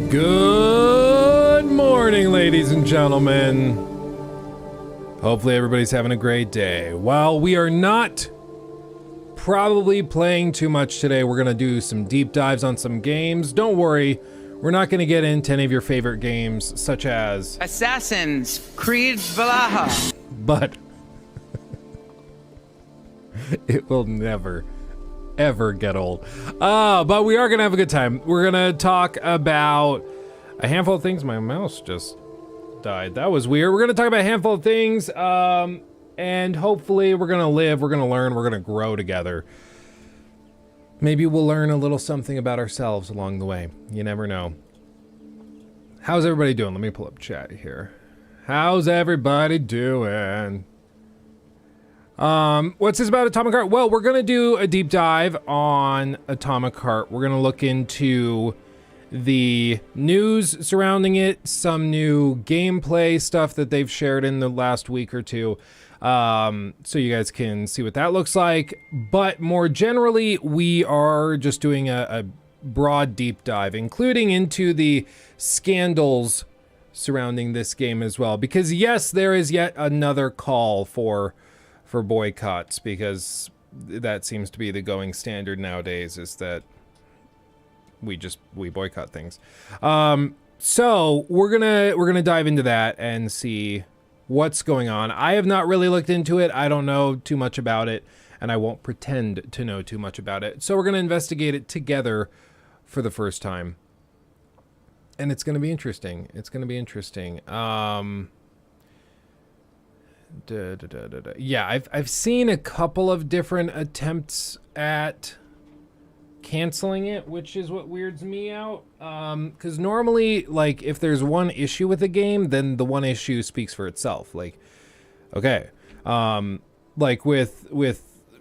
Good morning, ladies and gentlemen. Hopefully everybody's having a great day. While we are not probably playing too much today, we're gonna do some deep dives on some games. Don't worry, we're not gonna get into any of your favorite games, such as Assassin's Creed Valhalla. But it will never ever get old. But we are gonna have a good time. We're gonna talk about a handful of things. My mouse just died. That was weird. We're gonna talk about a handful of things, and hopefully we're gonna live, we're gonna learn, we're gonna grow together. Maybe we'll learn a little something about ourselves along the way. You never know. How's everybody doing? Let me pull up chat here. How's everybody doing? What's this about Atomic Heart? Well, we're gonna do a deep dive on Atomic Heart. We're gonna look into the news surrounding it, some new gameplay stuff that they've shared in the last week or two, so you guys can see what that looks like. But more generally, we are just doing a broad deep dive, including into the scandals surrounding this game as well. Because yes, there is yet another call for boycotts, because that seems to be the going standard nowadays, is that we boycott things. So we're gonna dive into that and see what's going on. I have not really looked into it. I don't know too much about it, and I won't pretend to know too much about it. So we're gonna investigate it together for the first time, and it's gonna be interesting. It's gonna be interesting. Yeah, I've seen a couple of different attempts at canceling it, which is what weirds me out. Because normally, like, if there's one issue with a game, then the one issue speaks for itself. Like, okay, like with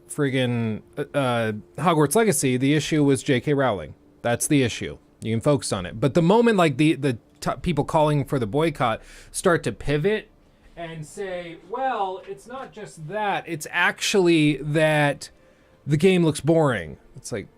friggin' Hogwarts Legacy, the issue was J.K. Rowling. That's the issue. You can focus on it. But the moment like the people calling for the boycott start to pivot and say, well, it's not just that, it's actually that the game looks boring. It's like,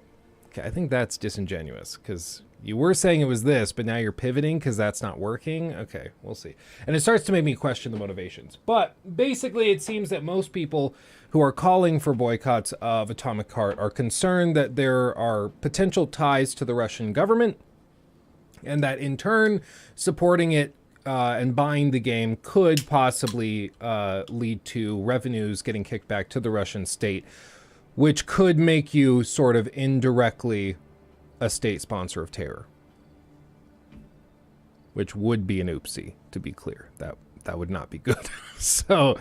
okay, I think that's disingenuous, because you were saying it was this, but now you're pivoting because that's not working. Okay, we'll see. And it starts to make me question the motivations. But basically, it seems that most people who are calling for boycotts of Atomic Heart are concerned that there are potential ties to the Russian government, and that in turn, supporting it and buying the game could possibly lead to revenues getting kicked back to the Russian state, which could make you sort of indirectly a state sponsor of terror, which would be an oopsie, to be clear. That would not be good. So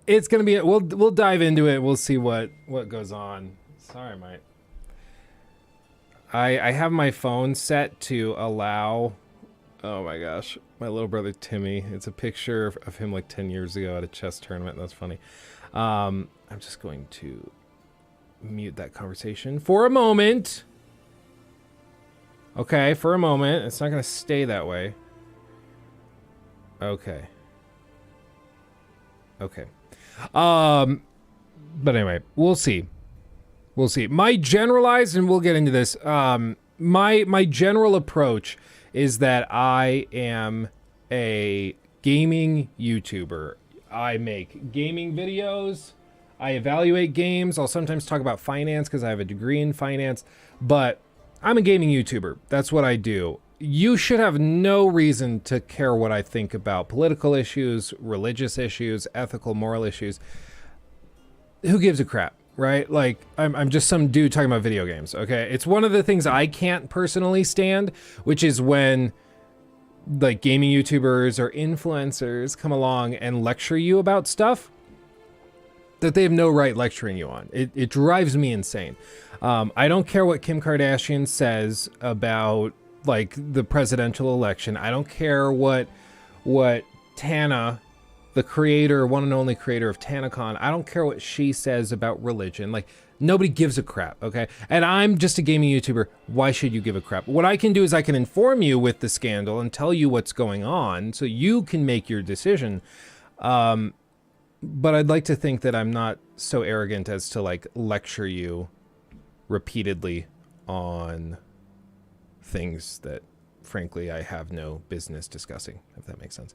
it's gonna be, we'll dive into it. We'll see what goes on. Sorry, mate. I have my phone set to allow. Oh my gosh, my little brother Timmy. It's a picture of him like 10 years ago at a chess tournament. That's funny. I'm just going to mute that conversation for a moment. Okay, for a moment. It's not going to stay that way. Okay. Okay. But anyway, we'll see. We'll see. My generalized, and we'll get into this, my general approach is that I am a gaming YouTuber. I make gaming videos. I evaluate games. I'll sometimes talk about finance because I have a degree in finance, but I'm a gaming YouTuber. That's what I do. You should have no reason to care what I think about political issues, religious issues, ethical, moral issues. Who gives a crap, right? Like, I'm just some dude talking about video games, okay? It's one of the things I can't personally stand, which is when like gaming YouTubers or influencers come along and lecture you about stuff that they have no right lecturing you on. It drives me insane. I don't care what Kim Kardashian says about like the presidential election. I don't care what Tana, the creator, one and only creator of TanaCon, I don't care what she says about religion. Like, nobody gives a crap, okay? And I'm just a gaming YouTuber. Why should you give a crap? What I can do is I can inform you with the scandal and tell you what's going on so you can make your decision. But I'd like to think that I'm not so arrogant as to like lecture you repeatedly on things that, frankly, I have no business discussing, if that makes sense.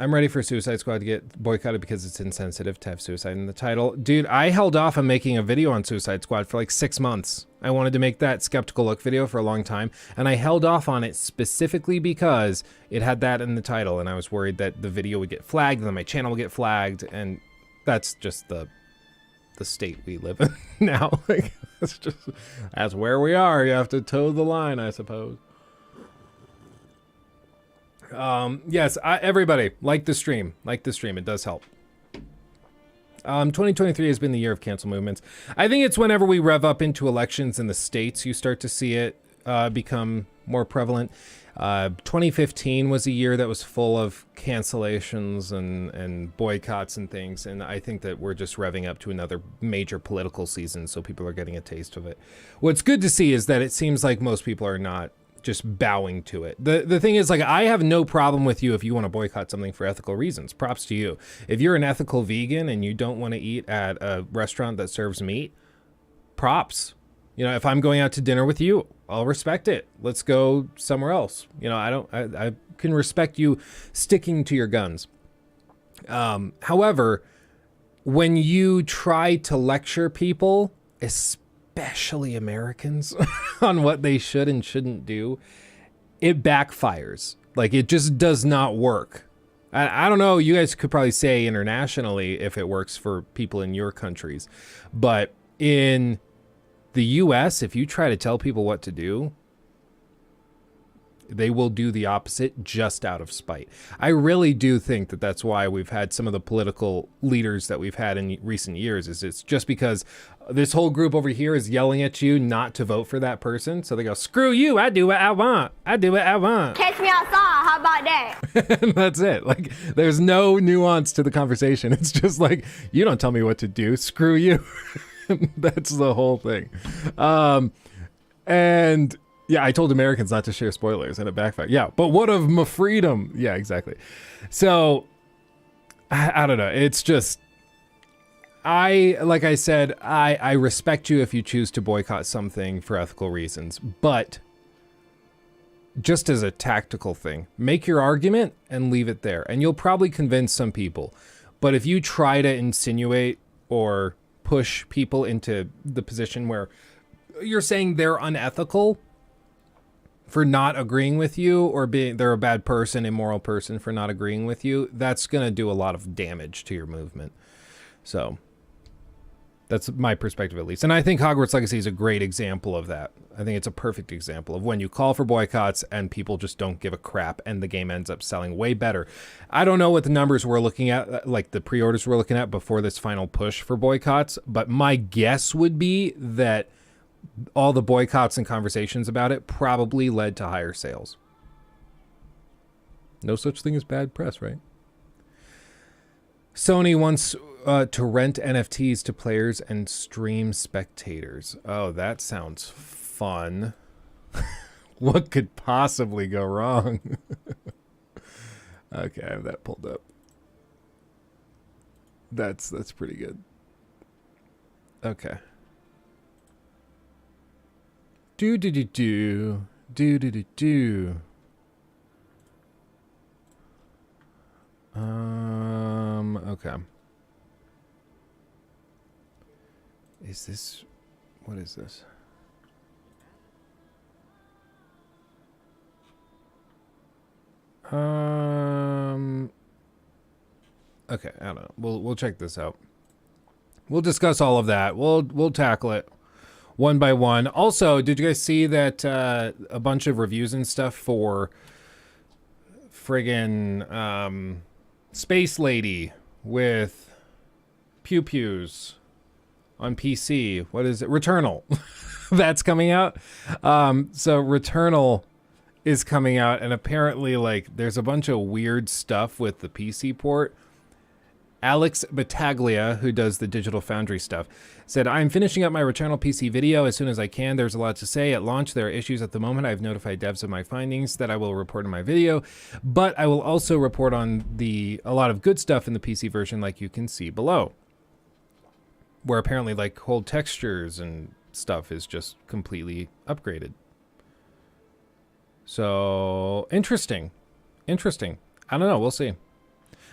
I'm ready for Suicide Squad to get boycotted because it's insensitive to have suicide in the title. Dude, I held off on making a video on Suicide Squad for like 6 months. I wanted to make that Skeptical Look video for a long time, and I held off on it specifically because it had that in the title, and I was worried that the video would get flagged, and then my channel would get flagged, and that's just the state we live in now. Like, that's where we are. You have to toe the line, I suppose. Yes, everybody, like the stream. It does help. 2023 has been the year of cancel movements. I think it's whenever we rev up into elections in the states, you start to see it become more prevalent. 2015 was a year that was full of cancellations and boycotts and things, and I think that we're just revving up to another major political season, so people are getting a taste of it. What's good to see is that it seems like most people are not just bowing to it. The thing is, like, I have no problem with you if you want to boycott something for ethical reasons. Props to you. If you're an ethical vegan and you don't want to eat at a restaurant that serves meat, props. You know, if I'm going out to dinner with you, I'll respect it. Let's go somewhere else. You know, I can respect you sticking to your guns. However, when you try to lecture people, especially Americans, on what they should and shouldn't do, it backfires. Like, it just does not work. I don't know, you guys could probably say internationally if it works for people in your countries, but in the US, if you try to tell people what to do, they will do the opposite just out of spite. I really do think that that's why we've had some of the political leaders that we've had in recent years, is it's just because this whole group over here is yelling at you not to vote for that person. So they go, screw you, I do what I want. I do what I want. Catch me outside, how about that? And that's it. Like, there's no nuance to the conversation. It's just like, you don't tell me what to do, screw you. That's the whole thing. And yeah, I told Americans not to share spoilers and it backfired. Yeah, but what of my freedom? Yeah, exactly. So, I don't know. It's just, like I said, I respect you if you choose to boycott something for ethical reasons, but just as a tactical thing, make your argument and leave it there. And you'll probably convince some people. But if you try to insinuate or push people into the position where you're saying they're unethical for not agreeing with you, or they're a bad person, immoral person for not agreeing with you, that's going to do a lot of damage to your movement. So that's my perspective, at least. And I think Hogwarts Legacy is a great example of that. I think it's a perfect example of when you call for boycotts and people just don't give a crap and the game ends up selling way better. I don't know what the numbers we're looking at, like the pre-orders we're looking at before this final push for boycotts, but my guess would be that all the boycotts and conversations about it probably led to higher sales. No such thing as bad press, right? Sony wants to rent NFTs to players and stream spectators. Oh, that sounds fun. What could possibly go wrong? Okay, I have that pulled up. That's pretty good. Okay. Do. Okay. Is this, what is this? Okay, I don't know. We'll check this out. We'll discuss all of that. We'll tackle it one by one. Also, did you guys see that a bunch of reviews and stuff for friggin' Space Lady with pew pews on PC? What is it? Returnal. That's coming out. So Returnal is coming out, and apparently, like, there's a bunch of weird stuff with the PC port. Alex Battaglia, who does the Digital Foundry stuff, said, I'm finishing up my Returnal PC video as soon as I can. There's a lot to say. At launch, there are issues at the moment. I've notified devs of my findings that I will report in my video, but I will also report on a lot of good stuff in the PC version, like you can see below, where apparently, like, cold textures and stuff is just completely upgraded. So interesting. Interesting. I don't know. We'll see.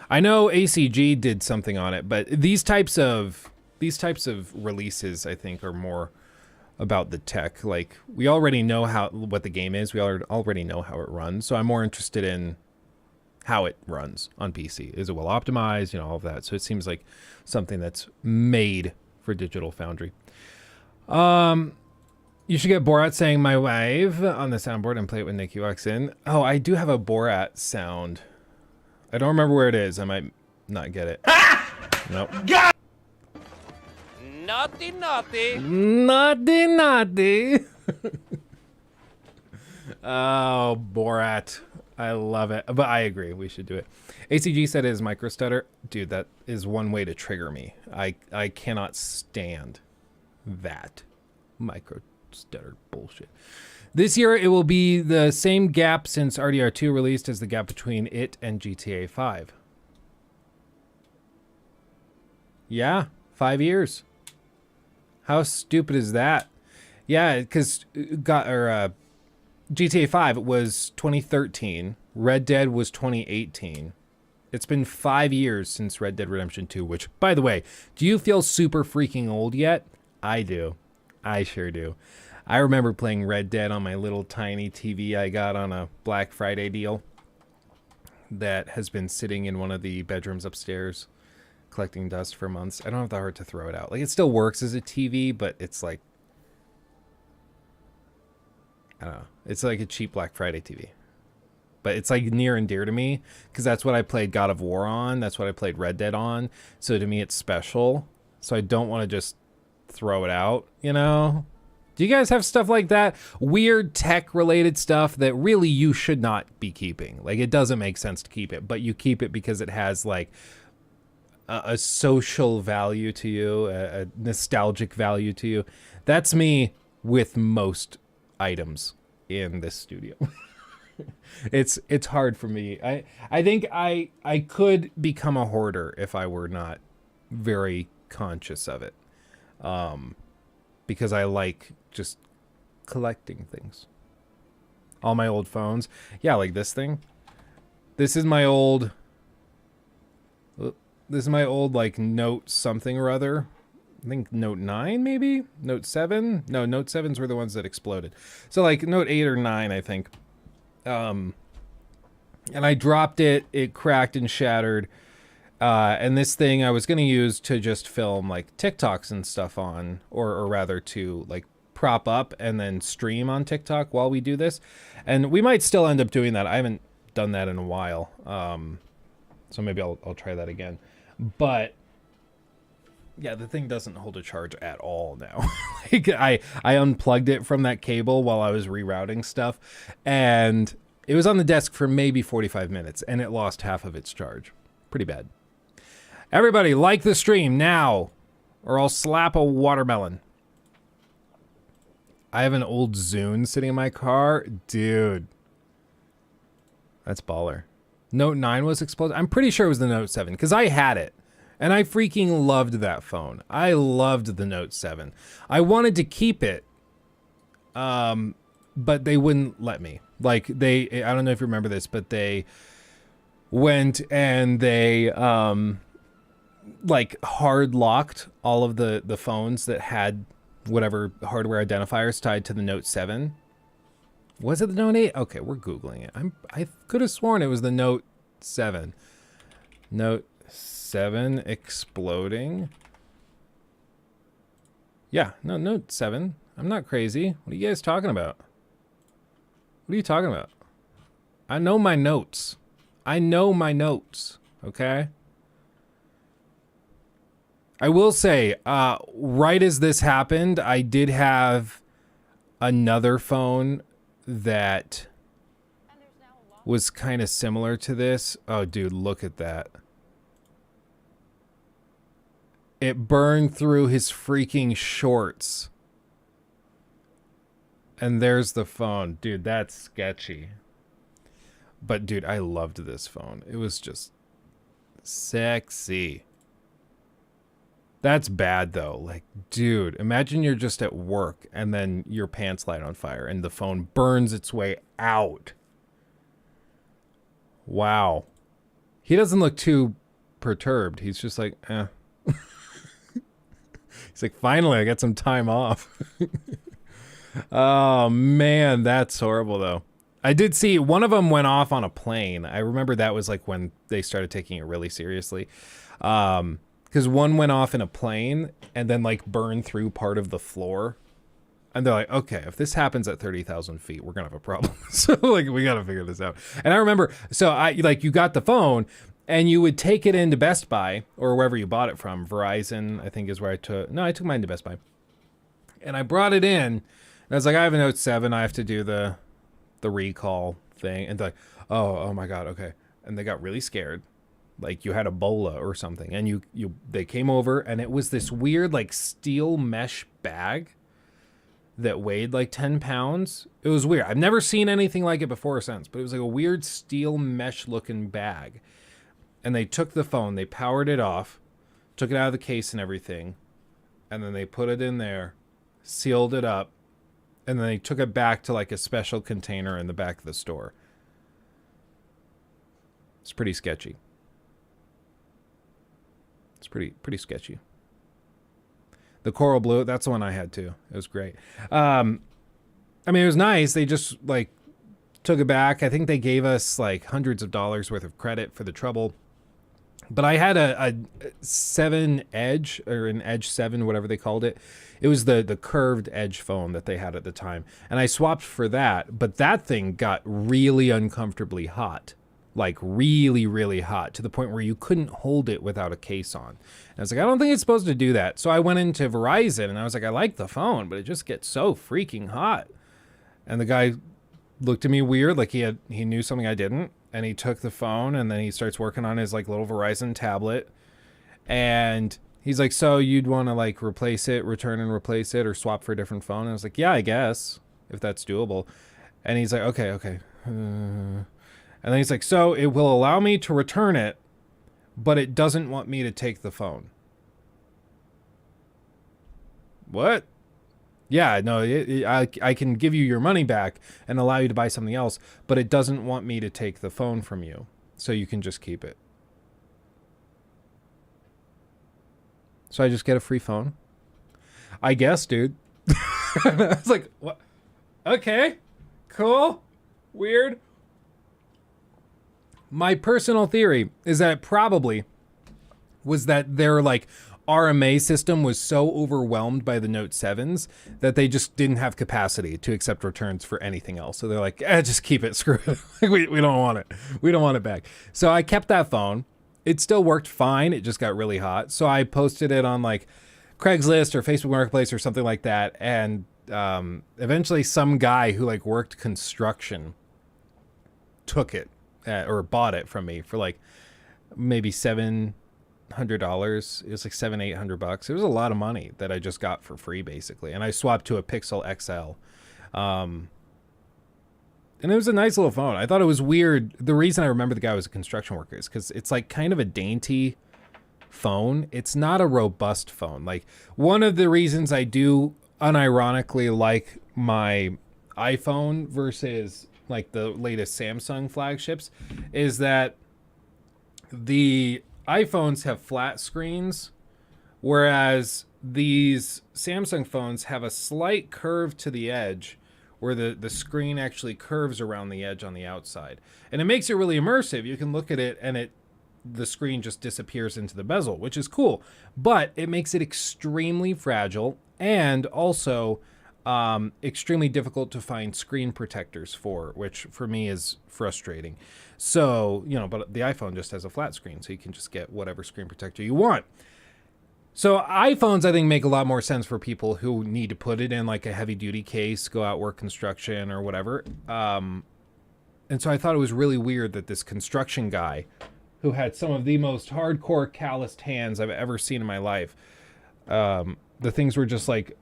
I know ACG did something on it, but these types of releases, I think, are more about the tech. Like, we already know what the game is. We already know how it runs. So I'm more interested in how it runs on PC. Is it well optimized? You know, all of that. So it seems like something that's made for Digital Foundry. You should get Borat saying "my wife" on the soundboard and play it when Nikki walks in. Oh, I do have a Borat sound. I don't remember where it is. I might not get it. Nope. Naughty, naughty. Naughty, naughty. Oh, Borat. I love it. But I agree. We should do it. ACG said it is micro stutter. Dude, that is one way to trigger me. I cannot stand that micro stutter bullshit. This year, it will be the same gap since RDR2 released as the gap between it and GTA 5. Yeah, 5 years. How stupid is that? Yeah, because GTA 5 was 2013. Red Dead was 2018. It's been 5 years since Red Dead Redemption 2, which, by the way, do you feel super freaking old yet? I do. I sure do. I remember playing Red Dead on my little tiny TV I got on a Black Friday deal that has been sitting in one of the bedrooms upstairs collecting dust for months. I don't have the heart to throw it out. Like, it still works as a TV, but it's like, I don't know. It's like a cheap Black Friday TV. But it's like near and dear to me because that's what I played God of War on. That's what I played Red Dead on. So to me, it's special. So I don't want to just throw it out, you know? Do you guys have stuff like that? Weird tech-related stuff that really you should not be keeping. Like, it doesn't make sense to keep it, but you keep it because it has, like, a social value to you, a nostalgic value to you. That's me with most items in this studio. It's hard for me. I think I could become a hoarder if I were not very conscious of it. Because I like just collecting things. All my old phones. Yeah, like this thing. This is my old like Note something or other. I think Note 9 maybe? Note 7? No, Note 7s were the ones that exploded. So like Note 8 or 9, I think. And I dropped it, it cracked and shattered. And this thing I was going to use to just film like TikToks and stuff on, or rather to like prop up and then stream on TikTok while we do this. And we might still end up doing that. I haven't done that in a while. So maybe I'll try that again. But yeah, the thing doesn't hold a charge at all now. Like I unplugged it from that cable while I was rerouting stuff, and it was on the desk for maybe 45 minutes and it lost half of its charge. Pretty bad. Everybody, like the stream now, or I'll slap a watermelon. I have an old Zune sitting in my car. Dude. That's baller. Note 9 was exploded. I'm pretty sure it was the Note 7, because I had it. And I freaking loved that phone. I loved the Note 7. I wanted to keep it. But they wouldn't let me. Like, I don't know if you remember this, but they went and they like hard locked all of the phones that had whatever hardware identifiers tied to the Note 7. Was it the Note 8? Okay, we're Googling it. I could have sworn it was the Note 7. Note 7 exploding. Yeah, no, Note 7. I'm not crazy. What are you guys talking about? What are you talking about? I know my notes. I know my notes, okay? I will say, right as this happened, I did have another phone that was kind of similar to this. Oh, dude, look at that. It burned through his freaking shorts. And there's the phone. Dude, that's sketchy. But, dude, I loved this phone. It was just sexy. That's bad though. Like, dude, imagine you're just at work and then your pants light on fire and the phone burns its way out. Wow. He doesn't look too perturbed. He's just like, eh. He's like, finally, I got some time off. Oh, man, that's horrible, though. I did see one of them went off on a plane. I remember that was like when they started taking it really seriously. Because one went off in a plane and then like burned through part of the floor. And they're like, okay, if this happens at 30,000 feet, we're going to have a problem. So like, we got to figure this out. And I remember, so you got the phone and you would take it into Best Buy or wherever you bought it from. Verizon, I think is where I took mine to Best Buy. And I brought it in and I was like, I have a Note 7. I have to do the recall thing. And they're like, oh my God. Okay. And they got really scared. Like you had Ebola or something. And they came over and it was this weird like steel mesh bag that weighed like 10 pounds. It was weird. I've never seen anything like it before or since, but it was like a weird steel mesh looking bag. And they took the phone, they powered it off, took it out of the case and everything, and then they put it in there, sealed it up, and then they took it back to like a special container in the back of the store. It's pretty sketchy. It's pretty sketchy. The coral blue, that's the one I had too. It was great. I mean, it was nice. They just like took it back. I think they gave us like hundreds of dollars worth of credit for the trouble. But I had a 7 Edge or an Edge 7, whatever they called it. It was the curved Edge phone that they had at the time. And I swapped for that. But that thing got really uncomfortably hot. Like really, really hot to the point where you couldn't hold it without a case on. And I was like, I don't think it's supposed to do that. So I went into Verizon and I was like, I like the phone, but it just gets so freaking hot. And the guy looked at me weird, like he knew something I didn't. And he took the phone and then he starts working on his like little Verizon tablet. And he's like, so you'd want to like replace it, return and replace it or swap for a different phone? And I was like, yeah, I guess if that's doable. And he's like, okay. And then he's like, so it will allow me to return it, but it doesn't want me to take the phone. What? Yeah, no, I can give you your money back and allow you to buy something else, but it doesn't want me to take the phone from you, so you can just keep it. So I just get a free phone? I guess, dude. I was like, what? Okay, cool, weird. My personal theory is that it probably was that their like RMA system was so overwhelmed by the Note 7s that they just didn't have capacity to accept returns for anything else. So they're like, just keep it, screw it. we don't want it. We don't want it back. So I kept that phone. It still worked fine. It just got really hot. So I posted it on like Craigslist or Facebook Marketplace or something like that. And eventually some guy who like worked construction took it or bought it from me for like maybe $700. It was like $700-800. It was a lot of money that I just got for free basically. And I swapped to a Pixel XL. And it was a nice little phone. I thought it was weird. The reason I remember the guy was a construction worker is because it's like kind of a dainty phone. It's not a robust phone. Like one of the reasons I do unironically like my iPhone versus like the latest Samsung flagships is that the iPhones have flat screens, whereas these Samsung phones have a slight curve to the edge where the screen actually curves around the edge on the outside. And it makes it really immersive. You can look at it and the screen just disappears into the bezel, which is cool. But it makes it extremely fragile and also extremely difficult to find screen protectors for, which for me is frustrating. So, but the iPhone just has a flat screen, so you can just get whatever screen protector you want. So iPhones, I think, make a lot more sense for people who need to put it in like a heavy duty case, go out, work construction or whatever. And so I thought it was really weird that this construction guy who had some of the most hardcore calloused hands I've ever seen in my life, the things were just like,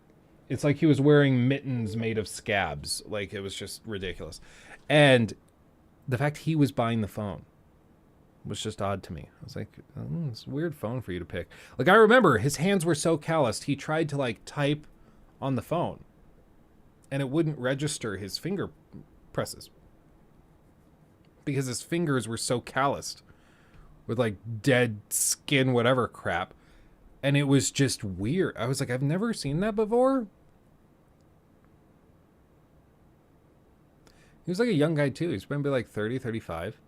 it's like he was wearing mittens made of scabs. Like it was just ridiculous. And the fact he was buying the phone. was just odd to me. I was like, it's a weird phone for you to pick. Like, I remember his hands were so calloused, he tried to, like, type on the phone, and it wouldn't register his finger presses because his fingers were so calloused with, like, dead skin, whatever crap. And it was just weird. I was like, I've never seen that before. He was like a young guy, too. He's maybe like 30, 35.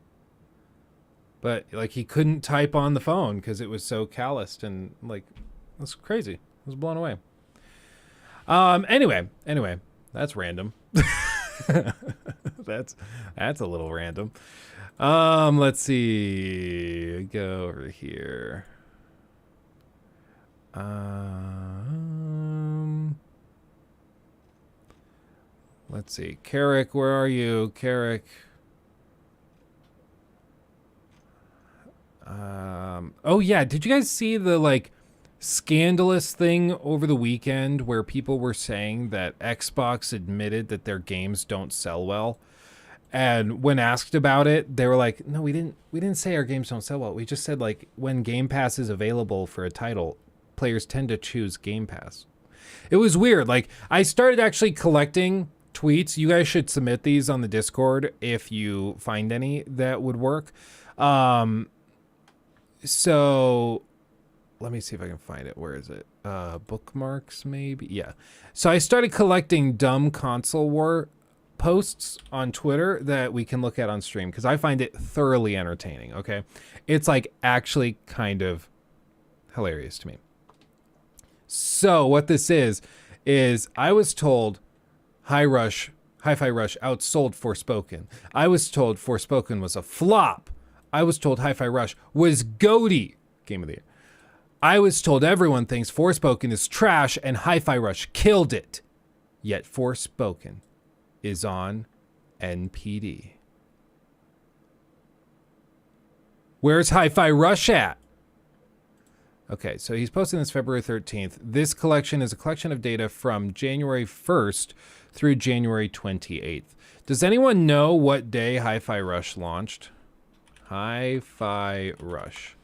But, like, he couldn't type on the phone because it was so calloused. And, like, that's crazy. I was blown away. Anyway, that's random. That's a little random. Let's see. Go over here. Let's see. Carrick, where are you? Carrick. Oh yeah, did you guys see the like scandalous thing over the weekend where people were saying that Xbox admitted that their games don't sell well? And when asked about it, they were like, "No, we didn't say our games don't sell well. We just said like when Game Pass is available for a title, players tend to choose Game Pass." It was weird. Like, I started actually collecting tweets. You guys should submit these on the Discord if you find any that would work. So let me see if I can find it. Where is it? Bookmarks, maybe? Yeah. So I started collecting dumb console war posts on Twitter that we can look at on stream because I find it thoroughly entertaining, okay? It's like actually kind of hilarious to me. So what this is I was told Hi-Fi Rush outsold Forspoken. I was told Forspoken was a flop. I was told Hi-Fi Rush was GOATY Game of the Year. I was told everyone thinks Forspoken is trash and Hi-Fi Rush killed it. Yet Forspoken is on NPD. Where's Hi-Fi Rush at? Okay, so he's posting this February 13th. This collection is a collection of data from January 1st through January 28th. Does anyone know what day Hi-Fi Rush launched? Hi-Fi Rush.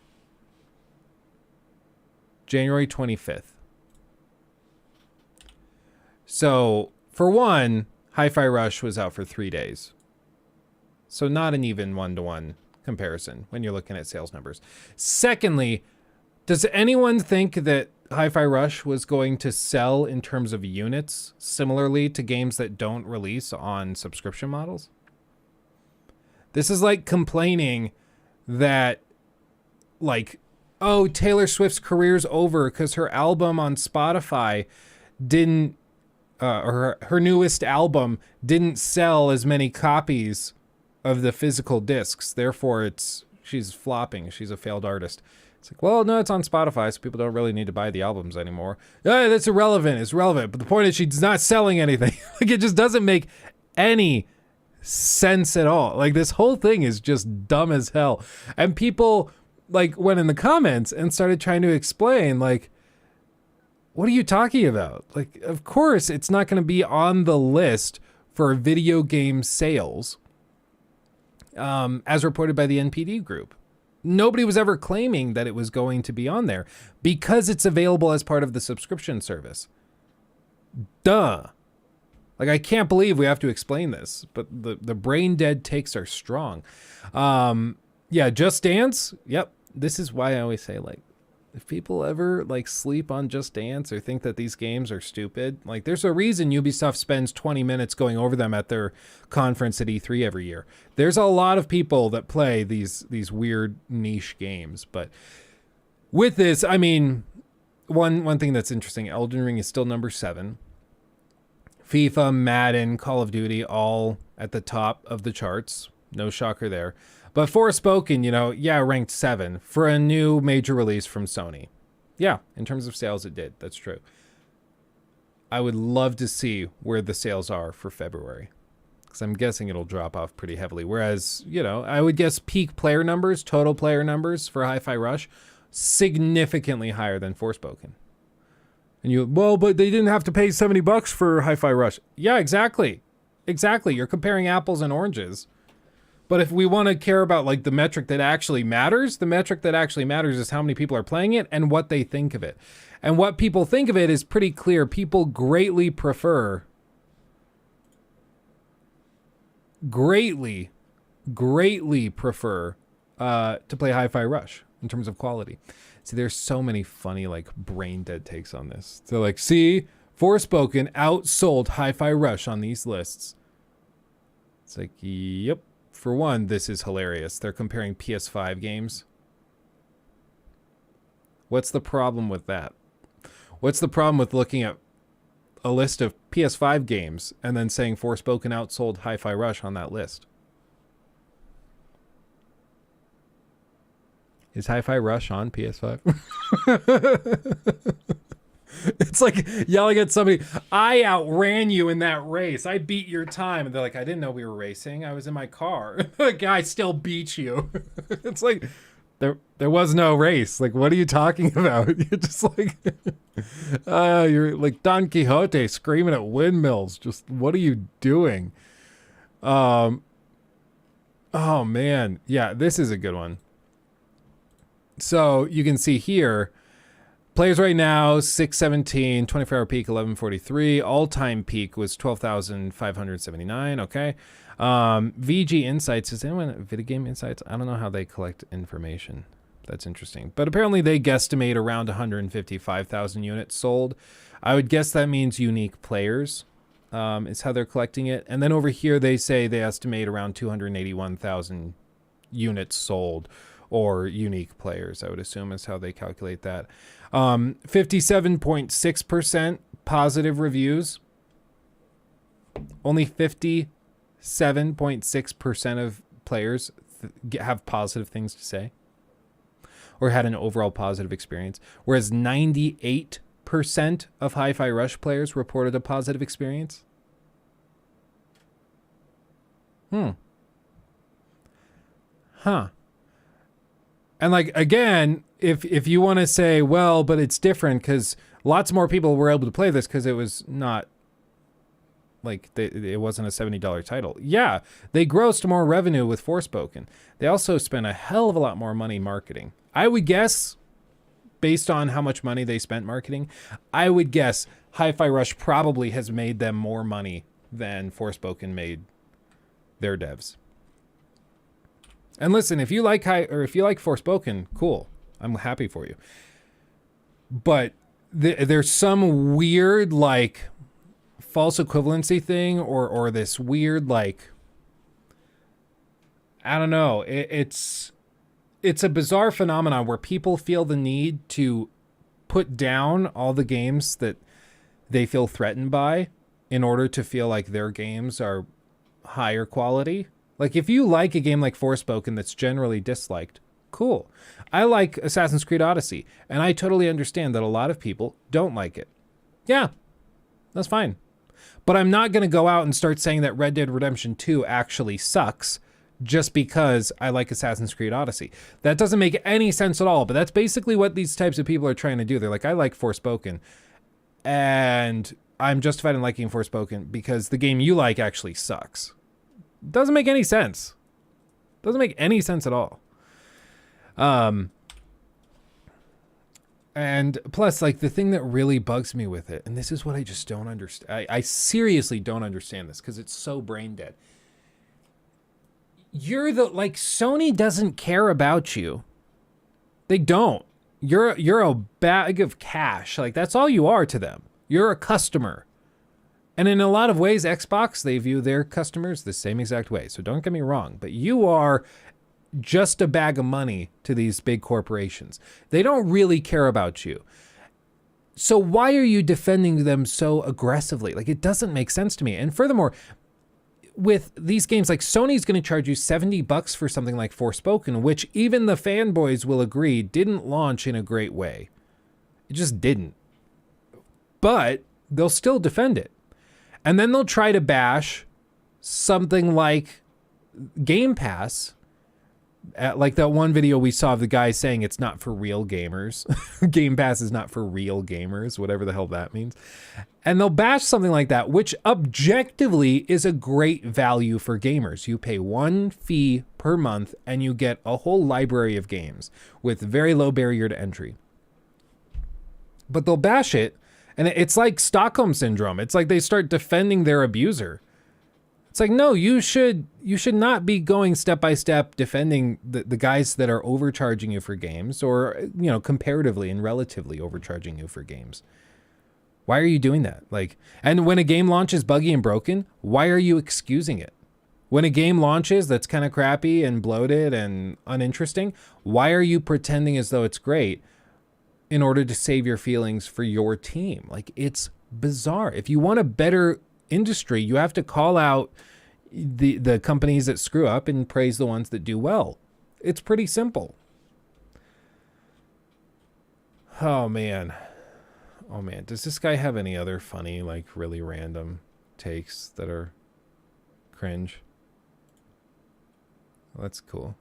January 25th. So, for one, Hi-Fi Rush was out for 3 days. So not an even one-to-one comparison when you're looking at sales numbers. Secondly, does anyone think that Hi-Fi Rush was going to sell in terms of units similarly to games that don't release on subscription models? This is like complaining that, like, oh, Taylor Swift's career's over because her album on Spotify didn't, or her newest album didn't sell as many copies of the physical discs. Therefore, she's flopping. She's a failed artist. It's like, well, no, it's on Spotify, so people don't really need to buy the albums anymore. Yeah, that's irrelevant. It's relevant. But the point is she's not selling anything. Like, it just doesn't make any sense at all. Like, this whole thing is just dumb as hell. And people, like, went in the comments and started trying to explain, like, what are you talking about? Like, of course, it's not going to be on the list for video game sales, as reported by the NPD group. Nobody was ever claiming that it was going to be on there because it's available as part of the subscription service. Duh. Like, I can't believe we have to explain this, but the brain dead takes are strong. Yeah, Just Dance. Yep. This is why I always say, like, if people ever like sleep on Just Dance or think that these games are stupid, like, there's a reason Ubisoft spends 20 minutes going over them at their conference at E3 every year. There's a lot of people that play these weird niche games. But with this, I mean, one thing that's interesting, Elden Ring is still number 7. FIFA, Madden, Call of Duty, all at the top of the charts. No shocker there. But Forspoken, ranked 7 for a new major release from Sony. Yeah, in terms of sales, it did. That's true. I would love to see where the sales are for February, because I'm guessing it'll drop off pretty heavily. Whereas, I would guess peak player numbers, total player numbers for Hi-Fi Rush, significantly higher than Forspoken. And but they didn't have to pay $70 for Hi-Fi Rush. Yeah, exactly. Exactly. You're comparing apples and oranges. But if we want to care about like the metric that actually matters, the metric that actually matters is how many people are playing it and what they think of it. And what people think of it is pretty clear. People greatly prefer to play Hi-Fi Rush in terms of quality. See, there's so many funny like brain dead takes on this. So like, see, Forspoken outsold Hi-Fi Rush on these lists. It's like, yep. For one, this is hilarious. They're comparing PS5 games. What's the problem with that? What's the problem with looking at a list of PS5 games and then saying Forspoken outsold Hi-Fi Rush on that list? Is Hi-Fi Rush on PS5? It's like yelling at somebody, I outran you in that race. I beat your time. And they're like, I didn't know we were racing. I was in my car. The guy still beat you. It's like, there was no race. Like, what are you talking about? You're just like, you're like Don Quixote screaming at windmills. Just, what are you doing? Oh, man. Yeah, this is a good one. So you can see here, players right now, 617, 24-hour peak, 1143. All-time peak was 12,579. Okay. VG Insights. Is anyone at Video Game Insights? I don't know how they collect information. That's interesting. But apparently they guesstimate around 155,000 units sold. I would guess that means unique players is how they're collecting it. And then over here they say they estimate around 281,000 units sold, or unique players, I would assume is how they calculate that. 57.6% positive reviews. Only 57.6% of players have positive things to say or had an overall positive experience, whereas 98% of Hi-Fi Rush players reported a positive experience. Huh. And like, again, if you want to say, well, but it's different because lots more people were able to play this because it was not like it wasn't a $70 title. Yeah, they grossed more revenue with Forspoken. They also spent a hell of a lot more money marketing. I would guess, based on how much money they spent marketing, I would guess Hi-Fi Rush probably has made them more money than Forspoken made their devs. And listen, if you like Forspoken, cool. I'm happy for you. But there's some weird like false equivalency thing, or this weird like, I don't know. It's a bizarre phenomenon where people feel the need to put down all the games that they feel threatened by in order to feel like their games are higher quality. Like, if you like a game like Forspoken that's generally disliked, cool. I like Assassin's Creed Odyssey, and I totally understand that a lot of people don't like it. Yeah, that's fine. But I'm not going to go out and start saying that Red Dead Redemption 2 actually sucks just because I like Assassin's Creed Odyssey. That doesn't make any sense at all, but that's basically what these types of people are trying to do. They're like, I like Forspoken, and I'm justified in liking Forspoken because the game you like actually sucks. Doesn't make any sense. Doesn't make any sense at all. And plus, like, the thing that really bugs me with it, and this is what I just don't understand. I seriously don't understand this because it's so brain dead. Sony doesn't care about you. They don't. You're a bag of cash. Like, that's all you are to them. You're a customer. And in a lot of ways, Xbox, they view their customers the same exact way. So don't get me wrong, but you are just a bag of money to these big corporations. They don't really care about you. So why are you defending them so aggressively? Like, it doesn't make sense to me. And furthermore, with these games, like, Sony's going to charge you $70 for something like Forspoken, which even the fanboys will agree didn't launch in a great way. It just didn't. But they'll still defend it. And then they'll try to bash something like Game Pass Like that one video we saw of the guy saying it's not for real gamers. Game Pass is not for real gamers, whatever the hell that means. And they'll bash something like that, which objectively is a great value for gamers. You pay one fee per month and you get a whole library of games with very low barrier to entry. But they'll bash it, and it's like Stockholm Syndrome. It's like they start defending their abuser. It's like, no, you should not be going step by step defending the guys that are overcharging you for games, or, you know, comparatively and relatively overcharging you for games. Why are you doing that? Like, and when a game launches buggy and broken, why are you excusing it? When a game launches that's kind of crappy and bloated and uninteresting, why are you pretending as though it's great in order to save your feelings for your team? Like, it's bizarre. If you want a better industry, you have to call out the companies that screw up and praise the ones that do well. It's pretty simple. Oh man, does this guy have any other funny, like, really random takes that are cringe? Well, that's cool.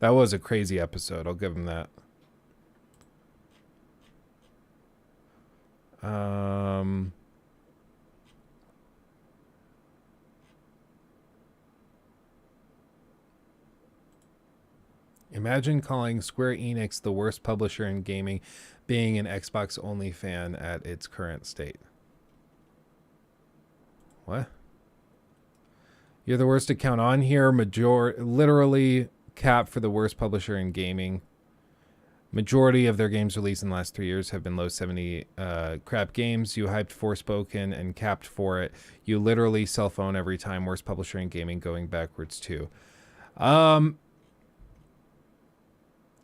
That was a crazy episode, I'll give him that. Imagine calling Square Enix the worst publisher in gaming, being an Xbox only fan at its current state. What? You're the worst account on here. Literally cap for the worst publisher in gaming. Majority of their games released in the last 3 years have been low 70 crap games. You hyped Forspoken and capped for it. You literally cell phone every time. Worst publisher in gaming, going backwards too.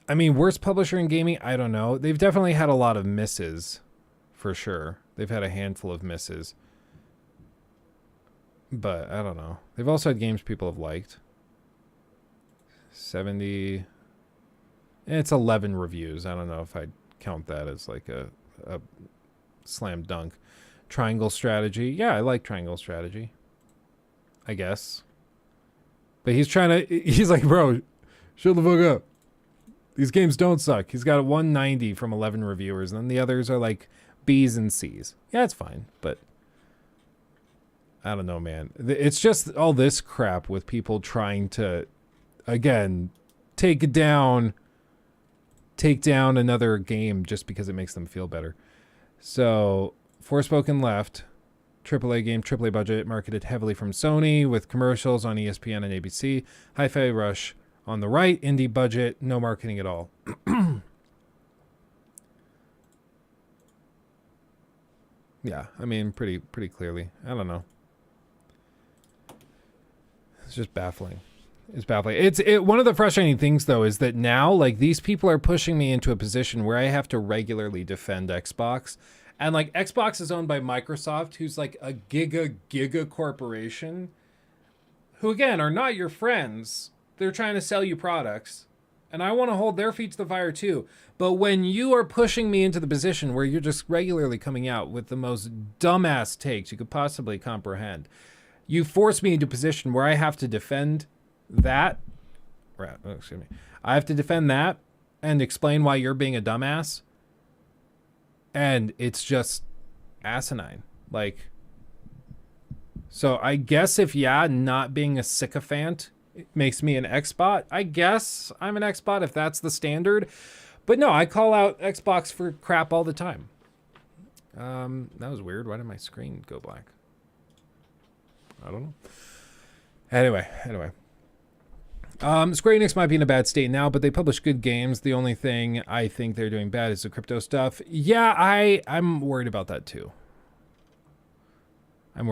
I mean, worst publisher in gaming, I don't know. They've definitely had a lot of misses, for sure. They've had a handful of misses. But, I don't know. They've also had games people have liked. 70... It's 11 reviews. I don't know if I'd count that as like a slam dunk. Triangle Strategy. Yeah, I like Triangle Strategy, I guess. But he's like, bro, shut the fuck up. These games don't suck. He's got a 190 from 11 reviewers, and then the others are like B's and C's. Yeah, it's fine, but I don't know, man. It's just all this crap with people trying to, again, take down another game just because it makes them feel better. So, Forspoken left. AAA game, AAA budget, marketed heavily from Sony with commercials on ESPN and ABC. Hi-Fi Rush on the right, indie budget, no marketing at all. Yeah, I mean, pretty clearly. I don't know. It's just baffling. It's baffling. One of the frustrating things, though, is that now, like, these people are pushing me into a position where I have to regularly defend Xbox. And, like, Xbox is owned by Microsoft, who's, like, a giga corporation, who, again, are not your friends. They're trying to sell you products. And I want to hold their feet to the fire, too. But when you are pushing me into the position where you're just regularly coming out with the most dumbass takes you could possibly comprehend, you force me into a position where I have to defend that. Excuse me. I have to defend that and explain why you're being a dumbass. And it's just asinine. Like, so I guess if, not being a sycophant makes me an Xbot, I guess I'm an Xbot if that's the standard. But no, I call out Xbox for crap all the time. That was weird. Why did my screen go black? I don't know. Anyway. Square Enix might be in a bad state now, but they publish good games. The only thing I think they're doing bad is the crypto stuff. Yeah, I'm worried about that too. I'll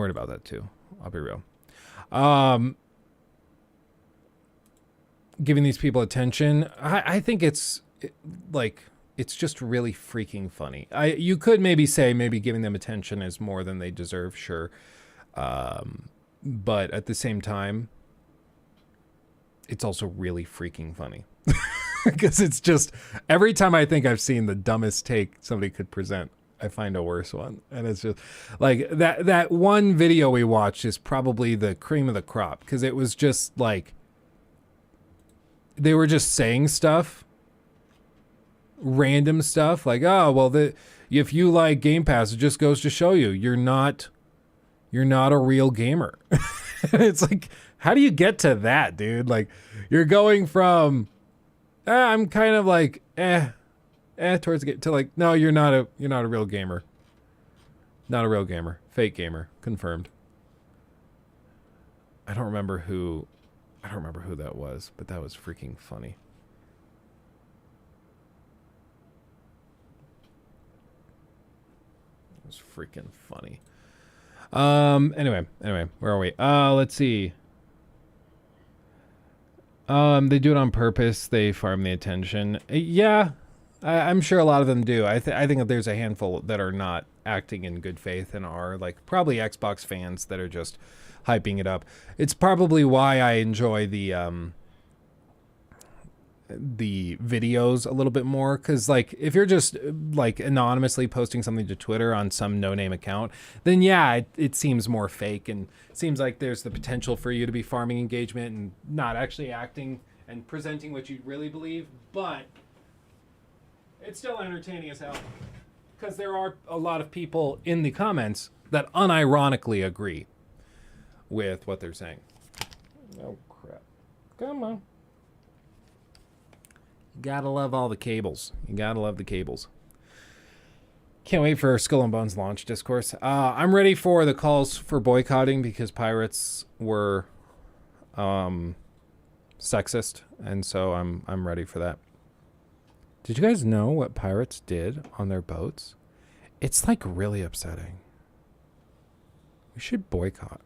be real. Giving these people attention, I think it's just really freaking funny. You could maybe say giving them attention is more than they deserve, sure. But at the same time, it's also really freaking funny. Because it's just, every time I think I've seen the dumbest take somebody could present, I find a worse one. And it's just like that one video we watched is probably the cream of the crop, because it was just like they were just saying stuff, random stuff like, oh, well, if you like Game Pass, it just goes to show you you're not a real gamer. It's like, how do you get to that, dude? Like, you're going from, I'm kind of like, towards to like, no, you're not a real gamer. Not a real gamer. Fake gamer. Confirmed. I don't remember who that was, but that was freaking funny. It was freaking funny. Anyway, where are we? Let's see. They do it on purpose. They farm the attention. Yeah, I'm sure a lot of them do. I think that there's a handful that are not acting in good faith and are like probably Xbox fans that are just hyping it up. It's probably why I enjoy the videos a little bit more, because like if you're just like anonymously posting something to Twitter on some no-name account, then yeah, it seems more fake and it seems like there's the potential for you to be farming engagement and not actually acting and presenting what you really believe. But it's still entertaining as hell, because there are a lot of people in the comments that unironically agree with what they're saying. Oh crap. Come on. You gotta love all the cables. You gotta love the cables. Can't wait for Skull and Bones launch discourse. I'm ready for the calls for boycotting because pirates were sexist, and so I'm ready for that. Did you guys know what pirates did on their boats? It's like really upsetting. We should boycott.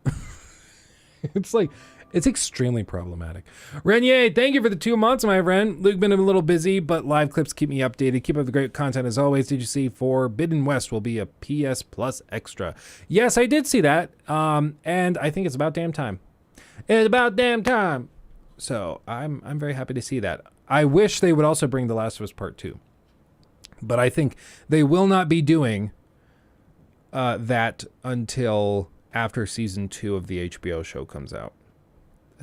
It's extremely problematic. Renier, thank you for the 2 months, my friend. Luke, been a little busy, but live clips keep me updated. Keep up the great content as always. Did you see Forbidden West will be a PS Plus extra? Yes, I did see that. And I think it's about damn time. It's about damn time. So I'm very happy to see that. I wish they would also bring The Last of Us Part 2. But I think they will not be doing that until after season 2 of the HBO show comes out.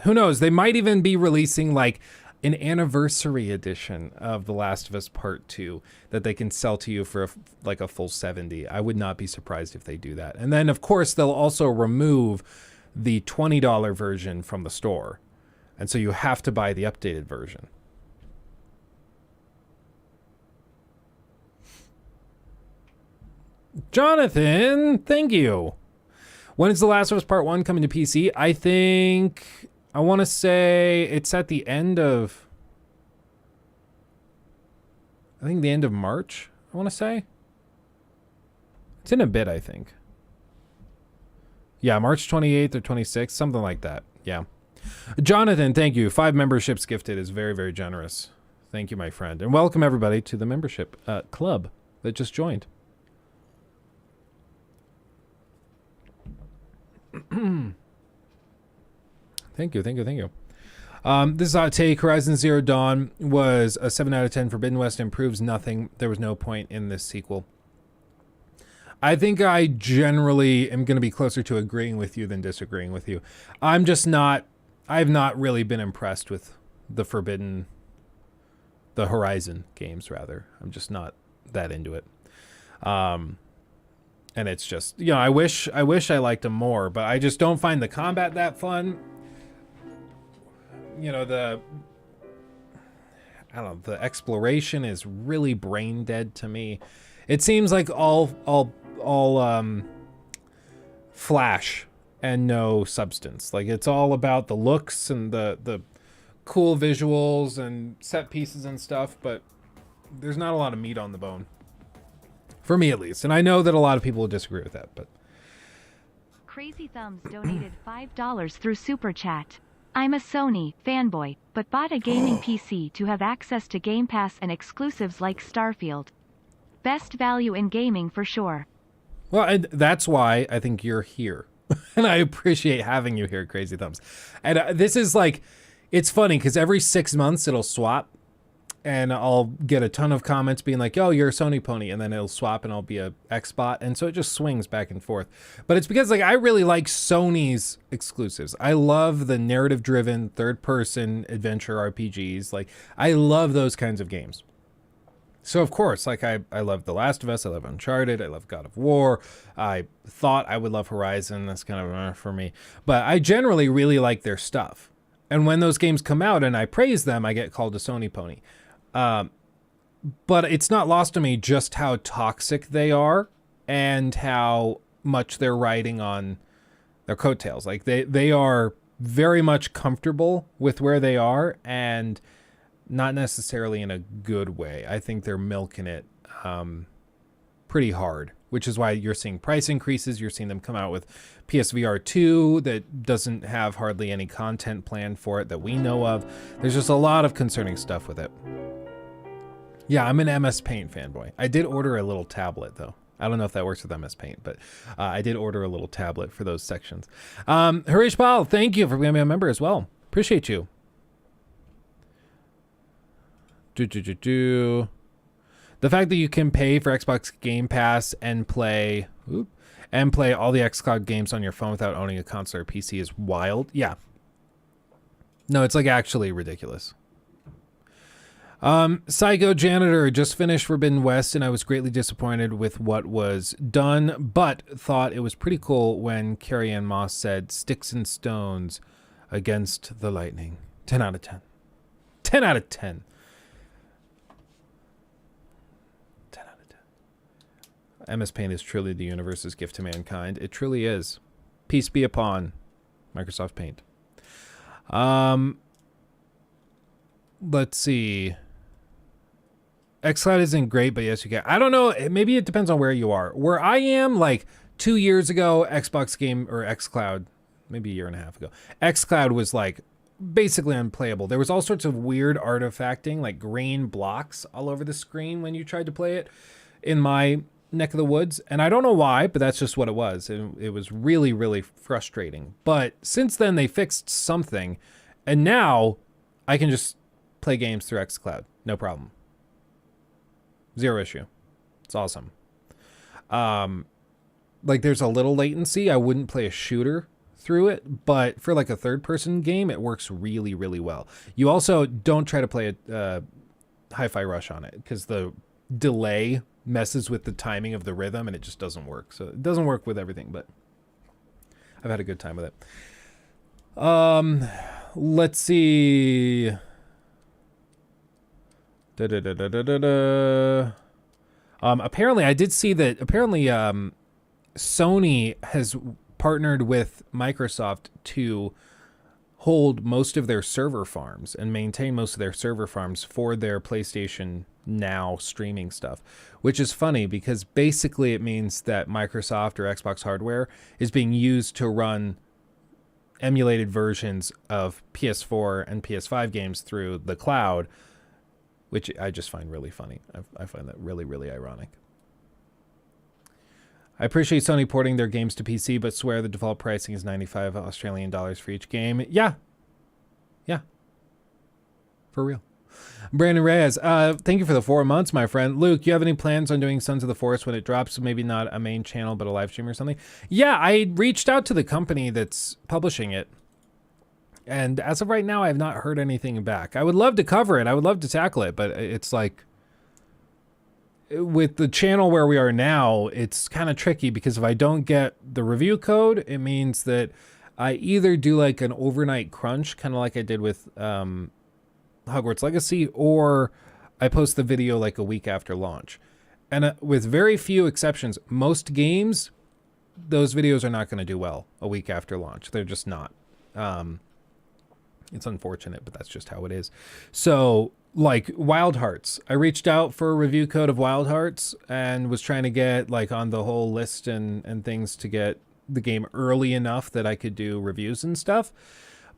Who knows? They might even be releasing like an anniversary edition of The Last of Us Part 2 that they can sell to you for like a full $70. I would not be surprised if they do that. And then of course they'll also remove the $20 version from the store. And so you have to buy the updated version. Jonathan, thank you. When is The Last of Us Part 1 coming to PC? I want to say it's at the end of... I think the end of March, I want to say. It's in a bit, I think. Yeah, March 28th or 26th, something like that. Yeah. Jonathan, thank you. 5 memberships gifted is very, very generous. Thank you, my friend. And welcome, everybody, to the membership club that just joined. Thank you. This is a hot take. Horizon Zero Dawn was a 7 out of 10. Forbidden West improves nothing. There was no point in this sequel. I think I generally am going to be closer to agreeing with you than disagreeing with you. I've not really been impressed with the Horizon games, rather. I'm just not that into it. And it's just, I wish I liked them more, but I just don't find the combat that fun. The exploration is really brain dead to me. It seems like all flash and no substance. Like it's all about the looks and the cool visuals and set pieces and stuff, but there's not a lot of meat on the bone. For me, at least. And I know that a lot of people will disagree with that, but... Crazy Thumbs donated $5 through Super Chat. I'm a Sony fanboy, but bought a gaming PC to have access to Game Pass and exclusives like Starfield. Best value in gaming for sure. Well, and that's why I think you're here. And I appreciate having you here, Crazy Thumbs. And this is like... It's funny, because every 6 months it'll swap. and I'll get a ton of comments being like, "Oh, you're a Sony pony," and then it'll swap and I'll be a Xbot, and so it just swings back and forth. But it's because like I really like Sony's exclusives. I love the narrative-driven third-person adventure RPGs. Like I love those kinds of games. So of course, like I love The Last of Us, I love Uncharted, I love God of War. I thought I would love Horizon. That's kind of for me, but I generally really like their stuff. And when those games come out and I praise them, I get called a Sony pony. But it's not lost to me just how toxic they are and how much they're riding on their coattails. Like they are very much comfortable with where they are and not necessarily in a good way. I think they're milking it pretty hard, which is why you're seeing price increases. You're seeing them come out with PSVR 2 that doesn't have hardly any content planned for it that we know of. There's just a lot of concerning stuff with it. Yeah, I'm an MS Paint fanboy. I did order a little tablet, though. I don't know if that works with MS Paint, but I did order a little tablet for those sections. Harish Pal, thank you for becoming a member as well. Appreciate you. The fact that you can pay for Xbox Game Pass and play all the xCloud games on your phone without owning a console or PC is wild. Yeah. No, it's like actually ridiculous. Psycho Janitor just finished Forbidden West, and I was greatly disappointed with what was done, but thought it was pretty cool when Carrie Ann Moss said sticks and stones against the lightning. 10 out of 10. 10 out of 10. 10 out of 10. MS Paint is truly the universe's gift to mankind. It truly is. Peace be upon Microsoft Paint. Let's see. xCloud isn't great, but yes, you can. I don't know. Maybe it depends on where you are. Where I am, like 2 years ago, xCloud, maybe a year and a half ago, xCloud was like basically unplayable. There was all sorts of weird artifacting, like green blocks all over the screen when you tried to play it in my neck of the woods. And I don't know why, but that's just what it was. It was really, really frustrating. But since then, they fixed something. And now I can just play games through xCloud. No problem. Zero issue. It's awesome. Like there's a little latency. I wouldn't play a shooter through it, but for like a third-person game, it works really, really well. You also don't try to play a Hi-Fi Rush on it because the delay messes with the timing of the rhythm and it just doesn't work. So it doesn't work with everything, but I've had a good time with it. Let's see. Apparently I did see that Sony has partnered with Microsoft to hold most of their server farms and maintain most of their server farms for their PlayStation Now streaming stuff, which is funny because basically it means that Microsoft or Xbox hardware is being used to run emulated versions of PS4 and PS5 games through the cloud, which I just find really funny. I find that really, really ironic. I appreciate Sony porting their games to PC, but swear the default pricing is 95 Australian dollars for each game. Yeah. Yeah. For real. Brandon Reyes, thank you for the 4 months, my friend. Luke, you have any plans on doing Sons of the Forest when it drops? So maybe not a main channel, but a live stream or something? Yeah, I reached out to the company that's publishing it. And as of right now, I have not heard anything back. I would love to cover it. I would love to tackle it, but it's like with the channel where we are now, it's kind of tricky because if I don't get the review code, it means that I either do like an overnight crunch, kind of like I did with Hogwarts Legacy, or I post the video like a week after launch. And with very few exceptions, most games, those videos are not going to do well a week after launch. They're just not. It's unfortunate, but that's just how it is. So, like Wild Hearts, I reached out for a review code of Wild Hearts and was trying to get like on the whole list and things to get the game early enough that I could do reviews and stuff.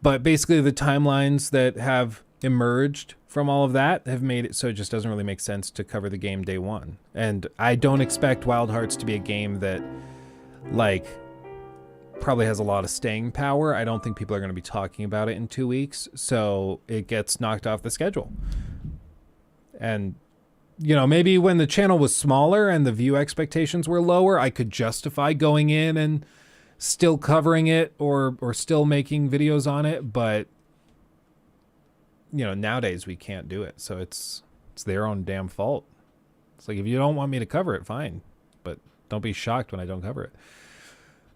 But basically the timelines that have emerged from all of that have made it so it just doesn't really make sense to cover the game day one. And I don't expect Wild Hearts to be a game that like probably has a lot of staying power. I don't think people are going to be talking about it in 2 weeks, so it gets knocked off the schedule. And, you know, maybe when the channel was smaller and the view expectations were lower, I could justify going in and still covering it or still making videos on it. But, you know, nowadays we can't do it. So it's their own damn fault. It's like, if you don't want me to cover it, fine. But don't be shocked when I don't cover it.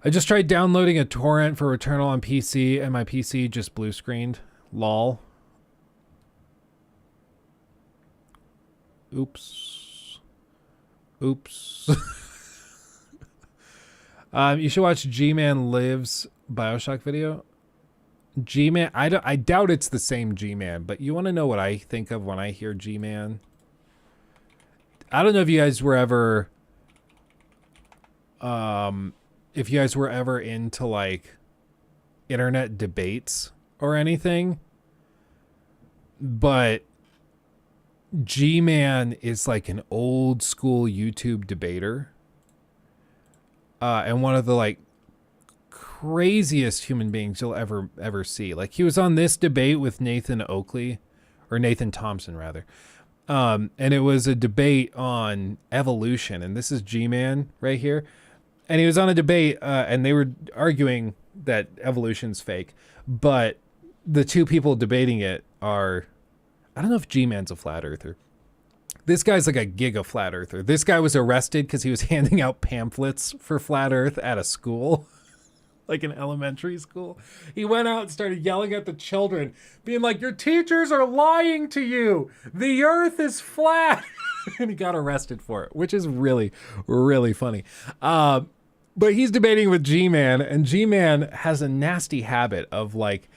I just tried downloading a torrent for Returnal on PC, and my PC just blue screened. Lol. Oops. Oops. You should watch G-Man Lives Bioshock video. G-Man, I doubt it's the same G-Man, but you want to know what I think of when I hear G-Man? I don't know if you guys were ever, into like internet debates or anything, but G-Man is like an old school YouTube debater, and one of the like craziest human beings you'll ever see. Like, he was on this debate with Nathan Thompson rather. And it was a debate on evolution, and this is G-Man right here. And he was on a debate, and they were arguing that evolution's fake, but the two people debating it are, I don't know if G-Man's a flat earther. This guy's like a giga flat earther. This guy was arrested because he was handing out pamphlets for flat earth at a school, like an elementary school. He went out and started yelling at the children, being like, your teachers are lying to you. The earth is flat. And he got arrested for it, which is really, really funny. But he's debating with G-Man, and G-Man has a nasty habit of like,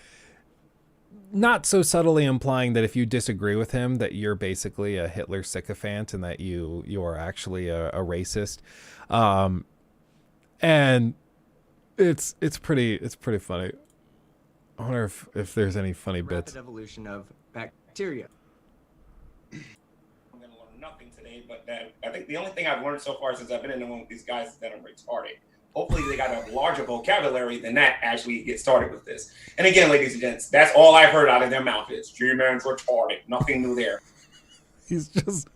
not so subtly implying that if you disagree with him, that you're basically a Hitler sycophant and that you are actually a racist. And it's pretty funny. I wonder if there's any funny bits. Rapid evolution of bacteria. I'm gonna learn nothing today, but that I think the only thing I've learned so far since I've been in the room with these guys is that I'm retarded. Hopefully they got a larger vocabulary than that actually get started with this. And again, ladies and gents, that's all I've heard out of their mouth is G-Man's retarded. Nothing new there. He's just,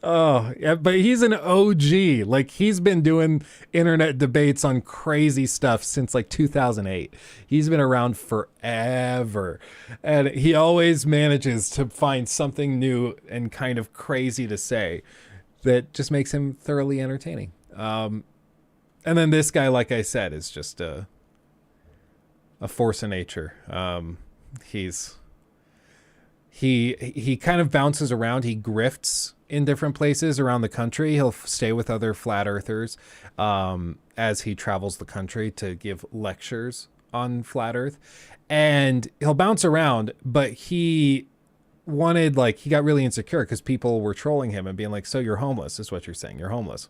oh, yeah, but he's an OG. Like, he's been doing internet debates on crazy stuff since like 2008. He's been around forever. And he always manages to find something new and kind of crazy to say that just makes him thoroughly entertaining. And then this guy, like I said, is just a force of nature. He kind of bounces around. He grifts in different places around the country. He'll stay with other flat earthers as he travels the country to give lectures on flat earth. And he'll bounce around, but he got really insecure because people were trolling him and being like, so you're homeless is what you're saying. You're homeless.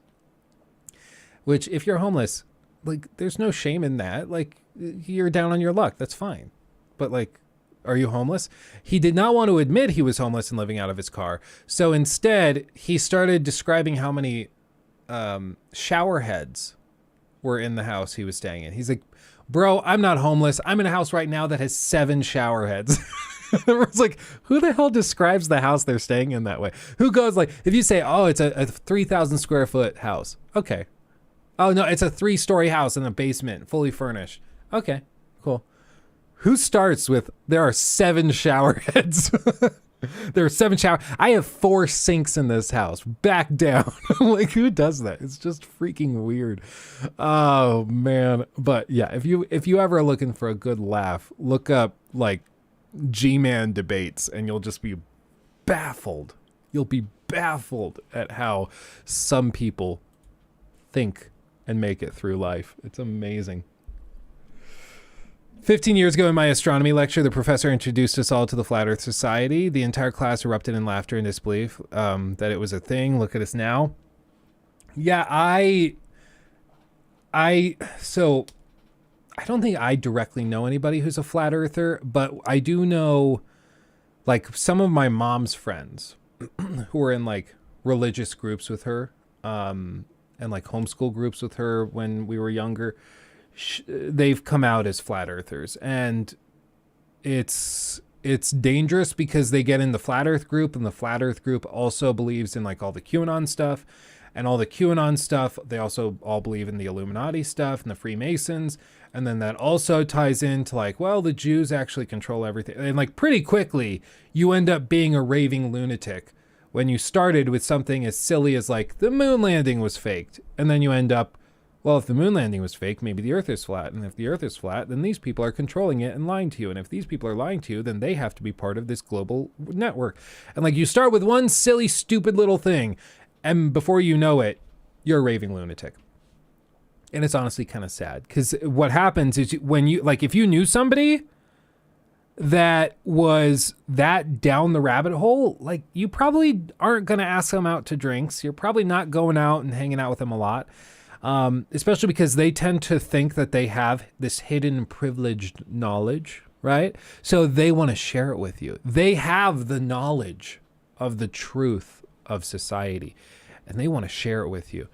Which, if you're homeless, like, there's no shame in that. Like, you're down on your luck. That's fine. But, like, are you homeless? He did not want to admit he was homeless and living out of his car. So instead, he started describing how many shower heads were in the house he was staying in. He's like, bro, I'm not homeless. I'm in a house right now that has 7 shower heads. It's like, who the hell describes the house they're staying in that way? Who goes like, if you say, oh, it's a 3,000 square foot house. Okay. Oh, no, it's a 3-story house in a basement, fully furnished. Okay, cool. Who starts with, there are 7 shower heads? There are 7 shower. I have 4 sinks in this house. Back down. Like, who does that? It's just freaking weird. Oh, man. But yeah, if you ever are looking for a good laugh, look up like G-Man debates and you'll just be baffled. You'll be baffled at how some people think and make it through life. It's amazing. 15 years ago in my astronomy lecture, the professor introduced us all to the Flat Earth Society. The entire class erupted in laughter and disbelief that it was a thing. Look at us now. Yeah, so I don't think I directly know anybody who's a flat earther, but I do know like some of my mom's friends who were in like religious groups with her, and like homeschool groups with her when we were younger. They've come out as flat earthers, and it's it's dangerous because they get in the flat earth group, and the flat earth group also believes in like all the QAnon stuff, and all the QAnon stuff, they also all believe in the Illuminati stuff and the Freemasons. And then that also ties into like, well, the Jews actually control everything. And like pretty quickly, you end up being a raving lunatic when you started with something as silly as like the moon landing was faked. And then you end up, well, if the moon landing was fake, maybe the earth is flat. And if the earth is flat, then these people are controlling it and lying to you. And if these people are lying to you, then they have to be part of this global network. And like you start with one silly, stupid little thing. And before you know it, you're a raving lunatic. And it's honestly kind of sad, because what happens is when you, like, if you knew somebody that was that down the rabbit hole, like, you probably aren't going to ask them out to drinks. You're probably not going out and hanging out with them a lot, especially because they tend to think that they have this hidden privileged knowledge, right? So they want to share it with you. They have the knowledge of the truth of society, and they want to share it with you.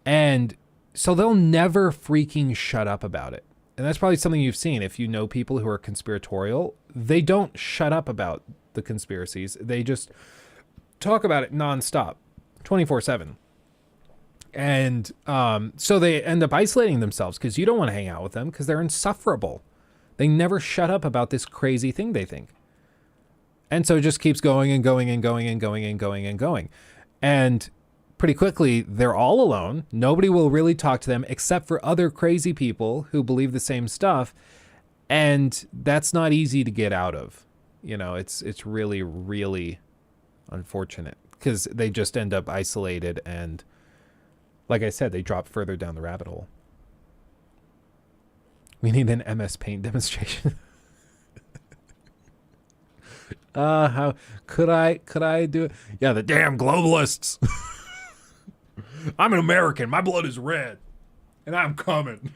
And so they'll never freaking shut up about it. And that's probably something you've seen. If you know people who are conspiratorial, they don't shut up about the conspiracies. They just talk about it nonstop, 24/7. And so they end up isolating themselves because you don't want to hang out with them because they're insufferable. They never shut up about this crazy thing they think. And so it just keeps going and going and going and going and going and going. And pretty quickly, they're all alone. Nobody will really talk to them except for other crazy people who believe the same stuff. And that's not easy to get out of. You know, it's really, really unfortunate because they just end up isolated. And like I said, they drop further down the rabbit hole. We need an MS Paint demonstration. How could I do it? Yeah, the damn globalists. I'm an American. My blood is red. And I'm coming.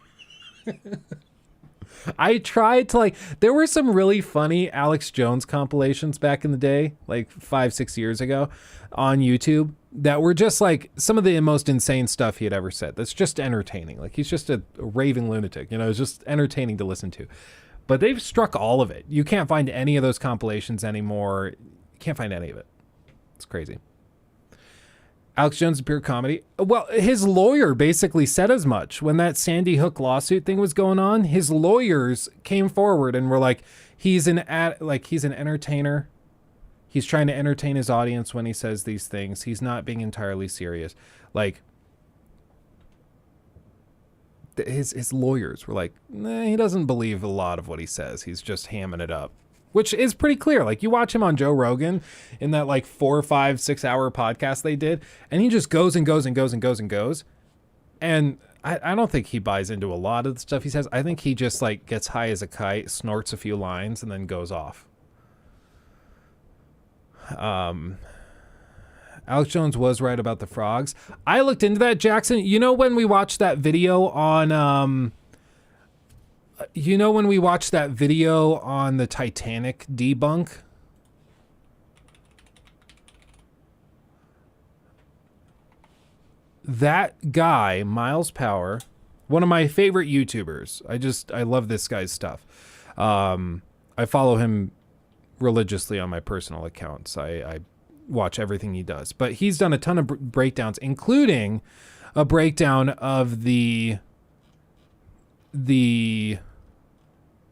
I tried to like, there were some really funny Alex Jones compilations back in the day, like 5-6 years ago on YouTube that were just like some of the most insane stuff he had ever said. That's just entertaining. Like he's just a raving lunatic, you know, it's just entertaining to listen to. But they've struck all of it. You can't find any of those compilations anymore. You can't find any of it. It's crazy. Alex Jones is pure comedy. Well, his lawyer basically said as much when that Sandy Hook lawsuit thing was going on. His lawyers came forward and were like, he's an entertainer. He's trying to entertain his audience when he says these things. He's not being entirely serious. Like his lawyers were like, nah, he doesn't believe a lot of what he says. He's just hamming it up. Which is pretty clear. Like you watch him on Joe Rogan in that like 4, 5, 6 hour podcast they did, and he just goes and goes and goes and goes and goes. And I don't think he buys into a lot of the stuff he says. I think he just like gets high as a kite, snorts a few lines, and then goes off. Alex Jones was right about the frogs. I looked into that, Jackson. You know when we watched that video on the Titanic debunk? That guy, Miles Power, one of my favorite YouTubers. I love this guy's stuff. I follow him religiously on my personal accounts. I watch everything he does. But he's done a ton of breakdowns, including a breakdown of the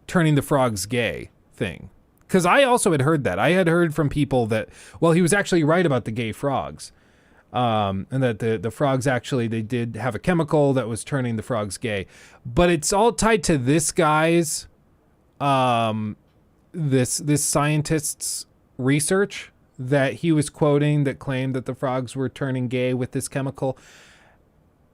turning the frogs gay thing. Because I also had heard that. I had heard from people that, well, he was actually right about the gay frogs. And that the frogs actually, they did have a chemical that was turning the frogs gay. But it's all tied to this guy's, this scientist's research that he was quoting that claimed that the frogs were turning gay with this chemical.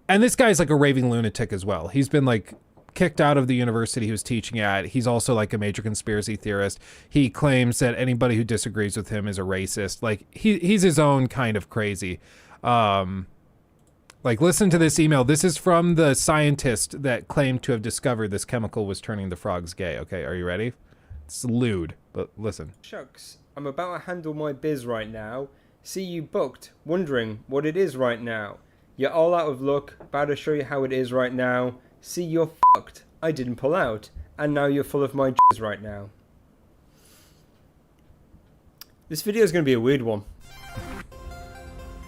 And this guy's like a raving lunatic as well. He's been like kicked out of the university he was teaching at. He's also like a major conspiracy theorist. He claims that anybody who disagrees with him is a racist. Like he's his own kind of crazy. Like listen to this email. This is from the scientist that claimed to have discovered this chemical was turning the frogs gay. Okay, are you ready? It's lewd, but listen. Shucks, I'm about to handle my biz right now. See you booked, wondering what it is right now. You're all out of luck, about to show you how it is right now. See, you're fucked. I didn't pull out, and now you're full of my jizz right now. This video is going to be a weird one.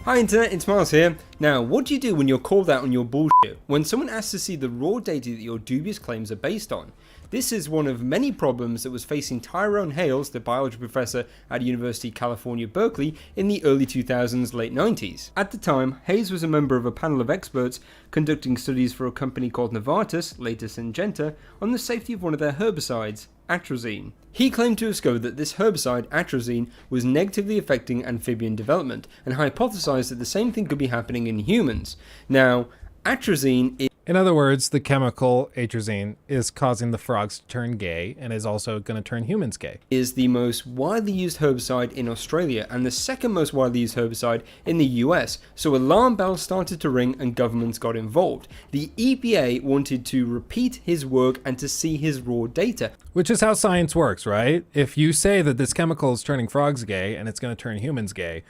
Hi Internet, it's Miles here. Now, what do you do when you're called out on your bullshit? When someone asks to see the raw data that your dubious claims are based on? This is one of many problems that was facing Tyrone Hales, the biology professor at University of California, Berkeley, in the early 2000s, late 90s. At the time, Hayes was a member of a panel of experts conducting studies for a company called Novartis, later Syngenta, on the safety of one of their herbicides, atrazine. He claimed to have discovered that this herbicide, atrazine, was negatively affecting amphibian development, and hypothesized that the same thing could be happening in humans. Now, atrazine is... In other words, the chemical atrazine is causing the frogs to turn gay and is also going to turn humans gay. Is the most widely used herbicide in Australia and the second most widely used herbicide in the US, so alarm bells started to ring and governments got involved. The EPA wanted to repeat his work and to see his raw data. Which is how science works, right? If you say that this chemical is turning frogs gay and it's going to turn humans gay,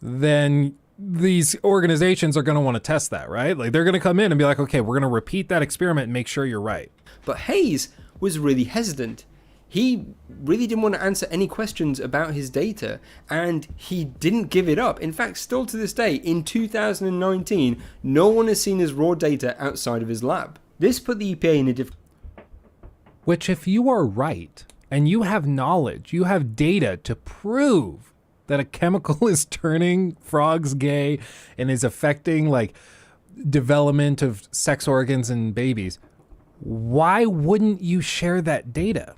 then these organizations are going to want to test that, right? Like, they're going to come in and be like, okay, we're going to repeat that experiment and make sure you're right. But Hayes was really hesitant. He really didn't want to answer any questions about his data, and he didn't give it up. In fact, still to this day, in 2019, no one has seen his raw data outside of his lab. This put the EPA in a difficult... Which, if you are right, and you have knowledge, you have data to prove that a chemical is turning frogs gay and is affecting, like, development of sex organs in babies, why wouldn't you share that data?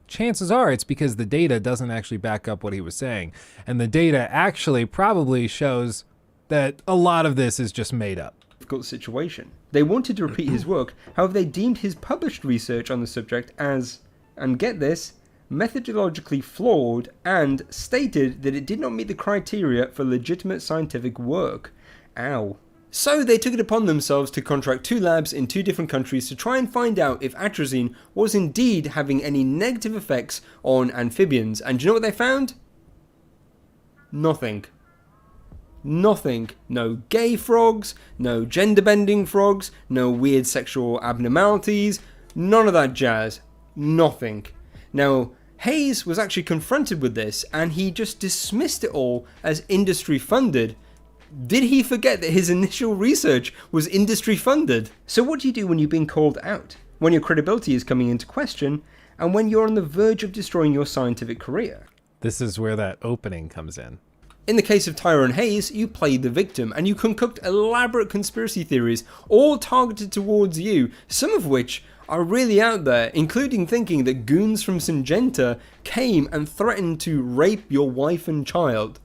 Chances are it's because the data doesn't actually back up what he was saying. And the data actually probably shows that a lot of this is just made up. Difficult situation. They wanted to repeat his work, however they deemed his published research on the subject as, and get this, methodologically flawed, and stated that it did not meet the criteria for legitimate scientific work. Ow. So they took it upon themselves to contract 2 labs in 2 different countries to try and find out if atrazine was indeed having any negative effects on amphibians. And do you know what they found? Nothing. Nothing. No gay frogs, no gender-bending frogs, no weird sexual abnormalities, none of that jazz. Nothing. Now, Hayes was actually confronted with this, and he just dismissed it all as industry funded. Did he forget that his initial research was industry funded? So what do you do when you've been called out? When your credibility is coming into question, and when you're on the verge of destroying your scientific career? This is where that opening comes in. In the case of Tyrone Hayes, you played the victim, and you concoct elaborate conspiracy theories, all targeted towards you, some of which are really out there, including thinking that goons from Syngenta came and threatened to rape your wife and child.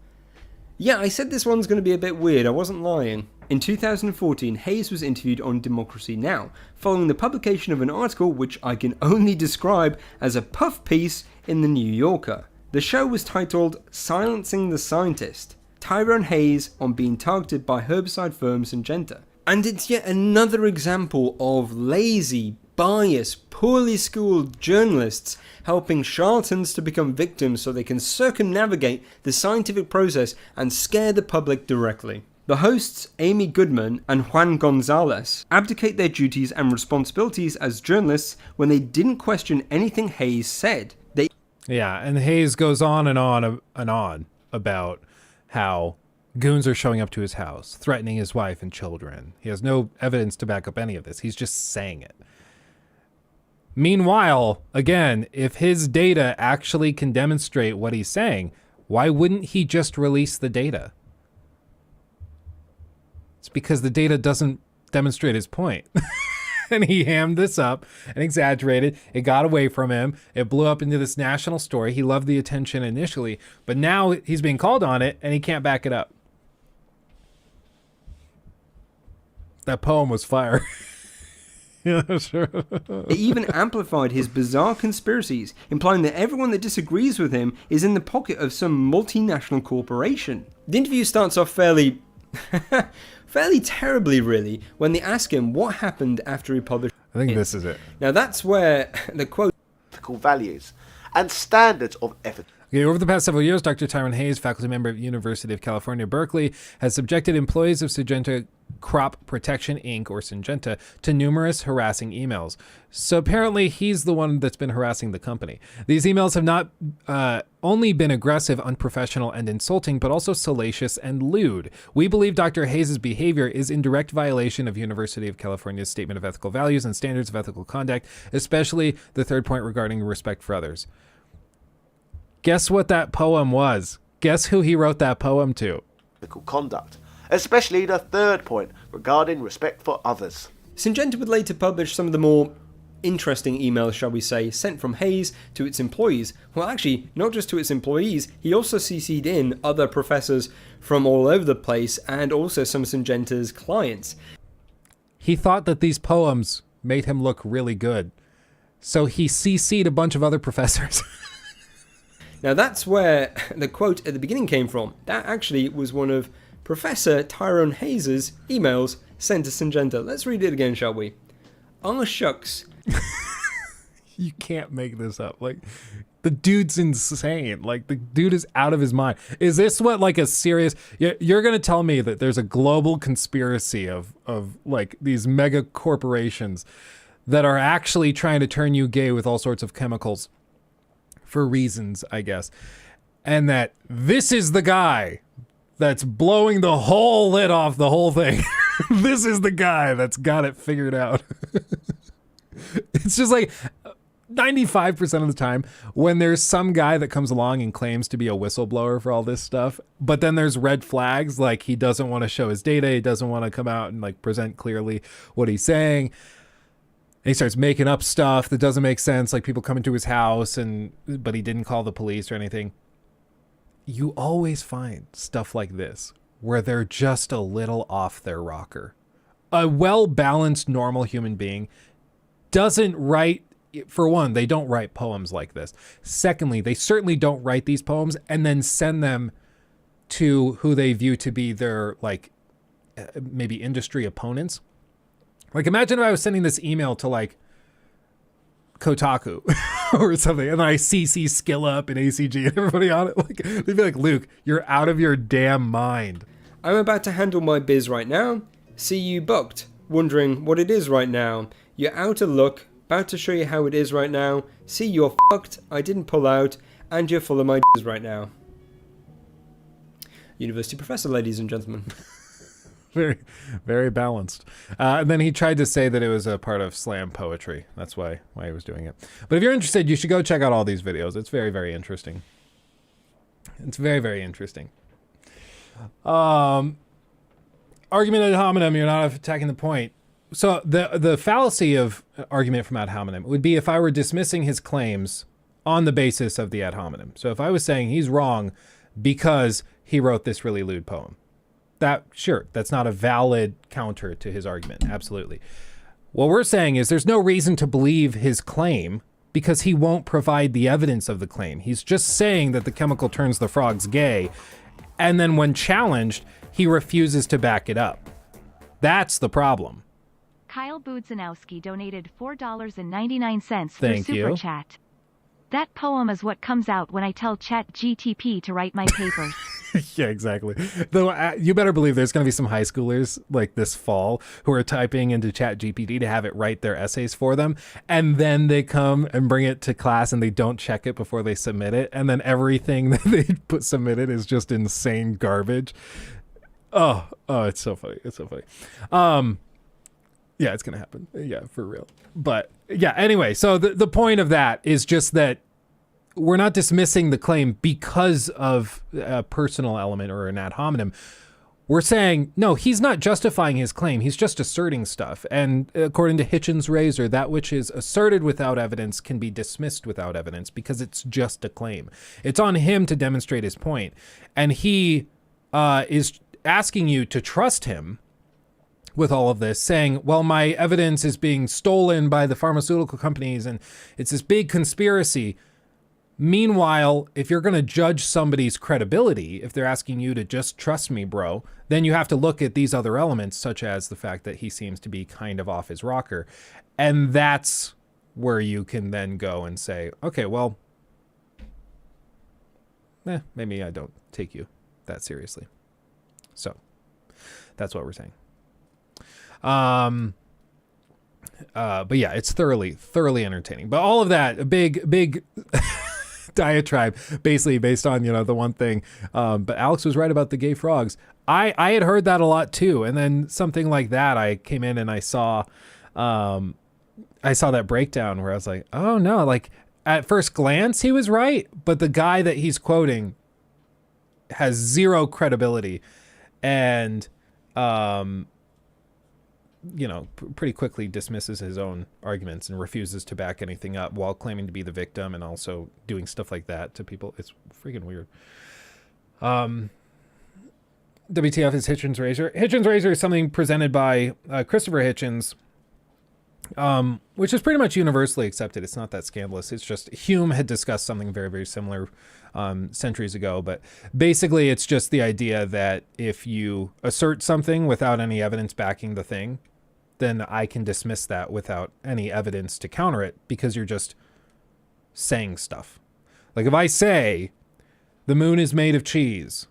Yeah, I said this one's going to be a bit weird, I wasn't lying. In 2014, Hayes was interviewed on Democracy Now!, following the publication of an article which I can only describe as a puff piece in The New Yorker. The show was titled Silencing the Scientist, Tyrone Hayes on being targeted by herbicide firm Syngenta. And it's yet another example of lazy, biased, poorly schooled journalists helping charlatans to become victims so they can circumnavigate the scientific process and scare the public directly. The hosts, Amy Goodman and Juan Gonzalez, abdicate their duties and responsibilities as journalists when they didn't question anything Hayes said. Yeah, and Hayes goes on and on and on about how goons are showing up to his house, threatening his wife and children. He has no evidence to back up any of this. He's just saying it. Meanwhile, again, if his data actually can demonstrate what he's saying, why wouldn't he just release the data? It's because the data doesn't demonstrate his point. And he hammed this up and exaggerated. It got away from him. It blew up into this national story. He loved the attention initially, but now he's being called on it and he can't back it up. That poem was fire. Yeah, sure. It even amplified his bizarre conspiracies, implying that everyone that disagrees with him is in the pocket of some multinational corporation. The interview starts off fairly terribly, really, when they ask him what happened after he published. I think this is it. Now that's where the quote ethical values and standards of ethics. Okay, over the past several years, Dr. Tyrone Hayes, faculty member at University of California, Berkeley, has subjected employees of Syngenta Crop Protection Inc., or Syngenta, to numerous harassing emails. So apparently he's the one that's been harassing the company. These emails have not only been aggressive, unprofessional, and insulting, but also salacious and lewd. We believe Dr. Hayes' behavior is in direct violation of University of California's Statement of Ethical Values and Standards of Ethical Conduct, especially the third point regarding respect for others. Guess what that poem was? Guess who he wrote that poem to? Ethical conduct, especially the third point regarding respect for others. Syngenta would later publish some of the more interesting emails, shall we say, sent from Hayes to its employees. Well, actually, not just to its employees, he also CC'd in other professors from all over the place and also some of Syngenta's clients. He thought that these poems made him look really good, so he CC'd a bunch of other professors. Now that's where the quote at the beginning came from. That actually was one of Professor Tyrone Hayes' emails sent to Syngenta. Let's read it again, shall we? Oh, shucks. You can't make this up. Like, the dude's insane. Like, the dude is out of his mind. Is this what, like, a serious... You're going to tell me that there's a global conspiracy of like, these mega corporations that are actually trying to turn you gay with all sorts of chemicals for reasons, I guess. And that this is the guy that's blowing the whole lid off the whole thing. This is the guy that's got it figured out. It's just like 95% of the time when there's some guy that comes along and claims to be a whistleblower for all this stuff, but then there's red flags, like he doesn't want to show his data, he doesn't want to come out and like present clearly what he's saying. And he starts making up stuff that doesn't make sense, like people coming to his house but he didn't call the police or anything. You always find stuff like this where they're just a little off their rocker. A well-balanced, normal human being doesn't write, for one, they don't write poems like this. Secondly, they certainly don't write these poems and then send them to who they view to be their, like, maybe industry opponents. Like, imagine if I was sending this email to, like, Kotaku or something, and I CC SkillUp and ACG and everybody on it. Like, they'd be like, Luke, you're out of your damn mind. I'm about to handle my biz right now. See you booked. Wondering what it is right now. You're out of luck. About to show you how it is right now. See, you're fucked. I didn't pull out. And you're full of my right now. University professor, ladies and gentlemen. Very, very balanced. And then he tried to say that it was a part of slam poetry. That's why he was doing it. But if you're interested, you should go check out all these videos. It's very, very interesting. It's very, very interesting. Argument ad hominem, you're not attacking the point. So the fallacy of argument from ad hominem would be if I were dismissing his claims on the basis of the ad hominem. So if I was saying he's wrong because he wrote this really lewd poem. That's not a valid counter to his argument. Absolutely. What we're saying is there's no reason to believe his claim because he won't provide the evidence of the claim. He's just saying that the chemical turns the frogs gay. And then when challenged, he refuses to back it up. That's the problem. Kyle Budzanowski donated $4.99 through Thank you. Super Chat. That poem is what comes out when I tell ChatGTP to write my papers. Yeah, exactly. Though you better believe there's going to be some high schoolers like this fall who are typing into ChatGPT to have it write their essays for them. And then they come and bring it to class and they don't check it before they submit it. And then everything that they submitted is just insane garbage. Oh, it's so funny. It's so funny. Yeah, it's going to happen. Yeah, for real. But yeah, anyway, so the point of that is just that we're not dismissing the claim because of a personal element or an ad hominem. We're saying, no, he's not justifying his claim. He's just asserting stuff. And according to Hitchens' razor, that which is asserted without evidence can be dismissed without evidence because it's just a claim. It's on him to demonstrate his point. And he is asking you to trust him with all of this, saying, well, my evidence is being stolen by the pharmaceutical companies and it's this big conspiracy. Meanwhile, if you're going to judge somebody's credibility, if they're asking you to just trust me, bro, then you have to look at these other elements, such as the fact that he seems to be kind of off his rocker. And that's where you can then go and say, okay, well, maybe I don't take you that seriously. So that's what we're saying. But yeah, it's thoroughly entertaining. But all of that, a big diatribe, basically based on, the one thing. But Alex was right about the gay frogs. I had heard that a lot too. And then something like that, I came in and I saw that breakdown where I was like, oh no, like at first glance, he was right. But the guy that he's quoting has zero credibility and, pretty quickly dismisses his own arguments and refuses to back anything up while claiming to be the victim and also doing stuff like that to people. It's freaking weird. WTF is Hitchens Razor. Hitchens Razor is something presented by Christopher Hitchens, which is pretty much universally accepted. It's not that scandalous. It's just Hume had discussed something very, very similar centuries ago. But basically, it's just the idea that if you assert something without any evidence backing the thing, then I can dismiss that without any evidence to counter it because you're just saying stuff. Like if I say the moon is made of cheese,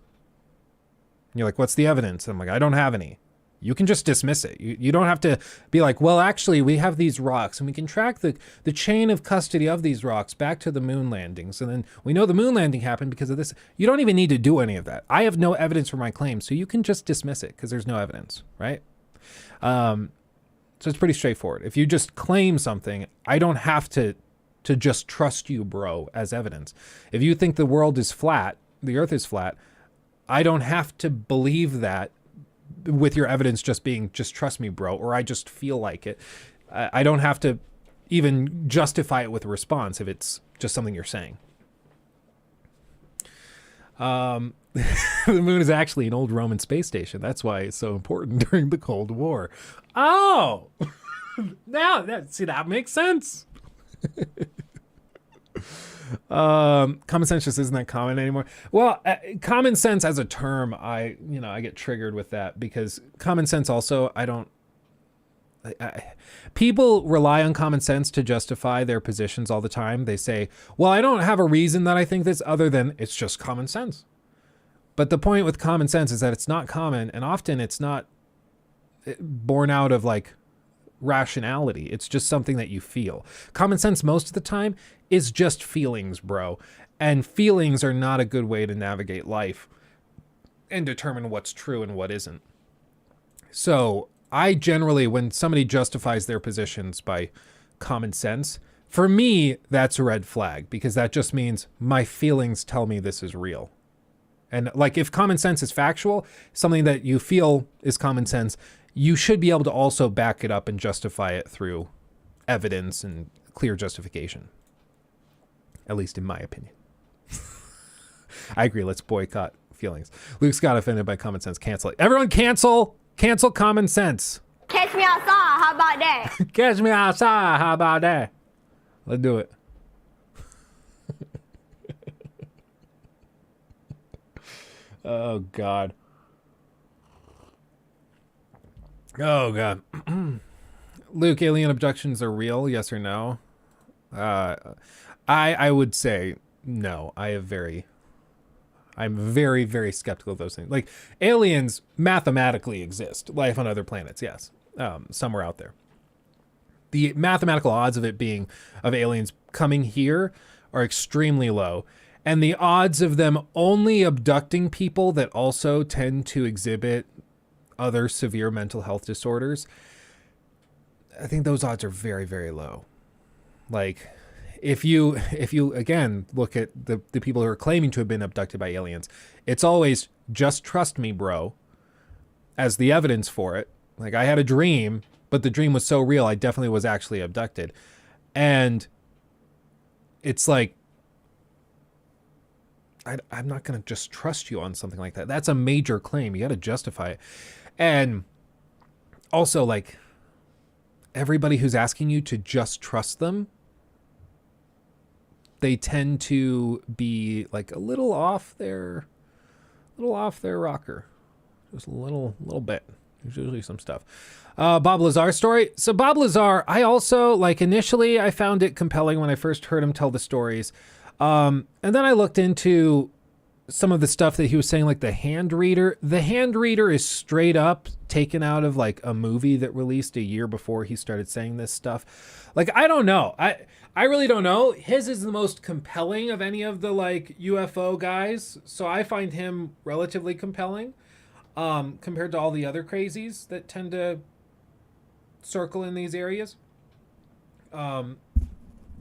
and you're like, what's the evidence? And I'm like, I don't have any. You can just dismiss it. You don't have to be like, well, actually, we have these rocks and we can track the chain of custody of these rocks back to the moon landings. And then we know the moon landing happened because of this. You don't even need to do any of that. I have no evidence for my claim, so you can just dismiss it because there's no evidence, right? So it's pretty straightforward. If you just claim something, I don't have to just trust you, bro, as evidence. If you think the world is flat, the earth is flat, I don't have to believe that with your evidence just being, just trust me, bro, or I just feel like it. I don't have to even justify it with a response if it's just something you're saying. The moon is actually an old Roman space station. That's why it's so important during the Cold War. Oh, now that makes sense. Common sense just isn't that common anymore. Well, common sense as a term, I get triggered with that because common sense also, people rely on common sense to justify their positions all the time. They say, well, I don't have a reason that I think this other than it's just common sense. But the point with common sense is that it's not common, and often it's not born out of like rationality. It's just something that you feel. Common sense most of the time is just feelings, bro. And feelings are not a good way to navigate life and determine what's true and what isn't. So I generally, when somebody justifies their positions by common sense, for me, that's a red flag because that just means my feelings tell me this is real. And like if common sense is factual, something that you feel is common sense, you should be able to also back it up and justify it through evidence and clear justification. At least in my opinion. I agree. Let's boycott feelings. Luke's got offended by common sense. Cancel it. Everyone cancel common sense. Catch me outside. How about that? Catch me outside. How about that? Let's do it. Oh, God. Oh, God. Luke, alien abductions are real, yes or no? I would say no. I'm very, very skeptical of those things. Like, aliens mathematically exist. Life on other planets, yes. Somewhere out there. The mathematical odds of aliens coming here are extremely low. And the odds of them only abducting people that also tend to exhibit other severe mental health disorders, I think those odds are very, very low. Like, if you again look at the people who are claiming to have been abducted by aliens, it's always just trust me, bro, as the evidence for it. Like, I had a dream, but the dream was so real, I definitely was actually abducted. And it's like, I'm not going to just trust you on something like that. That's a major claim. You got to justify it. And also, like, everybody who's asking you to just trust them, they tend to be like a little off their rocker. Just a little bit. There's usually some stuff. Bob Lazar story. So Bob Lazar, I also, like, initially I found it compelling when I first heard him tell the stories. And then I looked into some of the stuff that he was saying, like the hand reader is straight up taken out of like a movie that released a year before he started saying this stuff. Like, I don't know. I really don't know. His is the most compelling of any of the like UFO guys. So I find him relatively compelling compared to all the other crazies that tend to circle in these areas.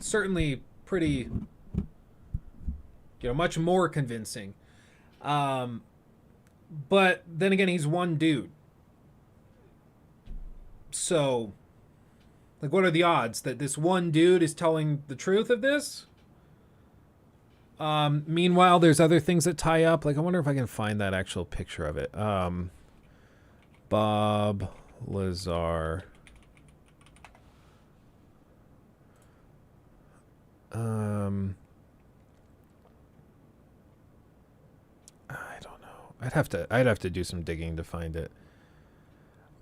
Certainly pretty, much more convincing. But then again, he's one dude. So, like, what are the odds that this one dude is telling the truth of this? Meanwhile, there's other things that tie up. Like, I wonder if I can find that actual picture of it. Bob Lazar. I don't know. I'd have to do some digging to find it.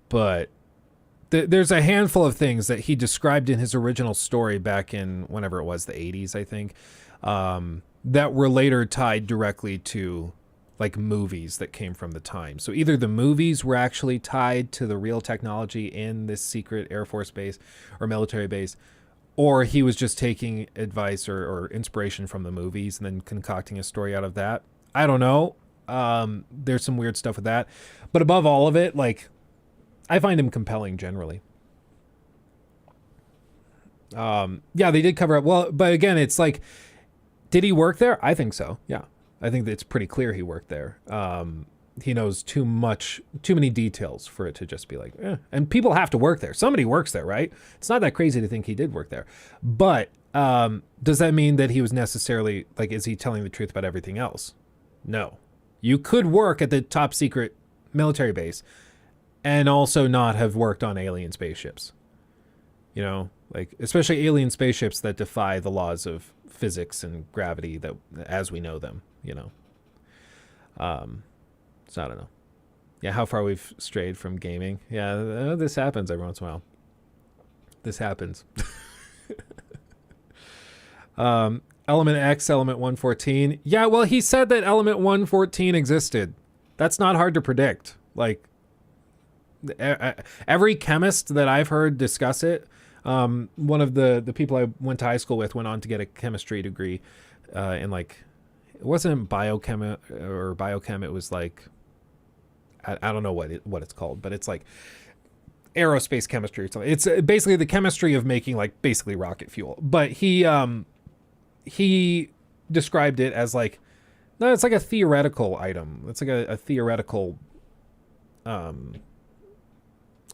But there's a handful of things that he described in his original story back in whenever it was, the 80s, I think, that were later tied directly to like movies that came from the time. So either the movies were actually tied to the real technology in this secret Air Force base or military base, or he was just taking advice or inspiration from the movies and then concocting a story out of that. I don't know. There's some weird stuff with that. But above all of it, like, I find him compelling generally. Yeah, they did cover up. Well, but again, it's like, did he work there? I think so. Yeah. I think that it's pretty clear he worked there. He knows too many details for it to just be like, eh. And people have to work there. Somebody works there, right? It's not that crazy to think he did work there. But does that mean that he was necessarily, like, is he telling the truth about everything else? No. You could work at the top secret military base and also not have worked on alien spaceships. You know, like, especially alien spaceships that defy the laws of physics and gravity that as we know them, you know. So I don't know. Yeah, how far we've strayed from gaming. Yeah, this happens every once in a while. This happens. Element X, Element 114. Yeah, well, he said that Element 114 existed. That's not hard to predict. Like, every chemist that I've heard discuss it, one of the people I went to high school with went on to get a chemistry degree in, like, it wasn't biochem or biochem. It was like, I don't know what it's called, but it's like aerospace chemistry or something. It's basically the chemistry of making, like, basically rocket fuel. But he described it as like, no, it's like a theoretical item. It's like a theoretical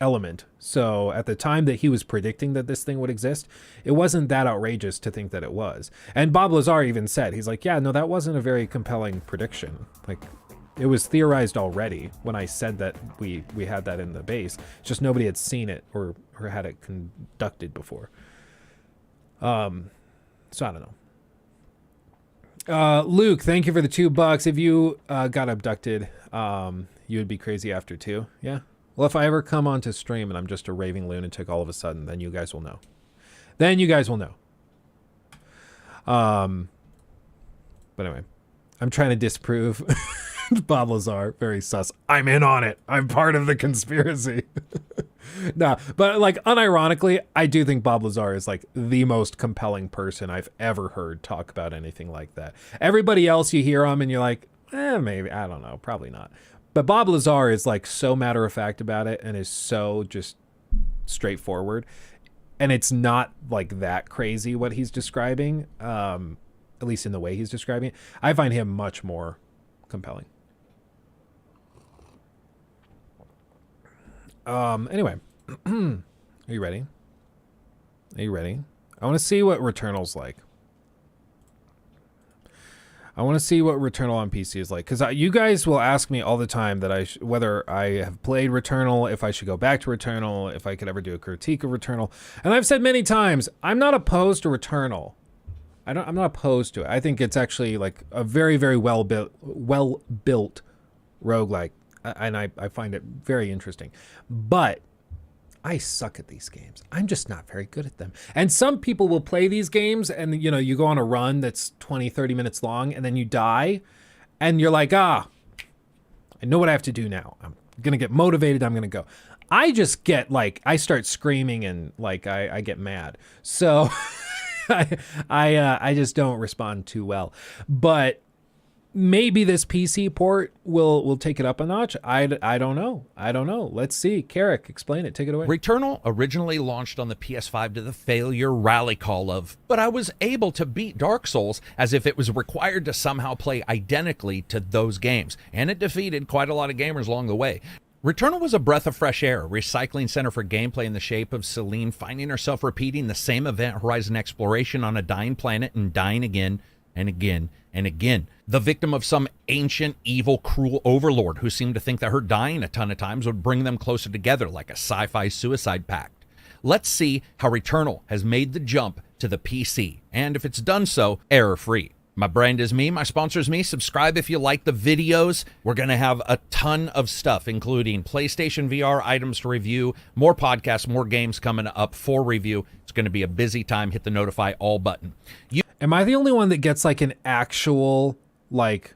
element. So at the time that he was predicting that this thing would exist, it wasn't that outrageous to think that it was. And Bob Lazar even said, he's like, yeah, no, that wasn't a very compelling prediction. Like, it was theorized already when I said that we had that in the base. It's just nobody had seen it or had it conducted before. So I don't know. Luke, thank you for the $2. If you got abducted, you would be crazy after too. Yeah. Well, if I ever come onto stream and I'm just a raving lunatic all of a sudden, then you guys will know. Then you guys will know. But anyway, I'm trying to disprove Bob Lazar. Very sus. I'm in on it. I'm part of the conspiracy. No, but like, unironically, I do think Bob Lazar is like the most compelling person I've ever heard talk about anything like that. Everybody else, you hear him and you're like, maybe, I don't know, probably not. But Bob Lazar is like so matter of fact about it and is so just straightforward. And it's not like that crazy what he's describing, at least in the way he's describing it. I find him much more compelling. Anyway, are you ready? Are you ready? I want to see what Returnal's like. I want to see what Returnal on PC is like, because you guys will ask me all the time that whether I have played Returnal, if I should go back to Returnal, if I could ever do a critique of Returnal. And I've said many times, I'm not opposed to Returnal. I'm not opposed to it. I think it's actually like a very, very well built roguelike, and I find it very interesting. But I suck at these games. I'm just not very good at them. And some people will play these games and, you know, you go on a run that's 20, 30 minutes long and then you die and you're like, I know what I have to do now. I'm gonna get motivated. I'm gonna go. I just get like, I start screaming and like I get mad. So I just don't respond too well. But maybe this PC port will take it up a notch. I don't know. Let's see. Carrick, explain it. Take it away. Returnal originally launched on the PS5 to the failure rally call of, but I was able to beat Dark Souls as if it was required to somehow play identically to those games, and it defeated quite a lot of gamers along the way. Returnal was a breath of fresh air, a recycling center for gameplay in the shape of Celine finding herself repeating the same event horizon exploration on a dying planet and dying again and again and again. The victim of some ancient, evil, cruel overlord who seemed to think that her dying a ton of times would bring them closer together like a sci-fi suicide pact. Let's see how Returnal has made the jump to the PC, and if it's done so, error-free. My brand is me, my sponsor's me. Subscribe if you like the videos. We're going to have a ton of stuff, including PlayStation VR items to review, more podcasts, more games coming up for review. It's going to be a busy time. Hit the notify all button. Am I the only one that gets like an actual like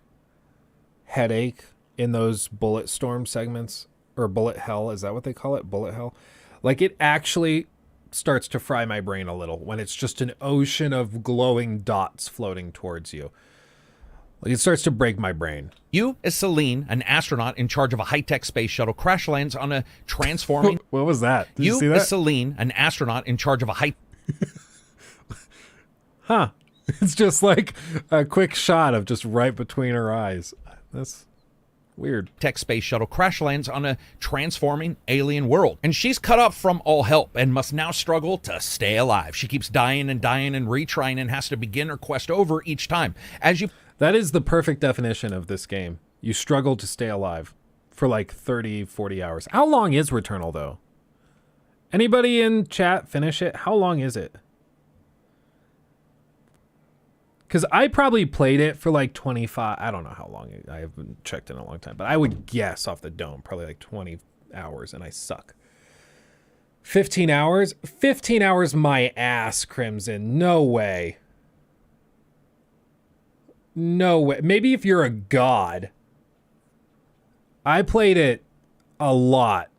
headache in those bullet storm segments, or bullet hell? Is that what they call it? Bullet hell? Like it actually starts to fry my brain a little when it's just an ocean of glowing dots floating towards you. Like it starts to break my brain. You, as Celine, an astronaut in charge of a high-tech space shuttle, crash lands on a transforming... What was that? Did you see that? As Celine, an astronaut in charge of a high... Huh. It's just like a quick shot of just right between her eyes. That's weird. Tech space shuttle crash lands on a transforming alien world, and she's cut off from all help and must now struggle to stay alive. She keeps dying and retrying and has to begin her quest over each time. That is the perfect definition of this game. You struggle to stay alive for like 30, 40 hours. How long is Returnal though? Anybody in chat finish it? How long is it? Because I probably played it for like 25. I don't know how long. I haven't checked in a long time. But I would guess off the dome, probably like 20 hours, and I suck. 15 hours? 15 hours my ass, Crimson. No way. No way. Maybe if you're a god. I played it a lot.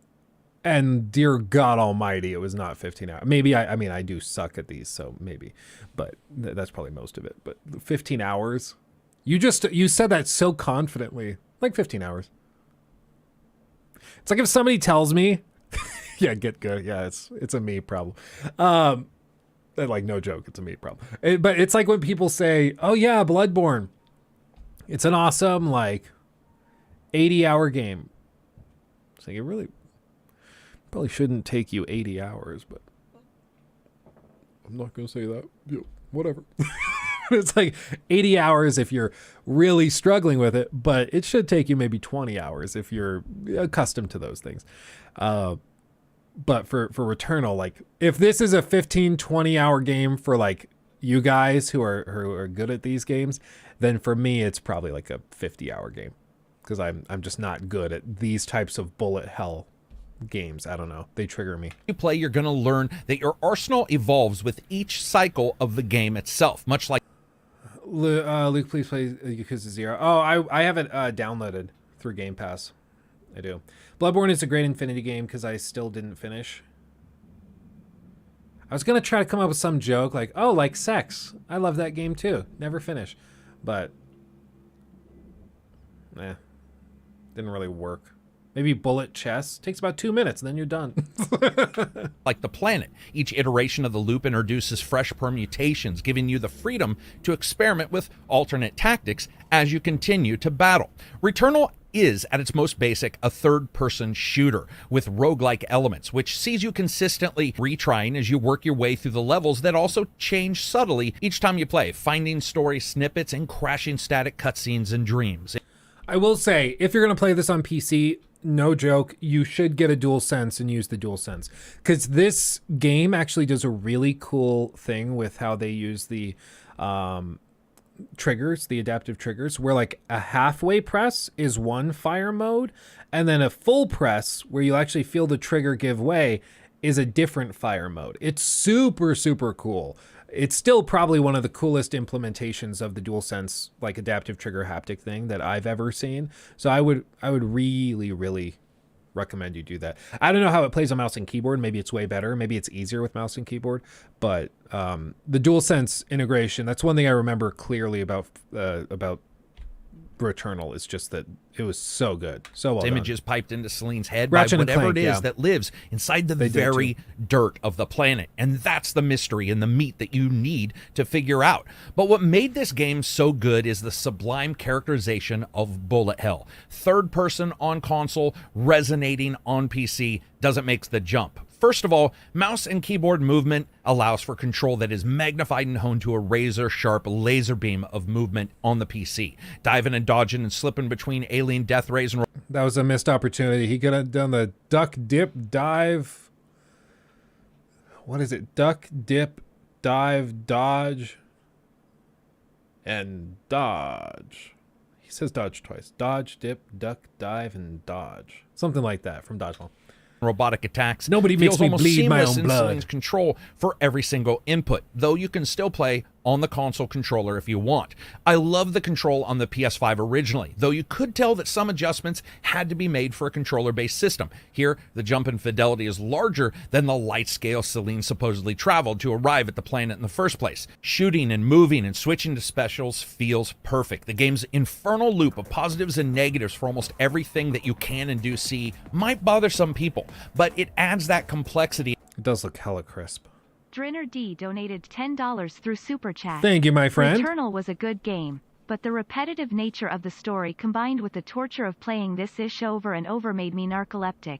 And dear God Almighty, it was not 15 hours. Maybe, I mean, I do suck at these, so maybe. But that's probably most of it. But 15 hours? You said that so confidently. Like 15 hours. It's like if somebody tells me, yeah, get good. Yeah, it's a me problem. Like, no joke, it's a me problem. But it's like when people say, oh yeah, Bloodborne. It's an awesome, like, 80-hour game. It's like, it really... Probably shouldn't take you 80 hours, but I'm not going to say that. Yeah, whatever. It's like 80 hours if you're really struggling with it, but it should take you maybe 20 hours if you're accustomed to those things. But for Returnal, like if this is a 15, 20-hour game for like you guys who are good at these games, then for me it's probably like a 50-hour game because I'm just not good at these types of bullet hell games. I don't know. They trigger me. You play, you're going to learn that your arsenal evolves with each cycle of the game itself, much like... Luke, please play Yakuza 0. Oh, I have it downloaded through Game Pass. I do. Bloodborne is a great Infinity game because I still didn't finish. I was going to try to come up with some joke like, oh, like sex. I love that game too. Never finish. But, didn't really work. Maybe bullet chess. Takes about 2 minutes, and then you're done. Like the planet. Each iteration of the loop introduces fresh permutations, giving you the freedom to experiment with alternate tactics as you continue to battle. Returnal is, at its most basic, a third-person shooter with roguelike elements, which sees you consistently retrying as you work your way through the levels that also change subtly each time you play, finding story snippets and crashing static cutscenes and dreams. I will say, if you're going to play this on PC, no joke, you should get a DualSense and use the DualSense. Because this game actually does a really cool thing with how they use the triggers, the adaptive triggers, where like a halfway press is one fire mode, and then a full press, where you actually feel the trigger give way, is a different fire mode. It's super, super cool. it's still probably one of the coolest implementations of the DualSense like adaptive trigger haptic thing that I've ever seen. So I would really, really recommend you do that. I don't know how it plays on mouse and keyboard. Maybe it's way better. Maybe it's easier with mouse and keyboard. But the DualSense integration, that's one thing I remember clearly about Returnal, is just that it was so good. So well done. Images piped into Celine's head Ratchet by and whatever Clank, it is that lives inside the very dirt of the planet. And that's the mystery and the meat that you need to figure out. But what made this game so good is the sublime characterization of bullet hell. Third person on console, resonating on PC, doesn't make the jump. First of all, mouse and keyboard movement allows for control that is magnified and honed to a razor-sharp laser beam of movement on the PC. Diving and dodging and slipping between alien death rays and... That was a missed opportunity. He could have done the duck, dip, dive. What is it? Duck, dip, dive, dodge, and dodge. He says dodge twice. Dodge, dip, duck, dive, and dodge. Something like that from Dodgeball. Robotic attacks. Nobody makes me bleed my own blood. Celine's control for every single input, though you can still play on the console controller if you want. I love the control on the PS5 originally, though you could tell that some adjustments had to be made for a controller-based system. Here, the jump in fidelity is larger than the light scale Celine supposedly traveled to arrive at the planet in the first place. Shooting and moving and switching to specials feels perfect. The game's infernal loop of positives and negatives for almost everything that you can and do see might bother some people, but it adds that complexity. It does look hella crisp. Drinner D donated $10 through Super Chat. Thank you, my friend. Returnal was a good game, but the repetitive nature of the story combined with the torture of playing this ish over and over made me narcoleptic.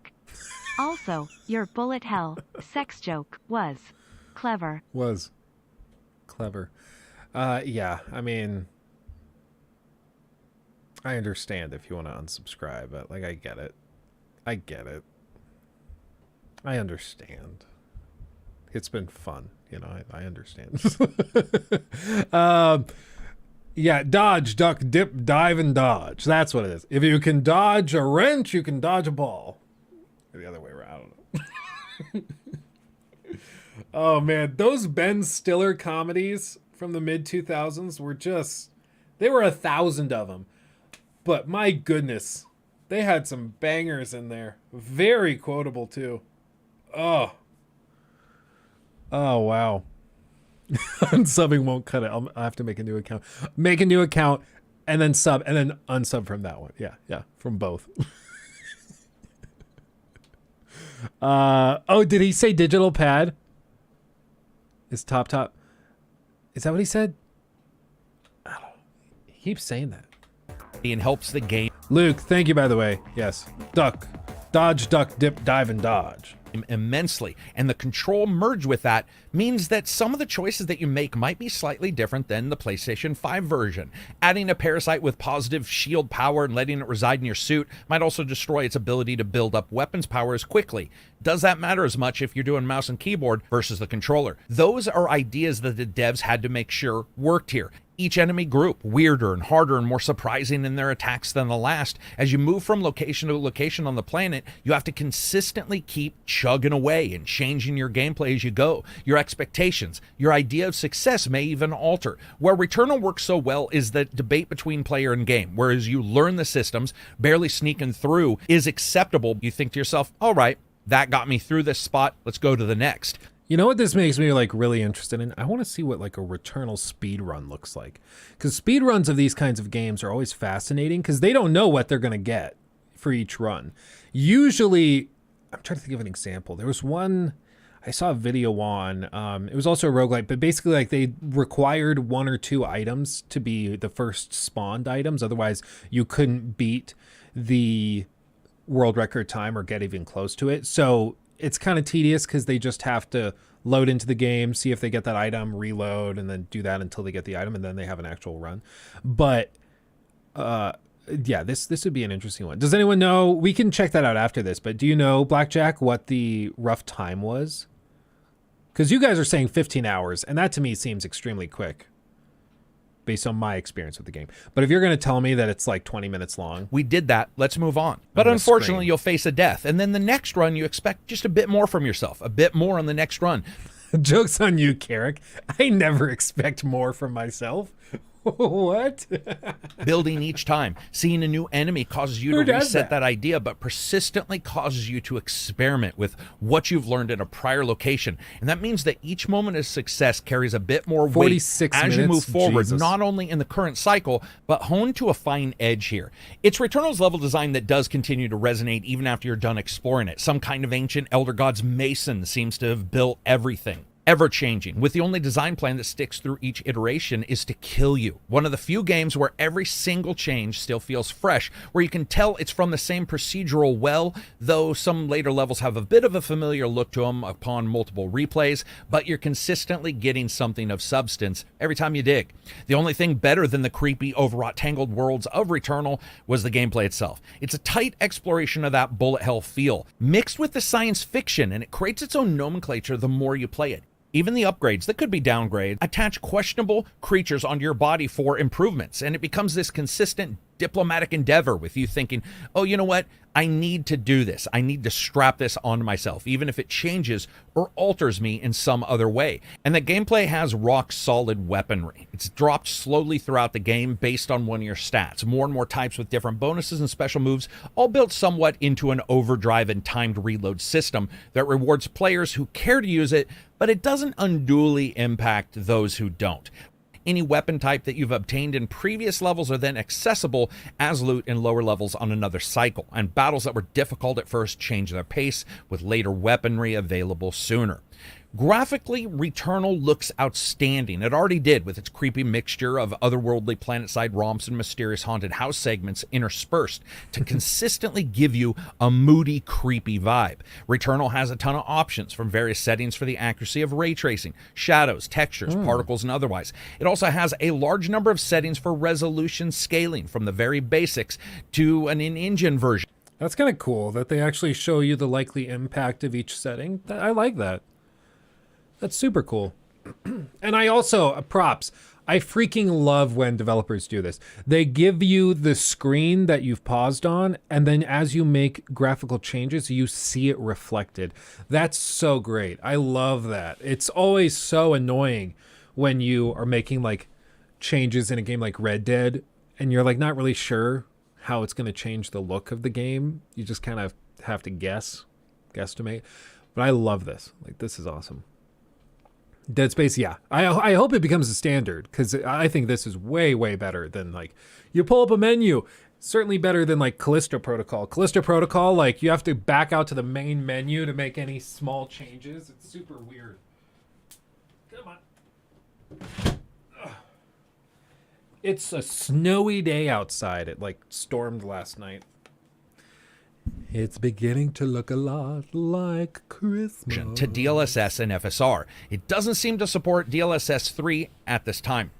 Also, your bullet hell sex joke was clever. Was clever. Yeah, I mean, I understand if you want to unsubscribe, but like, I get it. I understand. It's been fun, you know. I understand. Yeah, dodge, duck, dip, dive, and dodge. That's what it is. If you can dodge a wrench, you can dodge a ball. Or the other way around. I don't know. Oh man, those Ben Stiller comedies from the mid 2000s were just, they were 1,000 of them. But my goodness, they had some bangers in there. Very quotable too. Oh wow. Unsubbing won't cut it. I'll have to make a new account. Make a new account and then sub and then unsub from that one. Yeah, from both. Oh, did he say digital pad? Is top? Is that what he said? I don't know. He keeps saying that. And helps the game. Luke, thank you, by the way. Yes. Duck. Dodge, duck, dip, dive, and dodge. Immensely, and the control merged with that means that some of the choices that you make might be slightly different than the PlayStation 5 version. Adding a parasite with positive shield power and letting it reside in your suit might also destroy its ability to build up weapons power as quickly. Does that matter as much if you're doing mouse and keyboard versus the controller? Those are ideas that the devs had to make sure worked here. Each enemy group weirder and harder and more surprising in their attacks than the last. As you move from location to location on the planet, you have to consistently keep chugging away and changing your gameplay as you go. Your expectations, your idea of success may even alter. Where Returnal works so well is the debate between player and game. Whereas you learn the systems, barely sneaking through is acceptable. You think to yourself, all right, that got me through this spot, let's go to the next. You know what this makes me like really interested in? I want to see what like a Returnal speed run looks like. Because speed runs of these kinds of games are always fascinating because they don't know what they're going to get for each run. Usually, I'm trying to think of an example. There was one I saw a video on, it was also a roguelike, but basically like they required 1 or 2 items to be the first spawned items. Otherwise, you couldn't beat the world record time or get even close to it. So it's kind of tedious because they just have to load into the game, see if they get that item, reload, and then do that until they get the item, and then they have an actual run. But yeah, this would be an interesting one. Does anyone know? We can check that out after this, but do you know, Blackjack, what the rough time was? Because you guys are saying 15 hours, and that to me seems extremely quick based on my experience with the game. But if you're going to tell me that it's like 20 minutes long. We did that. Let's move on. But unfortunately, you'll face a death. And then the next run, you expect just a bit more from yourself, a bit more on the next run. Joke's on you, Carrick. I never expect more from myself. What? Building each time. Seeing a new enemy causes you Who to does reset that? that idea, but persistently causes you to experiment with what you've learned in a prior location. And that means that each moment of success carries a bit more weight 46 as you minutes? move forward, Jesus. not only in the current cycle, but honed to a fine edge here. It's Returnal's level design that does continue to resonate even after you're done exploring it. Some kind of ancient Elder Gods mason seems to have built everything. Ever-changing, with the only design plan that sticks through each iteration is to kill you. One of the few games where every single change still feels fresh, where you can tell it's from the same procedural well, though some later levels have a bit of a familiar look to them upon multiple replays, but you're consistently getting something of substance every time you dig. The only thing better than the creepy, overwrought, tangled worlds of Returnal was the gameplay itself. It's a tight exploration of that bullet hell feel, mixed with the science fiction, and it creates its own nomenclature the more you play it. Even the upgrades that could be downgrades attach questionable creatures onto your body for improvements, and it becomes this consistent diplomatic endeavor with you thinking, oh, you know what? I need to do this. I need to strap this onto myself, even if it changes or alters me in some other way. And the gameplay has rock solid weaponry. It's dropped slowly throughout the game based on one of your stats. More and more types with different bonuses and special moves, all built somewhat into an overdrive and timed reload system that rewards players who care to use it, but it doesn't unduly impact those who don't. Any weapon type that you've obtained in previous levels are then accessible as loot in lower levels on another cycle, and battles that were difficult at first change their pace, with later weaponry available sooner. Graphically, Returnal looks outstanding. It already did, with its creepy mixture of otherworldly planet-side romps and mysterious haunted house segments interspersed to consistently give you a moody, creepy vibe. Returnal has a ton of options, from various settings for the accuracy of ray tracing, shadows, textures, particles, and otherwise. It also has a large number of settings for resolution scaling, from the very basics to an in-engine version. That's kind of cool that they actually show you the likely impact of each setting. I like that. That's super cool. And I also, props, I freaking love when developers do this. They give you the screen that you've paused on, and then as you make graphical changes, you see it reflected. That's so great. I love that. It's always so annoying when you are making like changes in a game like Red Dead, and you're like not really sure how it's going to change the look of the game. You just kind of have to guesstimate. But I love this. Like, this is awesome. Dead Space, yeah. I hope it becomes a standard, because I think this is way, way better than, like, you pull up a menu. Certainly better than, like, Callisto Protocol. Callisto Protocol, like, you have to back out to the main menu to make any small changes. It's super weird. Come on. Ugh. It's a snowy day outside. It, like, stormed last night. It's beginning to look a lot like Christmas. To DLSS and FSR. It doesn't seem to support DLSS 3 at this time.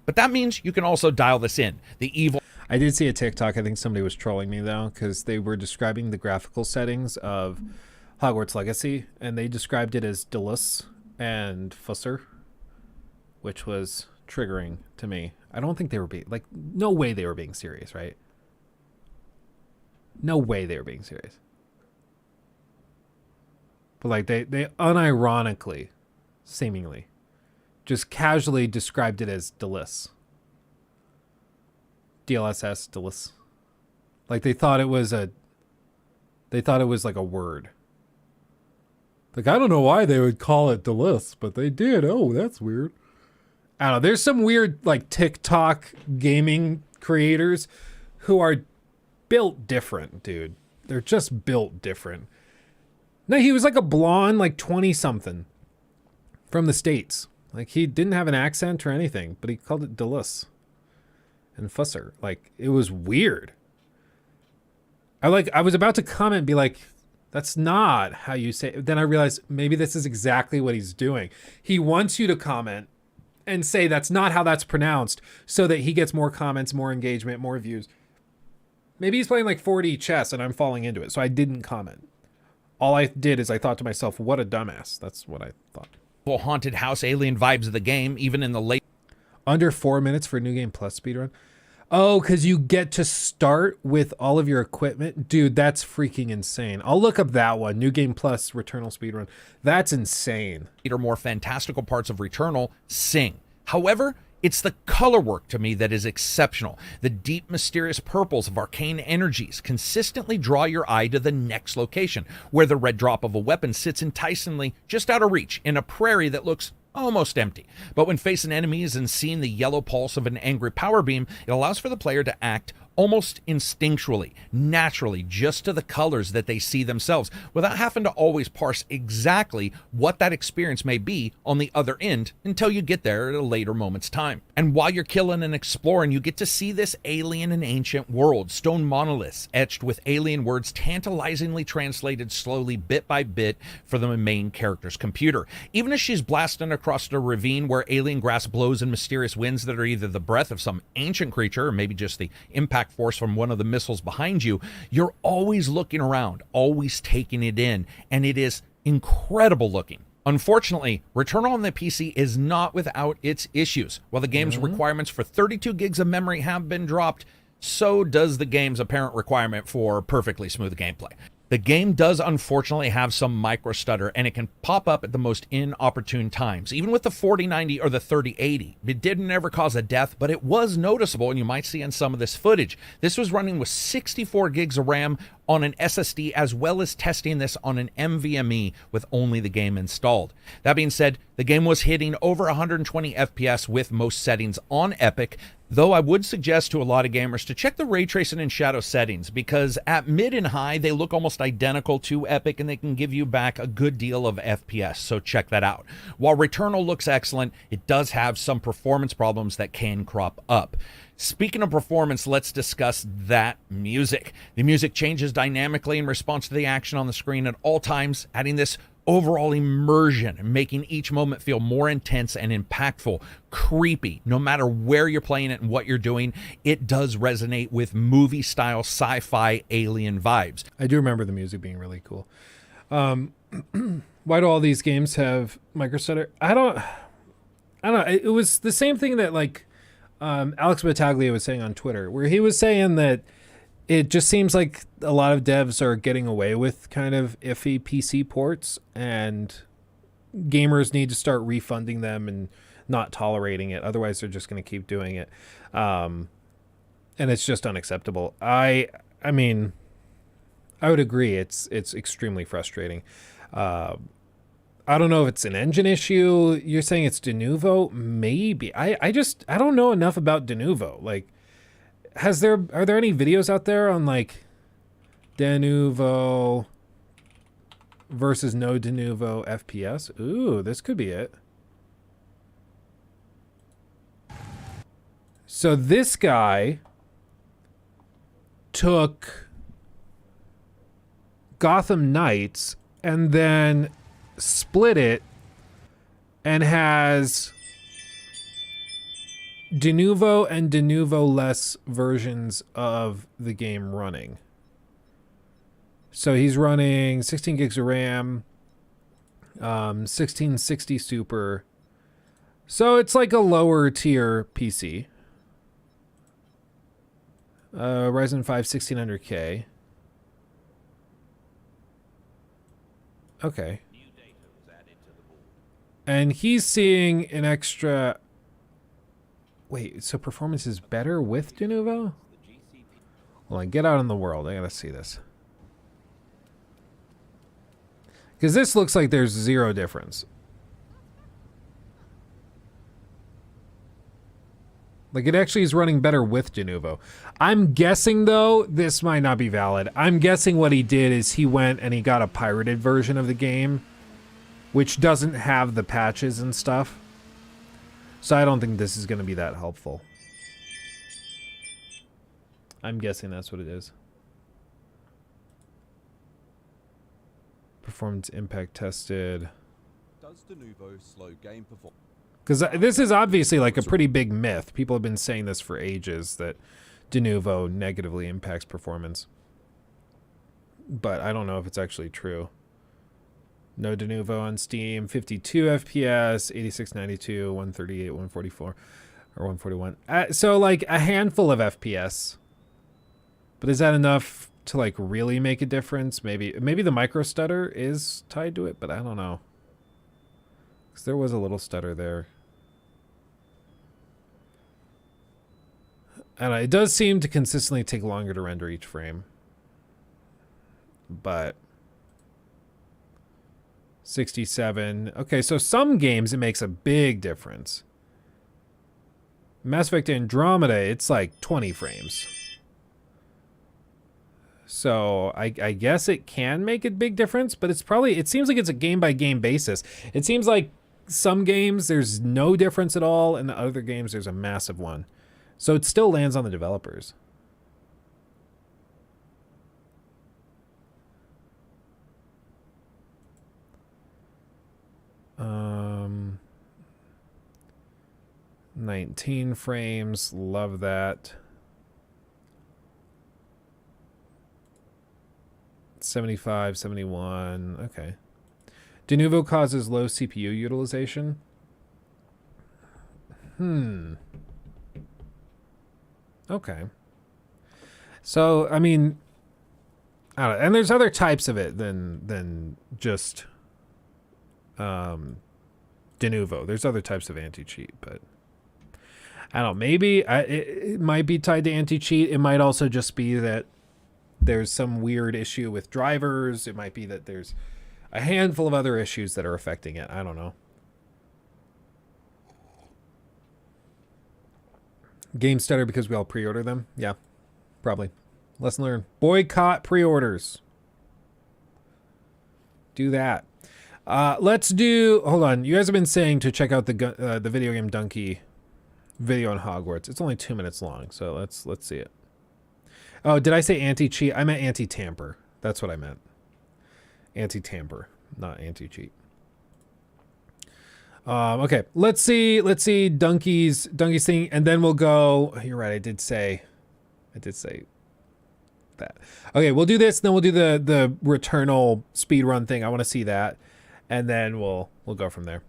But that means you can also dial this in. The evil... I did see a TikTok. I think somebody was trolling me, though, because they were describing the graphical settings of Hogwarts Legacy, and they described it as Delus and Fusser, which was triggering to me. I don't think they were being... Like, no way they were being serious, right? No way they were being serious. But like they unironically, seemingly, just casually described it as Delus. DLSS, Delus. Like they thought it was like a word. Like, I don't know why they would call it Delus, but they did. Oh, that's weird. I don't know. There's some weird like TikTok gaming creators who are built different, dude. They're just built different. No, he was like a blonde, like 20-something from the States. Like, he didn't have an accent or anything, but he called it Delus and Fusser. Like, it was weird. I was about to comment and be like, that's not how you say it. Then I realized maybe this is exactly what he's doing. He wants you to comment and say that's not how that's pronounced so that he gets more comments, more engagement, more views. Maybe he's playing like 4D chess and I'm falling into it, so I didn't comment. All I did is I thought to myself, what a dumbass. That's what I thought. Haunted house alien vibes of the game, even in the late... Under 4 minutes for New Game Plus speedrun. Oh, because you get to start with all of your equipment? Dude, that's freaking insane. I'll look up that one. New Game Plus, Returnal Speedrun. That's insane. Or more fantastical parts of Returnal sing. However, it's the color work to me that is exceptional. The deep, mysterious purples of arcane energies consistently draw your eye to the next location, where the red drop of a weapon sits enticingly just out of reach in a prairie that looks almost empty. But when facing enemies and seeing the yellow pulse of an angry power beam, it allows for the player to act almost instinctually, naturally, just to the colors that they see themselves, without having to always parse exactly what that experience may be on the other end until you get there at a later moment's time. And while you're killing and exploring, you get to see this alien and ancient world, stone monoliths etched with alien words tantalizingly translated slowly bit by bit for the main character's computer. Even as she's blasting across the ravine where alien grass blows in mysterious winds that are either the breath of some ancient creature or maybe just the impact force from one of the missiles behind you, you're always looking around, always taking it in, and it is incredible looking. Unfortunately, Returnal on the PC is not without its issues. While the game's requirements for 32 gigs of memory have been dropped, so does the game's apparent requirement for perfectly smooth gameplay. The game does unfortunately have some micro stutter, and it can pop up at the most inopportune times. Even with the 4090 or the 3080, it didn't ever cause a death, but it was noticeable, and you might see in some of this footage. This was running with 64 gigs of RAM on an SSD, as well as testing this on an NVMe with only the game installed. That being said, the game was hitting over 120 FPS with most settings on Epic, though I would suggest to a lot of gamers to check the ray tracing and shadow settings, because at mid and high, they look almost identical to Epic and they can give you back a good deal of FPS, so check that out. While Returnal looks excellent, it does have some performance problems that can crop up. Speaking of performance, let's discuss that music. The music changes dynamically in response to the action on the screen at all times, adding this overall immersion, making each moment feel more intense and impactful, creepy. No matter where you're playing it and what you're doing, it does resonate with movie-style sci-fi alien vibes. I do remember the music being really cool. Why do all these games have micro stutter? I don't know. It was the same thing that like Alex Battaglia was saying on Twitter, where he was saying that it just seems like a lot of devs are getting away with kind of iffy PC ports, and gamers need to start refunding them and not tolerating it. Otherwise, they're just going to keep doing it. And it's just unacceptable. I mean, I would agree. It's extremely frustrating. I don't know if it's an engine issue. You're saying it's Denuvo? Maybe. I don't know enough about Denuvo. Like, are there any videos out there on like Denuvo versus no Denuvo FPS? Ooh, this could be it. So this guy took Gotham Knights and then split it and has Denuvo and Denuvo-less versions of the game running. So he's running 16 gigs of RAM, 1660 Super. So it's like a lower tier PC. Ryzen 5 1600K. Okay. And he's seeing an extra... Wait, so performance is better with Denuvo? Hold on, get out in the world. I gotta see this. Because this looks like there's zero difference. Like, it actually is running better with Denuvo. I'm guessing, though, this might not be valid. I'm guessing what he did is he went and he got a pirated version of the game, which doesn't have the patches and stuff. So I don't think this is going to be that helpful. I'm guessing that's what it is. Performance impact tested. Does Denuvo slow game performance? Because this is obviously like a pretty big myth. People have been saying this for ages, that Denuvo negatively impacts performance. But I don't know if it's actually true. No Denuvo on Steam, 52 FPS, 8692, 138, 144. Or 141. So like a handful of FPS. But is that enough to like really make a difference? Maybe the micro stutter is tied to it, but I don't know. Because there was a little stutter there. I don't know, it does seem to consistently take longer to render each frame. But 67. Okay, so some games it makes a big difference. Mass Effect Andromeda, it's like 20 frames. So I guess it can make a big difference, but it seems like it's a game-by-game basis. It seems like some games there's no difference at all, and the other games there's a massive one. So it still lands on the developers. Um, 19 frames, love that. 75, 71, okay. De novo causes low CPU utilization. Okay. So, I mean, I don't know. And there's other types of it than just de novo. There's other types of anti-cheat, but I don't know. Maybe it might be tied to anti-cheat. It might also just be that there's some weird issue with drivers. It might be that there's a handful of other issues that are affecting it. I don't know. Game stutter because we all pre-order them? Yeah, probably. Lesson learned. Boycott pre-orders. Do that. Let's do... Hold on. You guys have been saying to check out the Video Game Donkey video on Hogwarts. It's only 2 minutes long, so let's see it. Oh, did I say anti-cheat? I meant anti-tamper. That's what I meant. Anti-tamper, not anti-cheat. Okay, let's see Donkey's thing, and then we'll go. You're right, I did say that. Okay, we'll do this, then we'll do the Returnal speedrun thing. I want to see that, and then we'll go from there.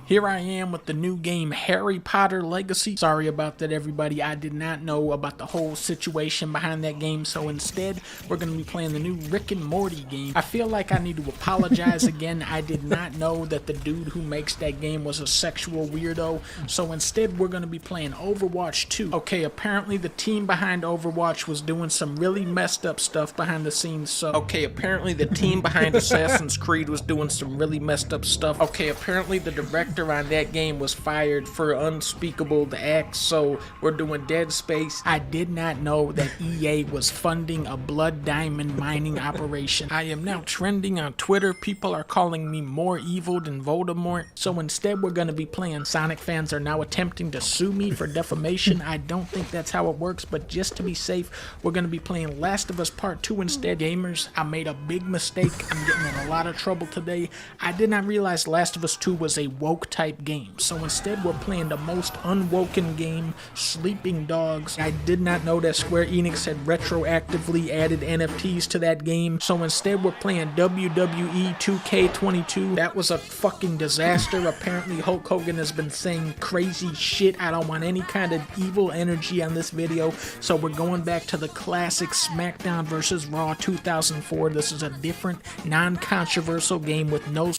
Here I am with the new game Harry Potter Legacy. Sorry about that, everybody. I did not know about the whole situation behind that game, so instead we're going to be playing the new Rick and Morty game. I feel like I need to apologize again. I did not know that the dude who makes that game was a sexual weirdo, so instead we're going to be playing Overwatch 2. Okay, apparently the team behind Overwatch was doing some really messed up stuff behind the scenes, so... Okay, apparently the team behind Assassin's Creed was doing some really messed up stuff. Okay, apparently the director on that game was fired for unspeakable acts, so we're doing Dead Space. I did not know that EA was funding a blood diamond mining operation. I am now trending on Twitter. People are calling me more evil than Voldemort, so instead we're going to be playing. Sonic fans are now attempting to sue me for defamation. I don't think that's how it works, but just to be safe, we're going to be playing Last of Us Part 2 instead. Gamers, I made a big mistake. I'm getting in a lot of trouble today. I did not realize Last of Us 2 was a woke type game, so instead we're playing the most unwoken game, Sleeping Dogs. I did not know that Square Enix had retroactively added NFTs to that game, so instead we're playing WWE 2K22. That was a fucking disaster. Apparently Hulk Hogan has been saying crazy shit. I don't want any kind of evil energy on this video, so we're going back to the classic SmackDown vs. Raw 2004. This is a different, non-controversial game with no...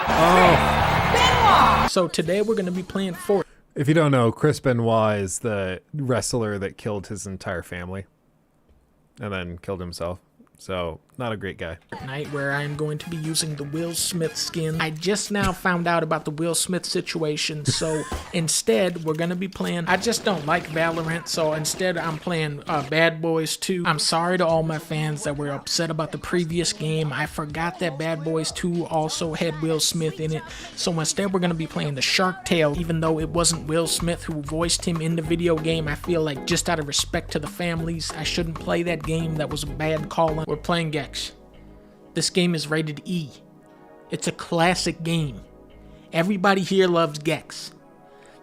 Oh. So today we're going to be playing Fortnite. If you don't know, Chris Benoit is the wrestler that killed his entire family and then killed himself. So, not a great guy. Where I'm going to be using the Will Smith skin. I just now found out about the Will Smith situation, so instead we're going to be playing... I just don't like Valorant, so instead I'm playing Bad Boys 2. I'm sorry to all my fans that were upset about the previous game. I forgot that Bad Boys 2 also had Will Smith in it, so instead we're going to be playing the Shark Tale. Even though it wasn't Will Smith who voiced him in the video game, I feel like just out of respect to the families, I shouldn't play that game. That was a bad call. We're playing Gex. This game is rated E. It's a classic game. Everybody here loves Gex.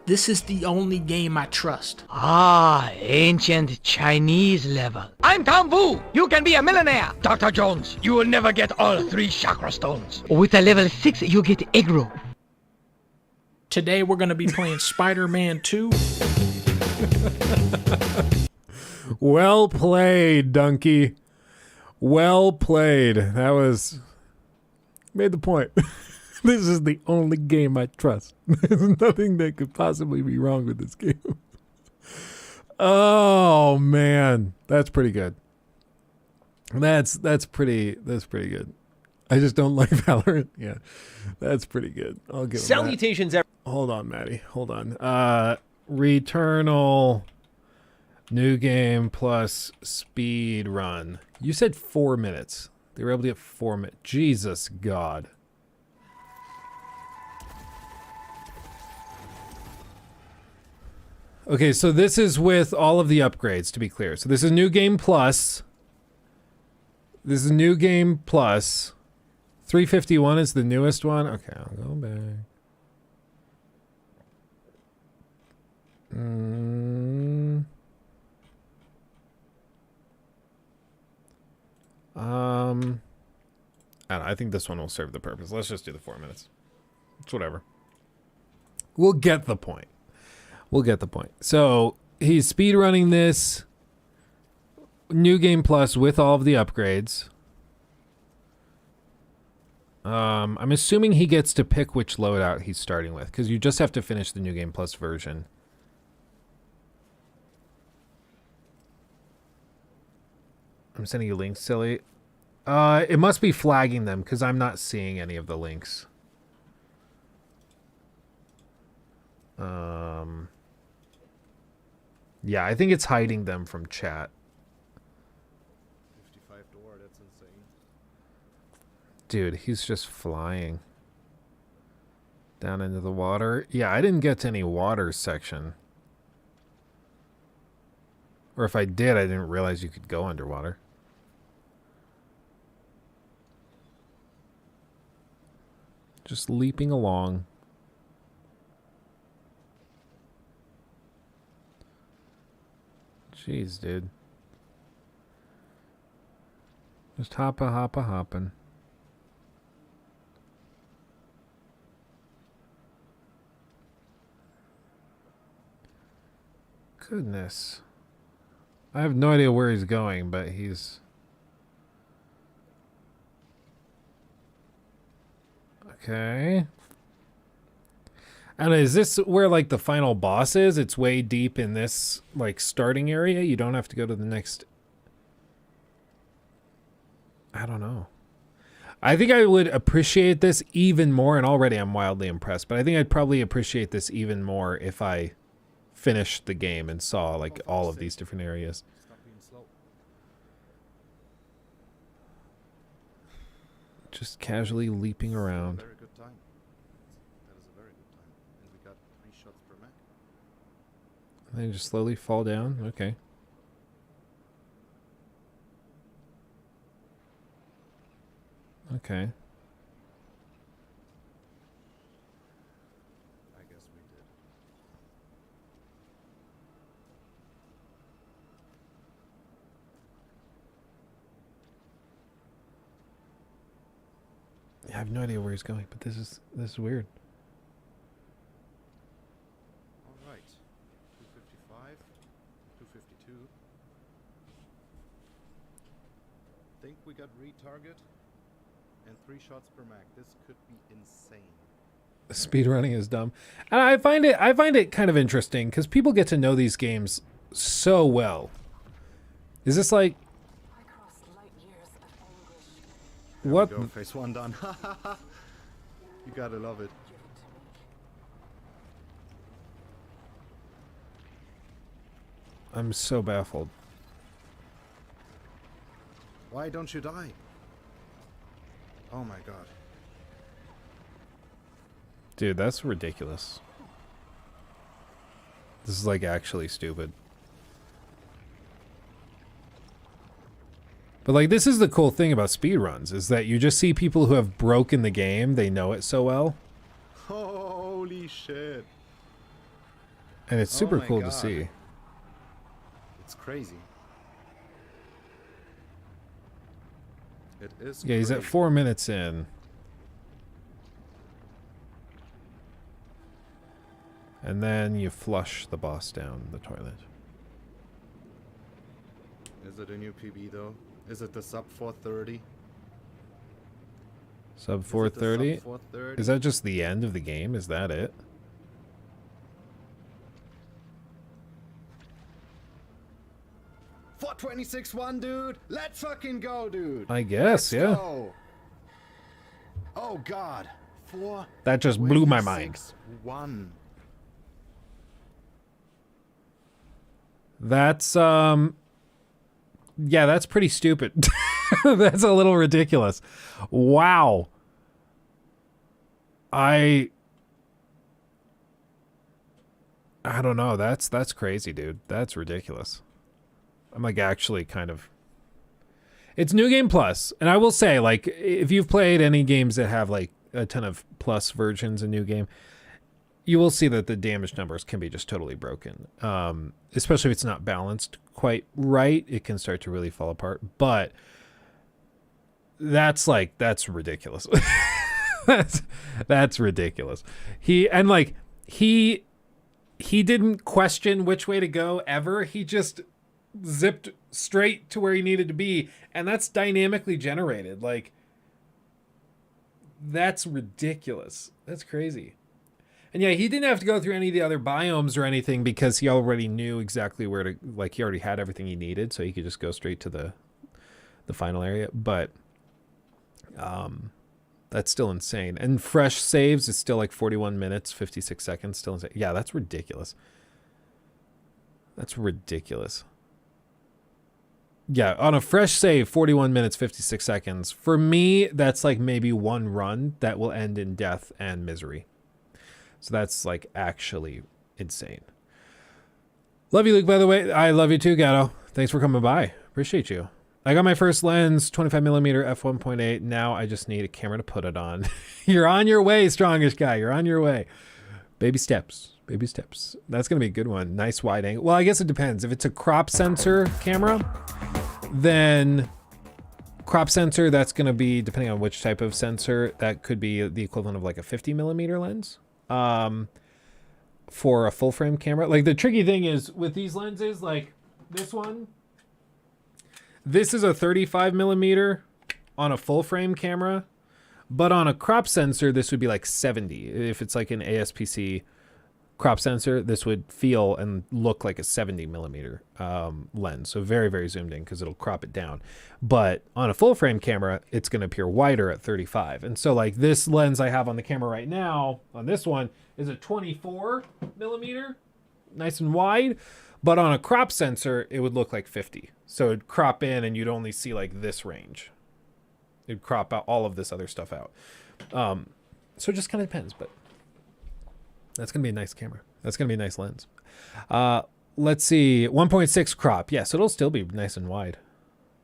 This is the only game I trust. Ah, ancient Chinese level. I'm Tom Wu. You can be a millionaire. Dr. Jones, you will never get all 3 chakra stones. With a level 6, you get aggro. Today we're going to be playing Spider-Man 2. Well played, Donkey. Well played. That was... Made the point. This is the only game I trust. There's nothing that could possibly be wrong with this game. Oh, man. That's pretty good. That's pretty good. I just don't like Valorant. Yeah, that's pretty good. I'll give him Salutations, that. Hold on, Maddie. Hold on. Returnal, new game plus speed run. You said 4 minutes. They were able to get 4 minutes. Jesus God. Okay, so this is with all of the upgrades, to be clear. So this is new game plus. This is new game plus. 351 is the newest one. Okay, I'll go back. I don't know, I think this one will serve the purpose. Let's just do the 4 minutes. It's whatever. We'll get the point. We'll get the point. So he's speedrunning this new game plus with all of the upgrades. I'm assuming he gets to pick which loadout he's starting with, because you just have to finish the new game plus version. I'm sending you links, silly. It must be flagging them, because I'm not seeing any of the links. Yeah, I think it's hiding them from chat. 55 door, that's insane. Dude, he's just flying down into the water. Yeah, I didn't get to any water section. Or if I did, I didn't realize you could go underwater. Just leaping along. Jeez, dude. Just hopping. Goodness. I have no idea where he's going, but he's... Okay. And is this where, like, the final boss is? It's way deep in this, like, starting area? You don't have to go to the next... I don't know. I think I would appreciate this even more, and already I'm wildly impressed, but I think I'd probably appreciate this even more if I finished the game and saw, like, all of these different areas. Just casually leaping around. Very good time. That is a very good time. And we got 3 shots per mag. And then just slowly fall down. Okay. Okay. I guess we did. I have no idea where he's going, but this is weird. All right. 255, 252. Think we got retarget and 3 shots per mag. This could be insane. Speedrunning is dumb. And I find it kind of interesting because people get to know these games so well. Is this like what? Go, phase 1 done. You gotta love it. I'm so baffled. Why don't you die? Oh my god. Dude, that's ridiculous. This is like actually stupid. But like this is the cool thing about speedruns is that you just see people who have broken the game, they know it so well. Holy shit. And it's super cool God. to see. It's crazy. It is Yeah, he's at 4 minutes in. and then you flush the boss down the toilet. Is it a new PB though? Is it the sub 430? Sub 430? Sub 430? Is that just the end of the game? Is that it? $426.1, dude. Let's fucking go, dude. I guess, yeah. Go. Oh God. That just blew my mind. 426.1. That's yeah, that's pretty stupid. That's a little ridiculous. Wow. I don't know. That's crazy, dude. That's ridiculous. I'm like actually kind of. It's New Game Plus, and I will say, like, if you've played any games that have like a ton of plus versions in New Game, you will see that the damage numbers can be just totally broken. Especially if it's not balanced quite right, it can start to really fall apart. But that's ridiculous. that's ridiculous. He didn't question which way to go ever. He just zipped straight to where he needed to be, and that's dynamically generated. Like, that's ridiculous. That's crazy. And yeah, he didn't have to go through any of the other biomes or anything because he already knew exactly where to, like, he already had everything he needed, so he could just go straight to the final area. But that's still insane. And fresh saves is still like 41 minutes, 56 seconds, still insane. Yeah, that's ridiculous. That's ridiculous. Yeah, on a fresh save, 41 minutes, 56 seconds. For me, that's like maybe one run that will end in death and misery. So that's like actually insane. Love you, Luke, by the way. I love you too, Gatto. Thanks for coming by. Appreciate you. I got my first lens, 25mm f1.8. Now I just need a camera to put it on. You're on your way, strongest guy. You're on your way. Baby steps. Baby steps. That's going to be a good one. Nice wide angle. Well, I guess it depends. If it's a crop sensor camera, then crop sensor, that's going to be, depending on which type of sensor, that could be the equivalent of like a 50mm lens for a full frame camera. Like, the tricky thing is with these lenses, like this one, this is a 35mm on a full frame camera, but on a crop sensor, this would be like 70. If it's like an ASPC crop sensor, this would feel and look like a 70mm lens. So very, very zoomed in because it'll crop it down. But on a full frame camera, it's going to appear wider at 35. And so like this lens I have on the camera right now, on this one, is a 24mm, nice and wide. But on a crop sensor, it would look like 50. So it'd crop in and you'd only see like this range. It'd crop out all of this other stuff out. So it just kind of depends, but that's going to be a nice camera. That's going to be a nice lens. Let's see. 1.6 crop. Yes, it'll still be nice and wide.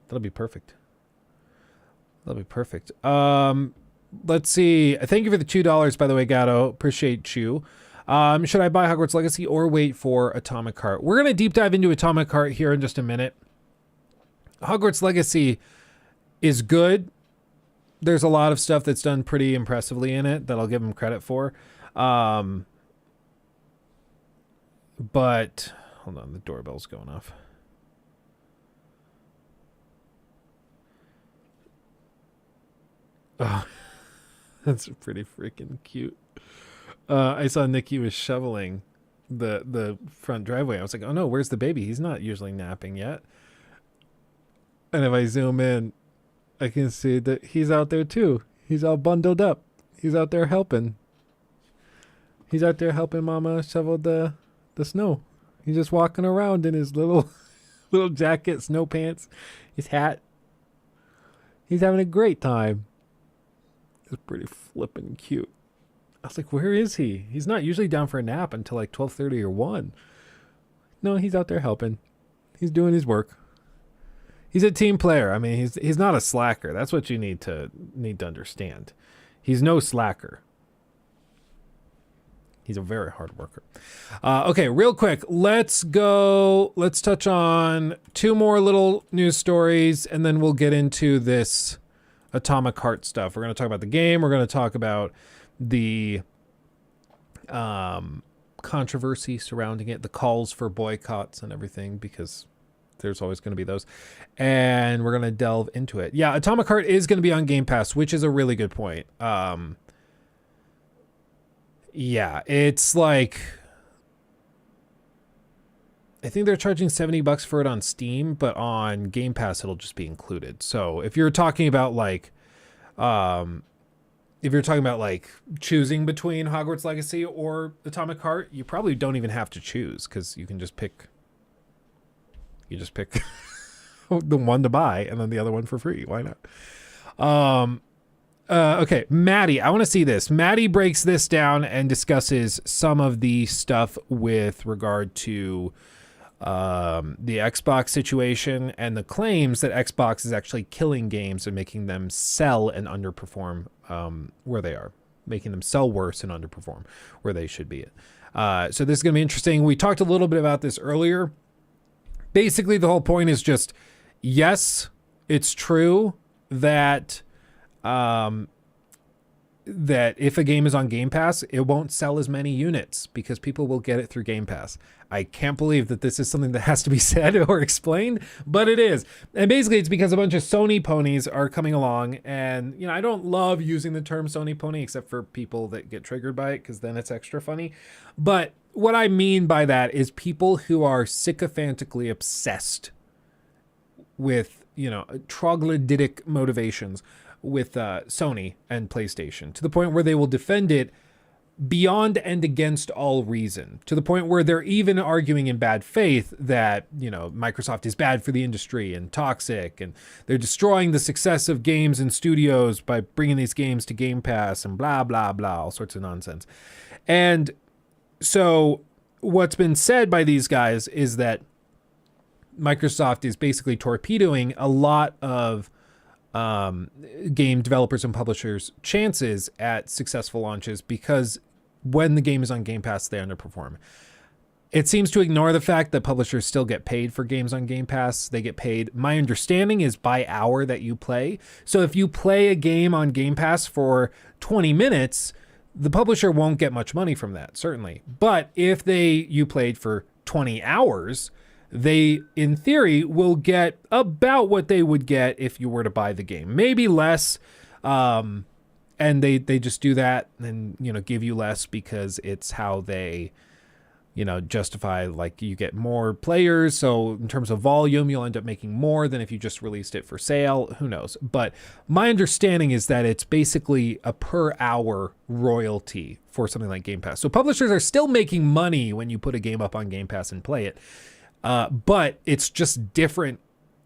That'll be perfect. That'll be perfect. Let's see. Thank you for the $2, by the way, Gatto. Appreciate you. Should I buy Hogwarts Legacy or wait for Atomic Heart? We're going to deep dive into Atomic Heart here in just a minute. Hogwarts Legacy is good. There's a lot of stuff that's done pretty impressively in it that I'll give them credit for. But hold on, the doorbell's going off. Oh, that's pretty freaking cute. I saw Nikki was shoveling the front driveway. I was like, oh no, where's the baby? He's not usually napping yet. And if I zoom in, I can see that he's out there too. He's all bundled up. He's out there helping. He's out there helping Mama shovel the snow. He's just walking around in his little jacket, snow pants, his hat. He's having a great time. It's pretty flippin' cute. I was like, where is he? He's not usually down for a nap until like 12:30 or 1. No, he's out there helping. He's doing his work. He's a team player. I mean, he's not a slacker. That's what you need to understand. He's no slacker. He's a very hard worker. Okay, real quick, let's touch on 2 more little news stories, and then we'll get into this Atomic Heart stuff. We're going to talk about the game. We're going to talk about the controversy surrounding it, the calls for boycotts and everything, because there's always going to be those. And we're going to delve into it. Yeah, Atomic Heart is going to be on Game Pass, which is a really good point. Yeah, it's like, I think they're charging $70 for it on Steam, but on Game Pass it'll just be included. So if you're talking about like choosing between Hogwarts Legacy or Atomic Heart, you probably don't even have to choose, because you can just pick the one to buy and then the other one for free. Why not? Okay, Maddie, I want to see this. Maddie breaks this down and discusses some of the stuff with regard to the Xbox situation and the claims that Xbox is actually killing games and making them sell and underperform where they are, making them sell worse and underperform where they should be at. So this is going to be interesting. We talked a little bit about this earlier. Basically, the whole point is just, yes, it's true that that if a game is on Game Pass, it won't sell as many units because people will get it through Game Pass. I can't believe that this is something that has to be said or explained, but it is. And basically it's because a bunch of Sony ponies are coming along, and you know, I don't love using the term Sony pony except for people that get triggered by it, because then it's extra funny. But what I mean by that is people who are sycophantically obsessed with, you know, troglodytic motivations with Sony and PlayStation, to the point where they will defend it beyond and against all reason, to the point where they're even arguing in bad faith that, you know, Microsoft is bad for the industry and toxic, and they're destroying the success of games and studios by bringing these games to Game Pass and blah, blah, blah, all sorts of nonsense. And so what's been said by these guys is that Microsoft is basically torpedoing a lot of game developers and publishers' chances at successful launches, because when the game is on Game Pass, they underperform. It seems to ignore the fact that publishers still get paid for games on Game Pass. They get paid, my understanding is, by hour that you play. So if you play a game on Game Pass for 20 minutes, the publisher won't get much money from that, certainly. But if you played for 20 hours, they, in theory, will get about what they would get if you were to buy the game. Maybe less. And they just do that and, you know, give you less because it's how they, you know, justify, like, you get more players. So in terms of volume, you'll end up making more than if you just released it for sale. Who knows? But my understanding is that it's basically a per hour royalty for something like Game Pass. So publishers are still making money when you put a game up on Game Pass and play it. But it's just different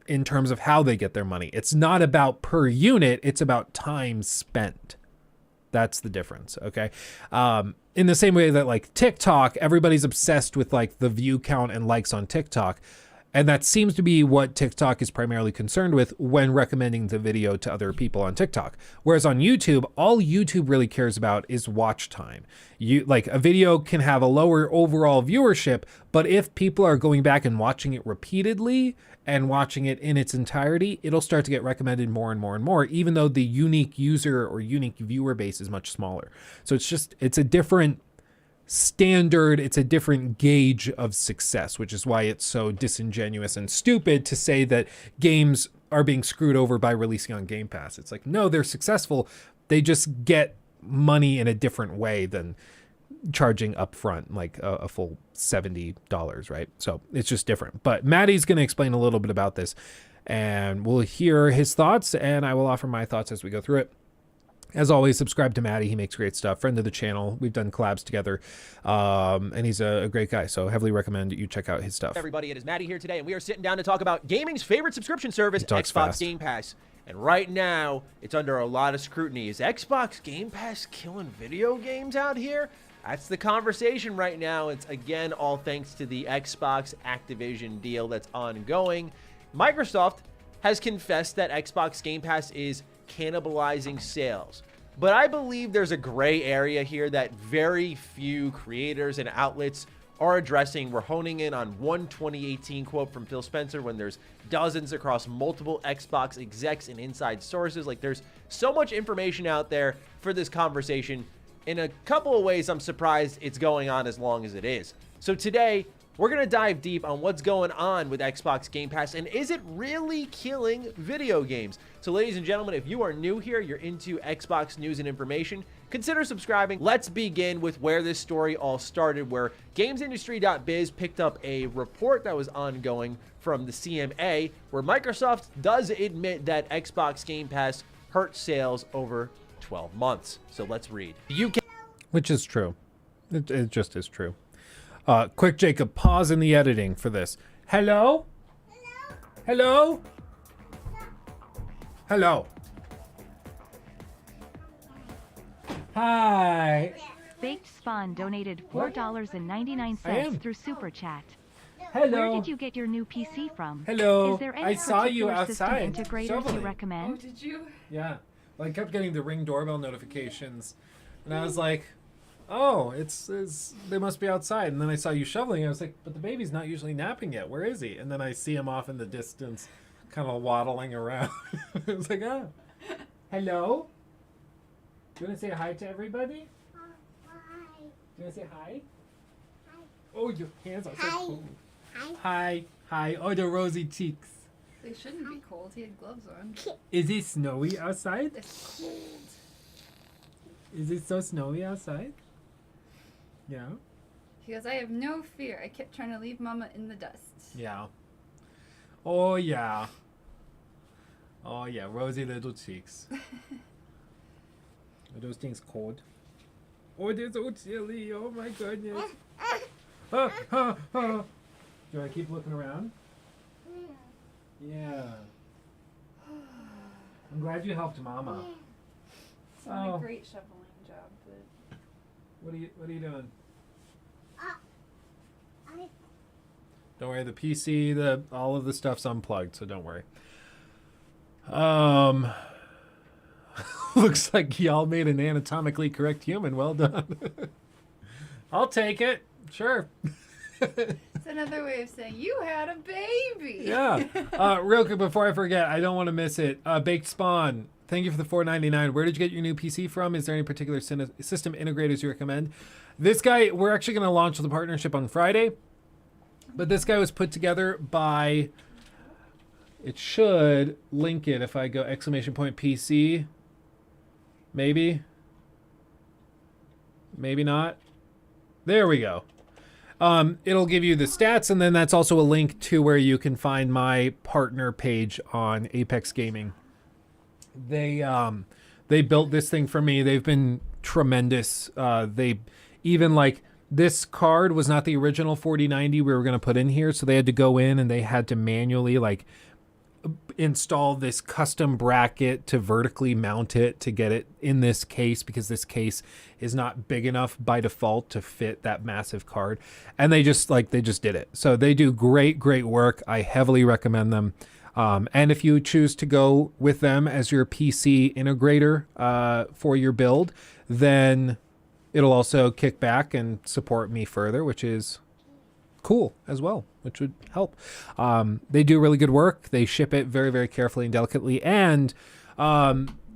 in terms of how they get their money. It's not about per unit. It's about time spent. That's the difference. Okay. In the same way that, like, TikTok, everybody's obsessed with, like, the view count and likes on TikTok. And that seems to be what TikTok is primarily concerned with when recommending the video to other people on TikTok. Whereas on YouTube, all YouTube really cares about is watch time. Like, a video can have a lower overall viewership, but if people are going back and watching it repeatedly and watching it in its entirety, it'll start to get recommended more and more and more, even though the unique user or unique viewer base is much smaller. So it's a different standard, it's a different gauge of success, which is why it's so disingenuous and stupid to say that games are being screwed over by releasing on Game Pass. It's like, no, they're successful. They just get money in a different way than charging upfront, like a full $70, right? So it's just different. But Maddie's going to explain a little bit about this, and we'll hear his thoughts, and I will offer my thoughts as we go through it. As always, subscribe to Maddie. He makes great stuff. Friend of the channel. We've done collabs together. And he's a great guy. So heavily recommend you check out his stuff. Everybody, it is Maddie here today, and we are sitting down to talk about gaming's favorite subscription service, Xbox fast. Game Pass. And right now, it's under a lot of scrutiny. Is Xbox Game Pass killing video games out here? That's the conversation right now. It's, again, all thanks to the Xbox Activision deal that's ongoing. Microsoft has confessed that Xbox Game Pass is cannibalizing sales. But I believe there's a gray area here that very few creators and outlets are addressing. We're honing in on one 2018 quote from Phil Spencer when there's dozens across multiple Xbox execs and inside sources. Like, there's so much information out there for this conversation. in a couple of ways, I'm surprised it's going on as long as it is. So today, we're going to dive deep on what's going on with Xbox Game Pass, and is it really killing video games? So ladies and gentlemen, if you are new here, you're into Xbox news and information, consider subscribing. Let's begin with where this story all started, where GamesIndustry.biz picked up a report that was ongoing from the CMA, where Microsoft does admit that Xbox Game Pass hurt sales over 12 months. So let's read. Which is true. It just is true. Quick, Jacob, pause in the editing for this. Hello? Hello? Hello? Hi. Baked Spawn donated $4.99 through Super Chat. Hello. Where did you get your new PC from? Hello. Is there any I saw you particular system outside. integrators Shoveling. you recommend? Did you? Yeah. Well, I kept getting the Ring doorbell notifications, and I was like, oh, it's they must be outside. And then I saw you shoveling. I was like, but the baby's not usually napping yet. Where is he? And then I see him off in the distance, kind of waddling around. I was like, oh, hello? Do you want to say hi to everybody? Hi. Do you want to say hi? Hi. Oh, your hands are so cool. Hi. Hi. Oh, the rosy cheeks. They shouldn't be cold. He had gloves on. Is it snowy outside? It's cold. Is it so snowy outside? Yeah. He goes, I have no fear. I kept trying to leave Mama in the dust. Yeah. Oh, yeah. Oh, yeah. Rosy little cheeks. Are those things cold? Oh, they're so chilly. Oh, my goodness. Do I keep looking around? Yeah. I'm glad you helped Mama. It's not a great shoveling job, but... What are you doing? Don't worry, the PC, all of the stuff's unplugged, so don't worry. Looks like y'all made an anatomically correct human. Well done. I'll take it. Sure. It's another way of saying you had a baby. Yeah. Real quick before I forget, I don't want to miss it. Baked Spawn, thank you for the $4.99. Where did you get your new PC from? Is there any particular system integrators you recommend? This guy, we're actually going to launch the partnership on Friday, but this guy was put together by, it should link it if I go !PC. Maybe. Maybe not. There we go. It'll give you the stats, and then that's also a link to where you can find my partner page on Apex Gaming. They built this thing for me. They've been tremendous. They even, like, this card was not the original 4090 we were going to put in here, so they had to go in and they had to manually, like, install this custom bracket to vertically mount it to get it in this case, because this case is not big enough by default to fit that massive card. And they just did it. So they do great work. I heavily recommend them. And if you choose to go with them as your PC integrator for your build, then it'll also kick back and support me further, which is cool as well, which would help. They do really good work. They ship it very carefully and delicately, and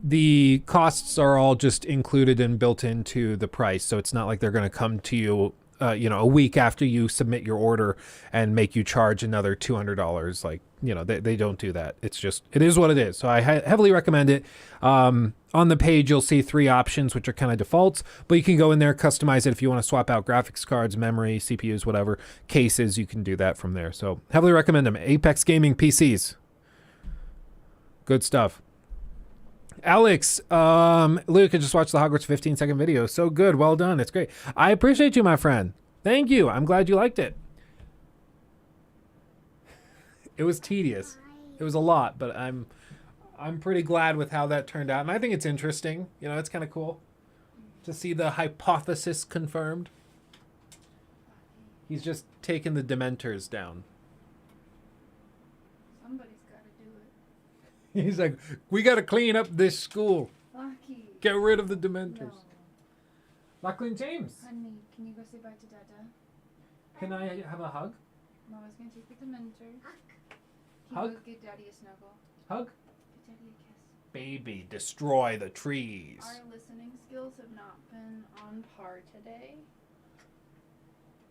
the costs are all just included and built into the price. So it's not like they're going to come to you a week after you submit your order and make you charge another $200. Like, they don't do that. It's just, it is what it is. So I heavily recommend it. On the page, you'll see 3 options, which are kind of defaults, but you can go in there, customize it. If you want to swap out graphics cards, memory, CPUs, whatever, cases, you can do that from there. So heavily recommend them. Apex Gaming PCs. Good stuff. Alex, Luke, I just watched the Hogwarts 15-second video. So good. Well done. It's great. I appreciate you, my friend. Thank you. I'm glad you liked it. It was tedious. It was a lot, but I'm pretty glad with how that turned out. And I think it's interesting. It's kind of cool to see the hypothesis confirmed. He's just taken the Dementors down. Somebody's got to do it. He's like, we got to clean up this school. Lucky. Get rid of the Dementors. No. Lachlan James. Honey, can you go say bye to Dada? Can I have a hug? Mama's going to take the Dementors. Hug? Go get Daddy a snuggle. Hug? Get Daddy a kiss. Baby, destroy the trees. Our listening skills doorbells have not been on par today.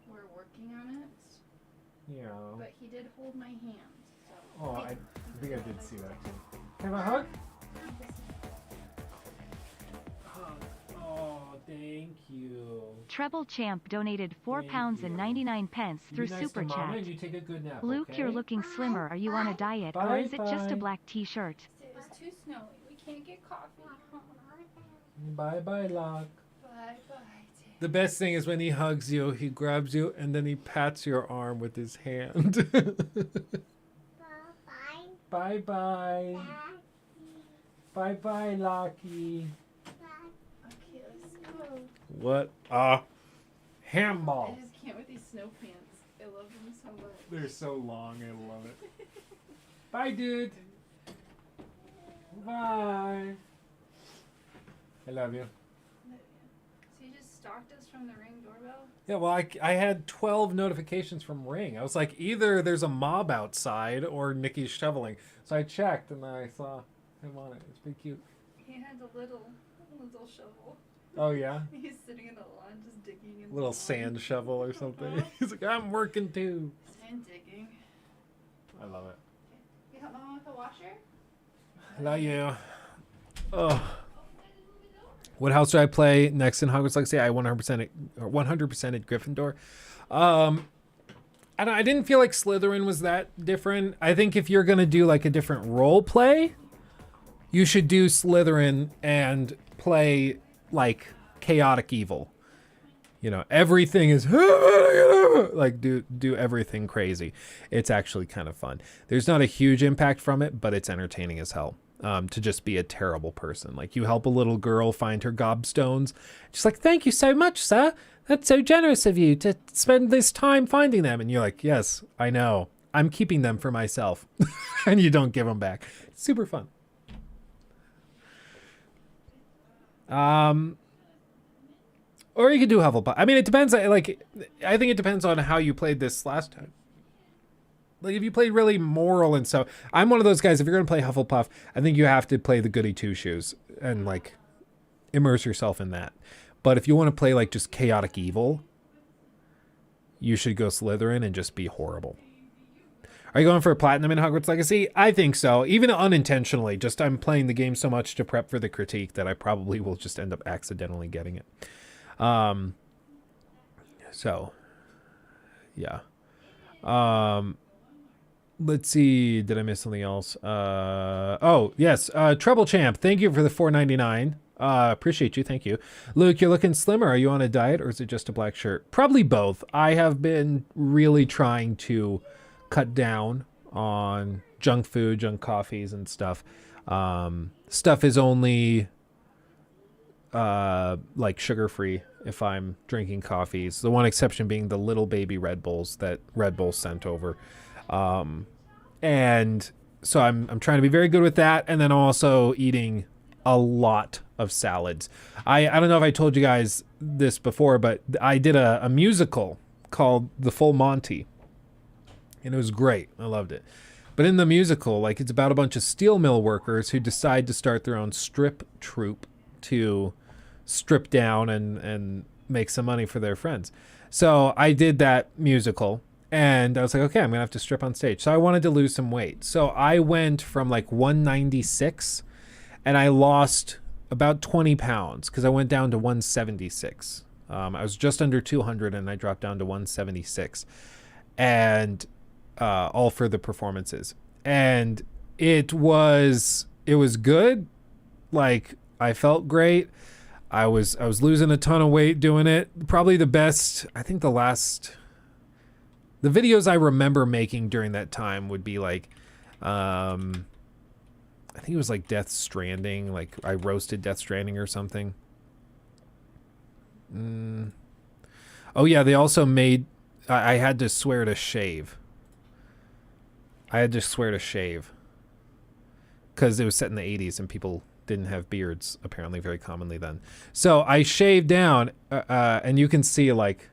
We're working on it. Yeah. But he did hold my hand. So. Oh, I think I did see that too. Can I have a hug? Oh, thank you. Treble Champ donated £4.99 through Be nice Super to Mama Chat. and you take a good nap, Luke, okay? you're looking slimmer. Are you on a diet, or Bye, is it just bye. a black t-shirt? It was too snowy. We can't get coffee. Bye bye, Locke. Bye bye. The best thing is when he hugs you, he grabs you, and then he pats your arm with his hand. Bye bye. Bye bye, Lockie. Okay, let's go. What a handball. I just can't with these snow pants. I love them so much. They're so long, I love it. Bye, dude. Bye. I love you. So you just stalked us from the Ring doorbell? Yeah, well, I had 12 notifications from Ring. I was like, either there's a mob outside or Nikki's shoveling. So I checked and I saw him on it. It's pretty cute. He had a little shovel. Oh, yeah? He's sitting in the lawn just digging in Little the lawn. sand shovel or something. He's like, I'm working too. Sand digging. I love it. You help Mama with the washer? I love you. Oh. What house do I play next in Hogwarts Legacy? I 100% at Gryffindor. I didn't feel like Slytherin was that different. I think if you're gonna do like a different role play, you should do Slytherin and play like chaotic evil. You know, everything is like do everything crazy. It's actually kind of fun. There's not a huge impact from it, but it's entertaining as hell. To just be a terrible person. Like you help a little girl find her gobstones. She's like, thank you so much, sir. That's so generous of you to spend this time finding them. And you're like, yes, I know. I'm keeping them for myself. And you don't give them back. It's super fun. Or you could do Hufflepuff. I mean, it depends. Like, I think it depends on how you played this last time. Like, if you played really moral and stuff, I'm one of those guys, if you're going to play Hufflepuff, I think you have to play the goody two-shoes and, like, immerse yourself in that. But if you want to play, like, just chaotic evil, you should go Slytherin and just be horrible. Are you going for a platinum in Hogwarts Legacy? I think so. Even unintentionally. Just I'm playing the game so much to prep for the critique that I probably will just end up accidentally getting it. So, yeah. Let's see. Did I miss something else? Oh, yes. Treble Champ. Thank you for the $4.99. Appreciate you. Thank you. Luke, you're looking slimmer. Are you on a diet or is it just a black shirt? Probably both. I have been really trying to cut down on junk food, junk coffees and stuff. Stuff is only like sugar-free if I'm drinking coffees. The one exception being the little baby Red Bulls that Red Bull sent over. And so I'm trying to be very good with that. And then also eating a lot of salads. I don't know if I told you guys this before, but I did a musical called The Full Monty. And it was great. I loved it. But in the musical, like, it's about a bunch of steel mill workers who decide to start their own strip troupe to strip down and make some money for their friends. So I did that musical. And I was like, okay, I'm going to have to strip on stage. So I wanted to lose some weight. So I went from like 196 and I lost about 20 pounds because I went down to 176. I was just under 200 and I dropped down to 176. And all for the performances. And it was good. Like, I felt great. I was losing a ton of weight doing it. Probably the best, I think the videos I remember making during that time would be like, I think it was like Death Stranding. Like I roasted Death Stranding or something. Oh yeah, they also made, I had to swear to shave. Because it was set in the 80s and people didn't have beards apparently very commonly then. So I shaved down and you can see like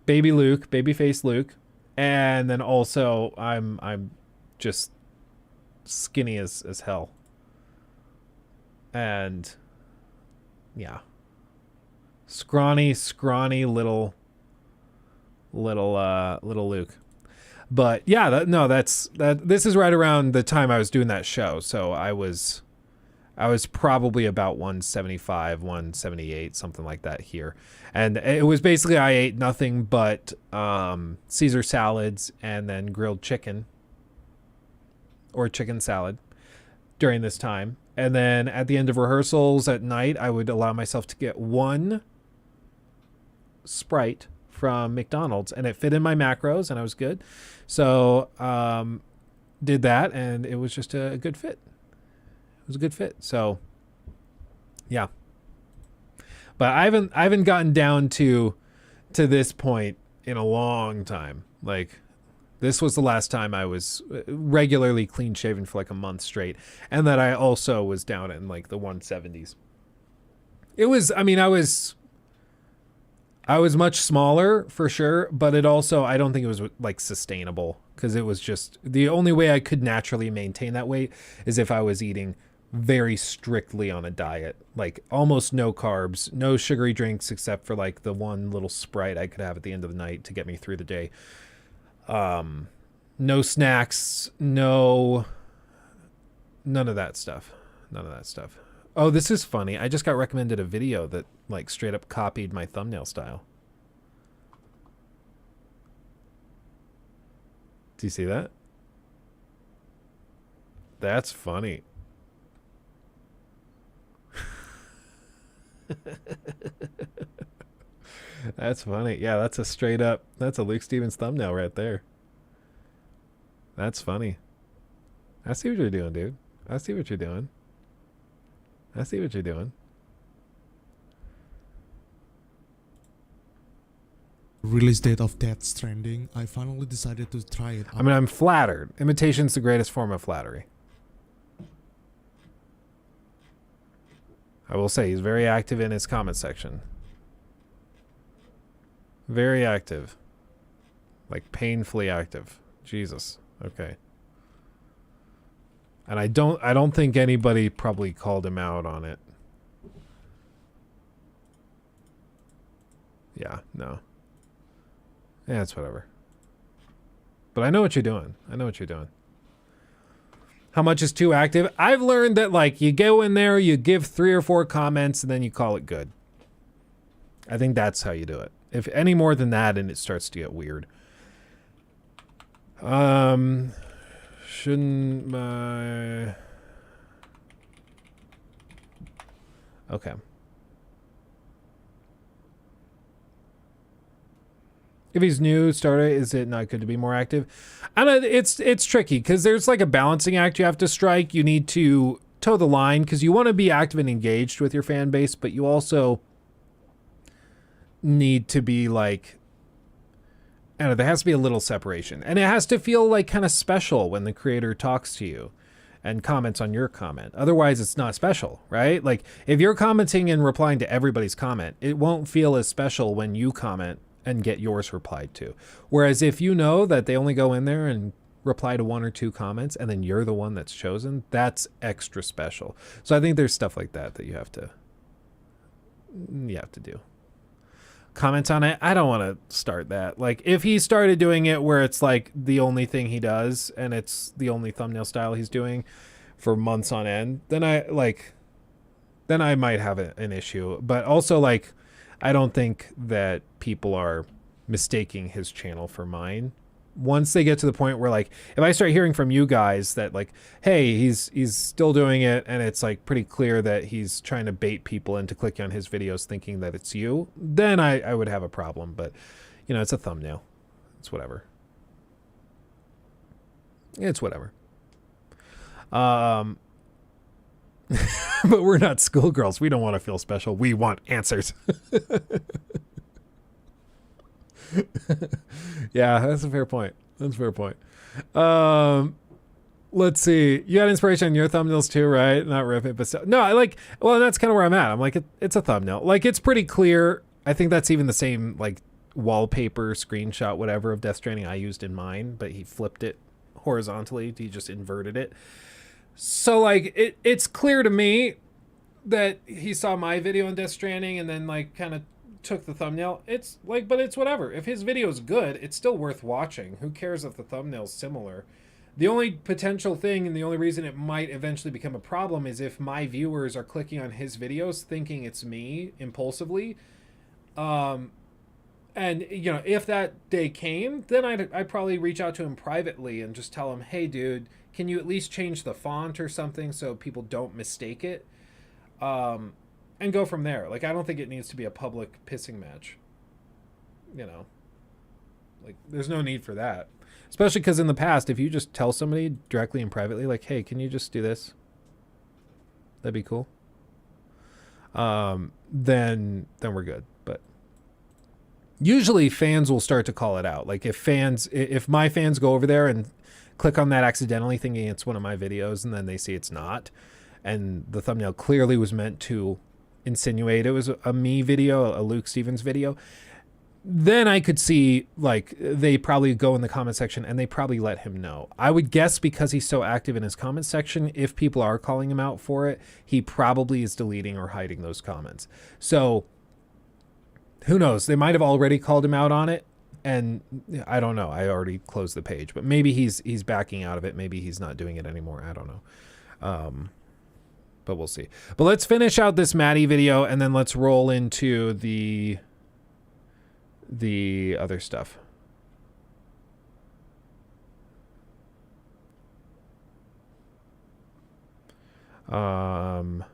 baby Luke, babyface Luke, and then also I'm just skinny as hell. And Yeah. Scrawny little Luke. But yeah, this is right around the time I was doing that show. So I was probably about 175, 178, something like that here. And it was basically, I ate nothing but Caesar salads and then grilled chicken or chicken salad during this time. And then at the end of rehearsals at night, I would allow myself to get one Sprite from McDonald's, and it fit in my macros, and I was good. So did that, and it was just a good fit. It was a good fit. So yeah. But I haven't gotten down to this point in a long time. Like, this was the last time I was regularly clean shaven for like a month straight, and that I also was down in like the 170s. It was, I mean, I was much smaller for sure, but it also, I don't think it was like sustainable, because it was just, the only way I could naturally maintain that weight is if I was eating very strictly on a diet, like almost no carbs, no sugary drinks, except for like the one little Sprite I could have at the end of the night to get me through the day. No snacks, none of that stuff. Oh, this is funny. I just got recommended a video that like straight up copied my thumbnail style. Do you see that? That's funny. That's funny. Yeah, that's a Luke Stevens thumbnail right there. That's funny. I see what you're doing, dude. I see what you're doing. Release date of Death Stranding. I finally decided to try it. I mean, I'm flattered. Imitation's the greatest form of flattery. I will say he's very active in his comment section. Very active. Like painfully active. Jesus. Okay. And I don't think anybody probably called him out on it. Yeah, no. Yeah, it's whatever. But I know what you're doing. How much is too active? I've learned that like you go in there, you give 3 or 4 comments, and then you call it good. I think that's how you do it. If any more than that, and it starts to get weird. Shouldn't my... Okay. If he's new starter, is it not good to be more active? I don't know, it's tricky because there's like a balancing act you have to strike. You need to toe the line because you want to be active and engaged with your fan base, but you also need to be like, I don't know, there has to be a little separation, and it has to feel like kind of special when the creator talks to you and comments on your comment. Otherwise it's not special, right? Like if you're commenting and replying to everybody's comment, it won't feel as special when you comment and get yours replied to. Whereas if you know that they only go in there and reply to 1 or 2 comments and then you're the one that's chosen, that's extra special. So I think there's stuff like that you have to do. Comments on it, I don't want to start that. Like if he started doing it where it's like the only thing he does and it's the only thumbnail style he's doing for months on end, then I might have an issue. But also like I don't think that people are mistaking his channel for mine. Once they get to the point where like, if I start hearing from you guys that like, hey, he's still doing it, and it's like pretty clear that he's trying to bait people into clicking on his videos thinking that it's you, then I would have a problem. But you know, it's a thumbnail. It's whatever. But we're not schoolgirls. We don't want to feel special. We want answers. Yeah, that's a fair point. Let's see. You got inspiration on your thumbnails too, right? Not ripping, but still. No, I like, well, that's kind of where I'm at. I'm like, it's a thumbnail. Like, it's pretty clear. I think that's even the same, like, wallpaper, screenshot, whatever, of Death Stranding I used in mine, but he flipped it horizontally. He just inverted it. So, like, it's clear to me. that he saw my video on Death Stranding and then like kind of took the thumbnail. It's like, but it's whatever. If his video is good, it's still worth watching. Who cares if the thumbnail's similar? The only potential thing and the only reason it might eventually become a problem is if my viewers are clicking on his videos thinking it's me impulsively. And, you know, if that day came, then I'd probably reach out to him privately and just tell him, hey, dude, can you at least change the font or something so people don't mistake it? And go from there. Like, I don't think it needs to be a public pissing match. You know? Like, there's no need for that. Especially because in the past, if you just tell somebody directly and privately, like, hey, can you just do this? That'd be cool. Then we're good. But usually fans will start to call it out. Like if my fans go over there and click on that accidentally thinking it's one of my videos and then they see it's not, and the thumbnail clearly was meant to insinuate it was a me video, a Luke Stevens video, then I could see like they probably go in the comment section and they probably let him know. I would guess because he's so active in his comment section, if people are calling him out for it, he probably is deleting or hiding those comments. So who knows? They might have already called him out on it, and I don't know. I already closed the page, but maybe he's backing out of it. Maybe he's not doing it anymore. I don't know. But we'll see. But let's finish out this Maddie video and then let's roll into the other stuff. Urine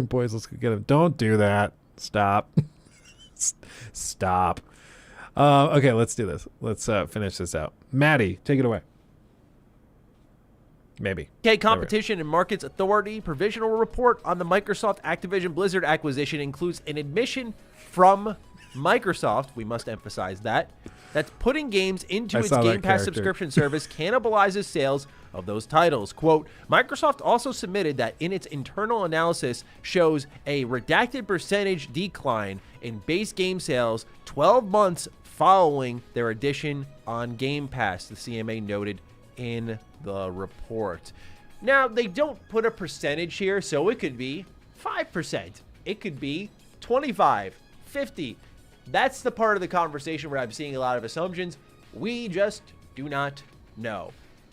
boys, let's go get him. Don't do that. Stop. Stop. Okay, let's do this. Let's finish this out. Maddie, take it away. Maybe. Okay, Competition and Markets Authority provisional report on the Microsoft Activision Blizzard acquisition includes an admission from Microsoft, we must emphasize that's putting games into its Game Pass subscription service cannibalizes sales of those titles. Quote, Microsoft also submitted that in its internal analysis shows a redacted percentage decline in base game sales 12 months following their addition on Game Pass, the CMA noted in the report. Now, they don't put a percentage here, so it could be 5%. It could be 25, 50. That's the part of the conversation where I'm seeing a lot of assumptions. We just do not know.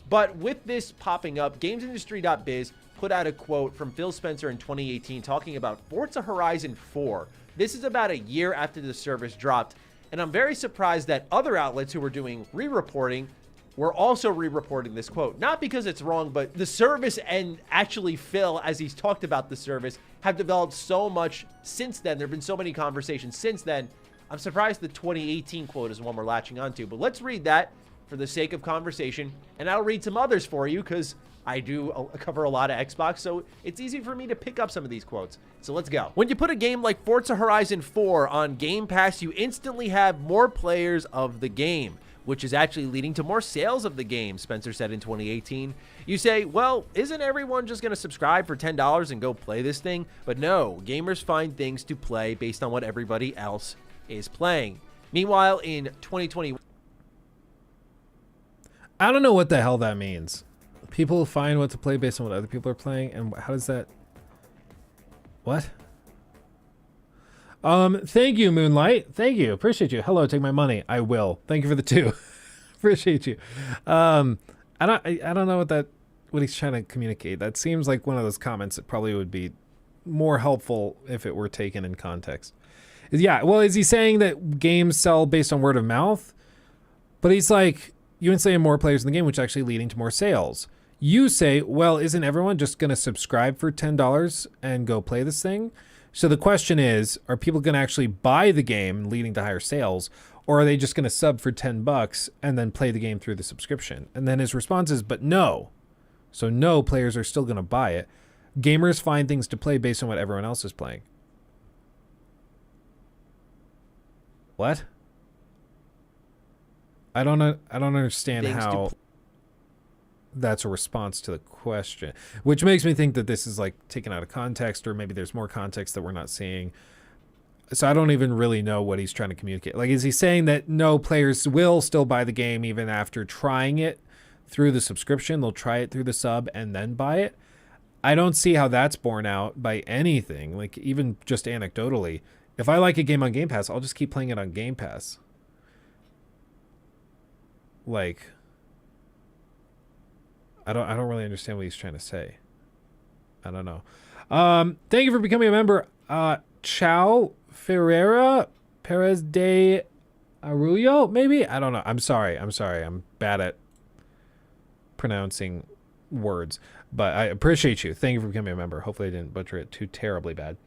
But with this popping up, GamesIndustry.biz put out a quote from Phil Spencer in 2018 talking about Forza Horizon 4. This is about a year after the service dropped, and I'm very surprised that other outlets who were doing re-reporting were also re-reporting this quote. Not because it's wrong, but the service and actually Phil, as he's talked about the service, have developed so much since then. There have been so many conversations since then. I'm surprised the 2018 quote is the one we're latching onto, but let's read that for the sake of conversation, and I'll read some others for you because I do cover a lot of Xbox, so it's easy for me to pick up some of these quotes. So let's go. When you put a game like Forza Horizon 4 on Game Pass, you instantly have more players of the game, which is actually leading to more sales of the game, Spencer said in 2018. You say, well, isn't everyone just going to subscribe for $10 and go play this thing? But no, gamers find things to play based on what everybody else is playing. Meanwhile, in 2020... I don't know what the hell that means. People find what to play based on what other people are playing, and how does that... What? Thank you, Moonlight. Thank you. Appreciate you. Hello, take my money. I will. Thank you for the 2. Appreciate you. I don't know what he's trying to communicate. That seems like one of those comments that probably would be more helpful if it were taken in context. Yeah, well, is he saying that games sell based on word of mouth? But he's like, you would say more players in the game, which is actually leading to more sales. You say, well, isn't everyone just going to subscribe for $10 and go play this thing? So the question is, are people going to actually buy the game leading to higher sales, or are they just going to sub for $10 and then play the game through the subscription? And then his response is, but no. So no, players are still going to buy it. Gamers find things to play based on what everyone else is playing. What? I don't understand how that's a response to the question, which makes me think that this is like taken out of context, or maybe there's more context that we're not seeing. So I don't even really know what he's trying to communicate. Like, is he saying that no, players will still buy the game even after trying it through the subscription? They'll try it through the sub and then buy it. I don't see how that's borne out by anything, like even just anecdotally. If I like a game on Game Pass, I'll just keep playing it on Game Pass. Like, I don't really understand what he's trying to say. I don't know. Thank you for becoming a member. Chao Ferreira Perez de Arroyo, maybe? I don't know. I'm sorry. I'm bad at pronouncing words, but I appreciate you. Thank you for becoming a member. Hopefully I didn't butcher it too terribly bad.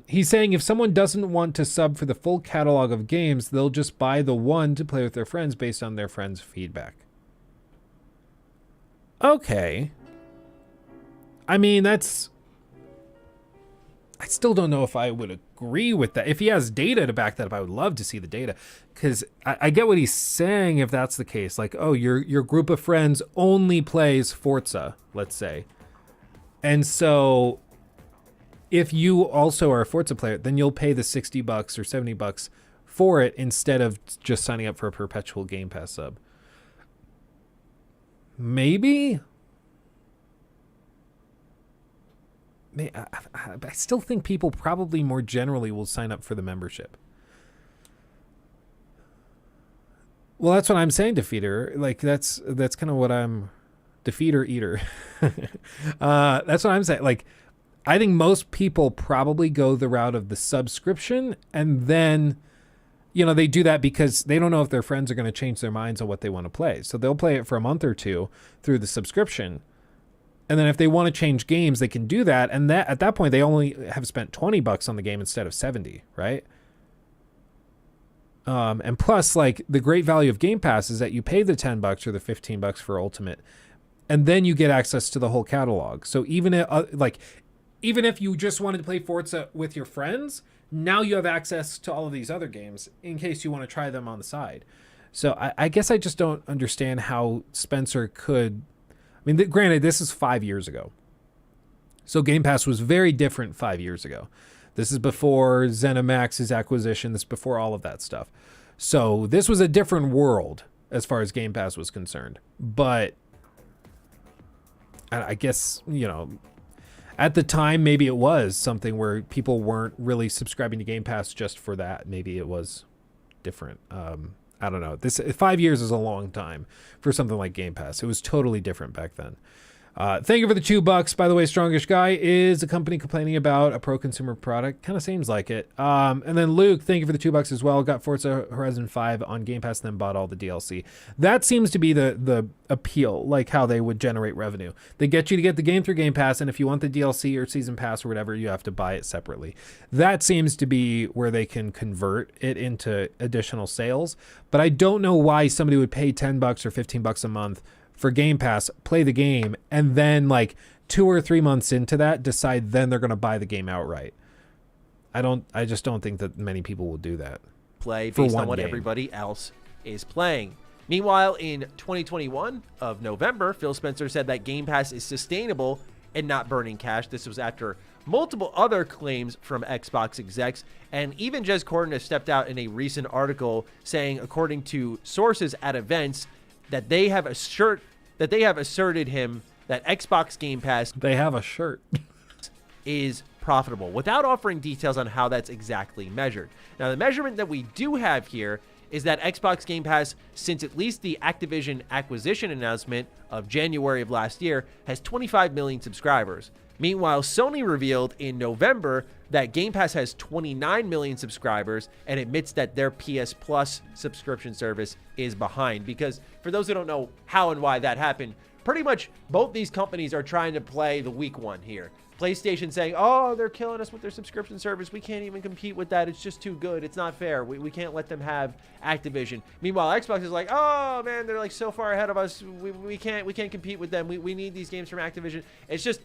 He's saying if someone doesn't want to sub for the full catalog of games, they'll just buy the one to play with their friends based on their friends' feedback. Okay. I mean, I still don't know if I would agree with that. If he has data to back that up, I would love to see the data. Because I get what he's saying if that's the case. Like, oh, your group of friends only plays Forza, let's say. And so if you also are a Forza player, then you'll pay the $60 or $70 for it instead of just signing up for a perpetual Game Pass sub. Maybe? I still think people probably more generally will sign up for the membership. Well, that's what I'm saying, Defeater. Like, that's kind of what I'm... Defeater Eater. That's what I'm saying. Like, I think most people probably go the route of the subscription, and then, they do that because they don't know if their friends are going to change their minds on what they want to play. So they'll play it for a month or two through the subscription. And then if they want to change games, they can do that. And that at that point, they only have spent $20 on the game instead of 70, right? And plus, like, the great value of Game Pass is that you pay the $10 or the $15 for Ultimate, and then you get access to the whole catalog. So even if you just wanted to play Forza with your friends, now you have access to all of these other games in case you want to try them on the side. So I guess I just don't understand how Spencer could... I mean, granted, this is 5 years ago. So Game Pass was very different 5 years ago. This is before ZeniMax's acquisition. This is before all of that stuff. So this was a different world as far as Game Pass was concerned. But I guess, at the time, maybe it was something where people weren't really subscribing to Game Pass just for that. Maybe it was different. I don't know. 5 years is a long time for something like Game Pass. It was totally different back then. Thank you for the $2. By the way, Strongish Guy is a company complaining about a pro-consumer product. Kind of seems like it. And then Luke, thank you for the $2 as well. Got Forza Horizon 5 on Game Pass, then bought all the DLC. That seems to be the appeal, like how they would generate revenue. They get you to get the game through Game Pass, and if you want the DLC or Season Pass or whatever, you have to buy it separately. That seems to be where they can convert it into additional sales. But I don't know why somebody would pay $10 or $15 a month for Game Pass, play the game, and then like 2 or 3 months into that, decide then they're going to buy the game outright. I just don't think that many people will do that. Play based on what everybody else is playing. Meanwhile, in 2021 of November, Phil Spencer said that Game Pass is sustainable and not burning cash. This was after multiple other claims from Xbox execs, and even Jez Corden has stepped out in a recent article saying, according to sources at events, that they have asserted him that Xbox Game Pass is profitable, without offering details on how that's exactly measured. Now, the measurement that we do have here is that Xbox Game Pass, since at least the Activision acquisition announcement of January of last year, has 25 million subscribers. Meanwhile, Sony revealed in November that Game Pass has 29 million subscribers and admits that their PS Plus subscription service is behind. Because for those who don't know how and why that happened, pretty much both these companies are trying to play the weak one here. PlayStation saying, oh, they're killing us with their subscription service. We can't even compete with that. It's just too good. It's not fair. We can't let them have Activision. Meanwhile, Xbox is like, oh, man, they're like so far ahead of us. We can't compete with them. We need these games from Activision. It's just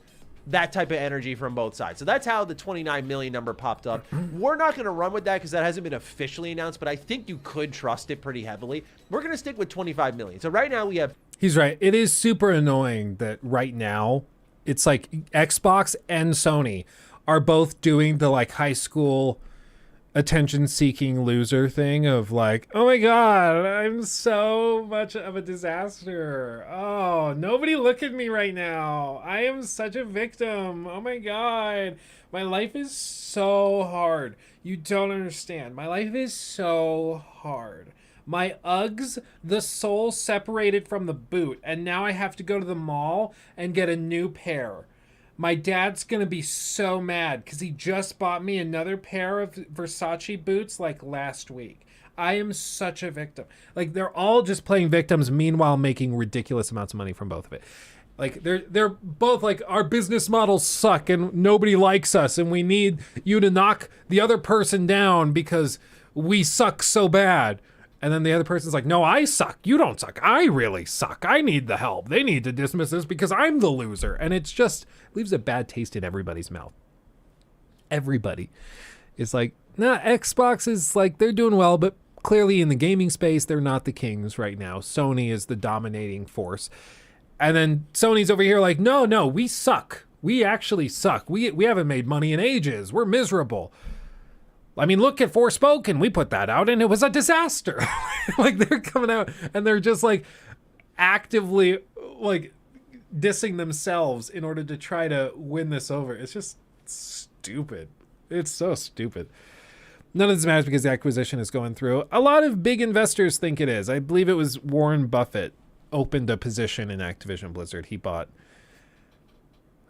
that type of energy from both sides. So that's how the 29 million number popped up. We're not going to run with that because that hasn't been officially announced, but I think you could trust it pretty heavily. We're going to stick with 25 million. So right now we have... He's right. It is super annoying that right now it's like Xbox and Sony are both doing the like high school, attention-seeking loser thing of like, oh my god, I'm so much of a disaster. Oh, nobody look at me right now. I am such a victim. Oh my god. My life is so hard. You don't understand. My life is so hard. My Uggs, the sole separated from the boot, and now I have to go to the mall and get a new pair. My dad's gonna be so mad because he just bought me another pair of Versace boots like last week. I am such a victim. Like, they're all just playing victims, meanwhile making ridiculous amounts of money from both of it. Like, they're both like, our business models suck and nobody likes us and we need you to knock the other person down because we suck so bad. And then the other person's like, no, I suck. You don't suck. I really suck. I need the help. They need to dismiss this because I'm the loser. And it's just leaves a bad taste in everybody's mouth. Everybody is like, nah, Xbox is like, they're doing well, but clearly in the gaming space, they're not the kings right now. Sony is the dominating force. And then Sony's over here like, no, we suck. We actually suck. We haven't made money in ages. We're miserable. I mean, look at Forspoken. We put that out and it was a disaster. Like, they're coming out and they're just like actively like dissing themselves in order to try to win this over. It's just stupid. It's so stupid. None of this matters because the acquisition is going through. A lot of big investors think it is. I believe it was Warren Buffett opened a position in Activision Blizzard. He bought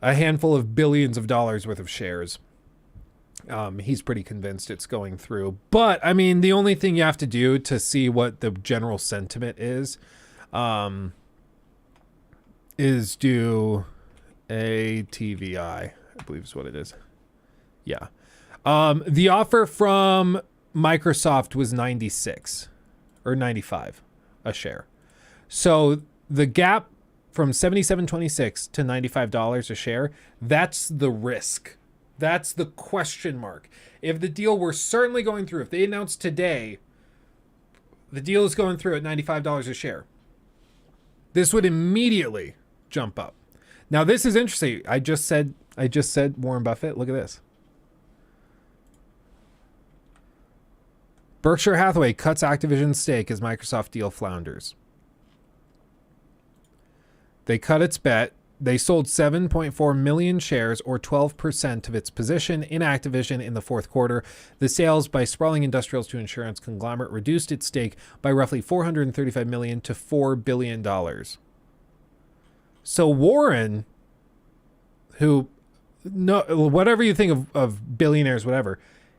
a handful of billions of dollars worth of shares. He's pretty convinced it's going through. But, I mean, the only thing you have to do to see what the general sentiment is do a TVI, I believe is what it is. Yeah. The offer from Microsoft was 96 or 95 a share. So the gap from $77.26 to $95 a share, that's the risk. That's the question mark. If the deal were certainly going through, if they announced today, the deal is going through at $95 a share, this would immediately jump up. Now, this is interesting. I just said Warren Buffett. Look at this. Berkshire Hathaway cuts Activision's stake as Microsoft deal flounders. They cut its bet. They sold 7.4 million shares, or 12% of its position in Activision in the fourth quarter. The sales by sprawling industrials to insurance conglomerate reduced its stake by roughly $435 million to $4 billion. So Warren, who, no, whatever you think of billionaires, whatever,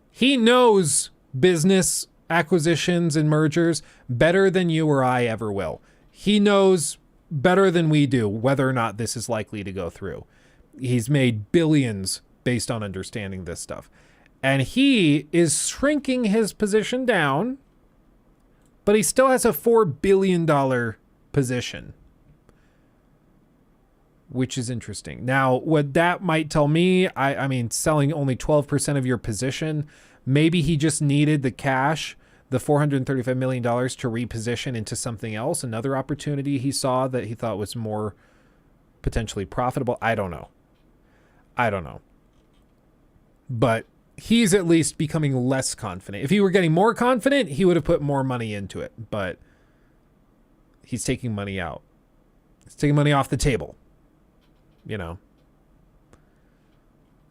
he knows business acquisitions and mergers better than you or I ever will. He knows better than we do whether or not this is likely to go through. He's made billions based on understanding this stuff. And he is shrinking his position down, but he still has a $4 billion position, which is interesting. Now, what that might tell me, I mean, selling only 12% of your position, maybe he just needed the cash, the $435 million, to reposition into something else, another opportunity he saw that he thought was more potentially profitable. I don't know. But he's at least becoming less confident. If he were getting more confident, he would have put more money into it. But he's taking money out. He's taking money off the table. You know.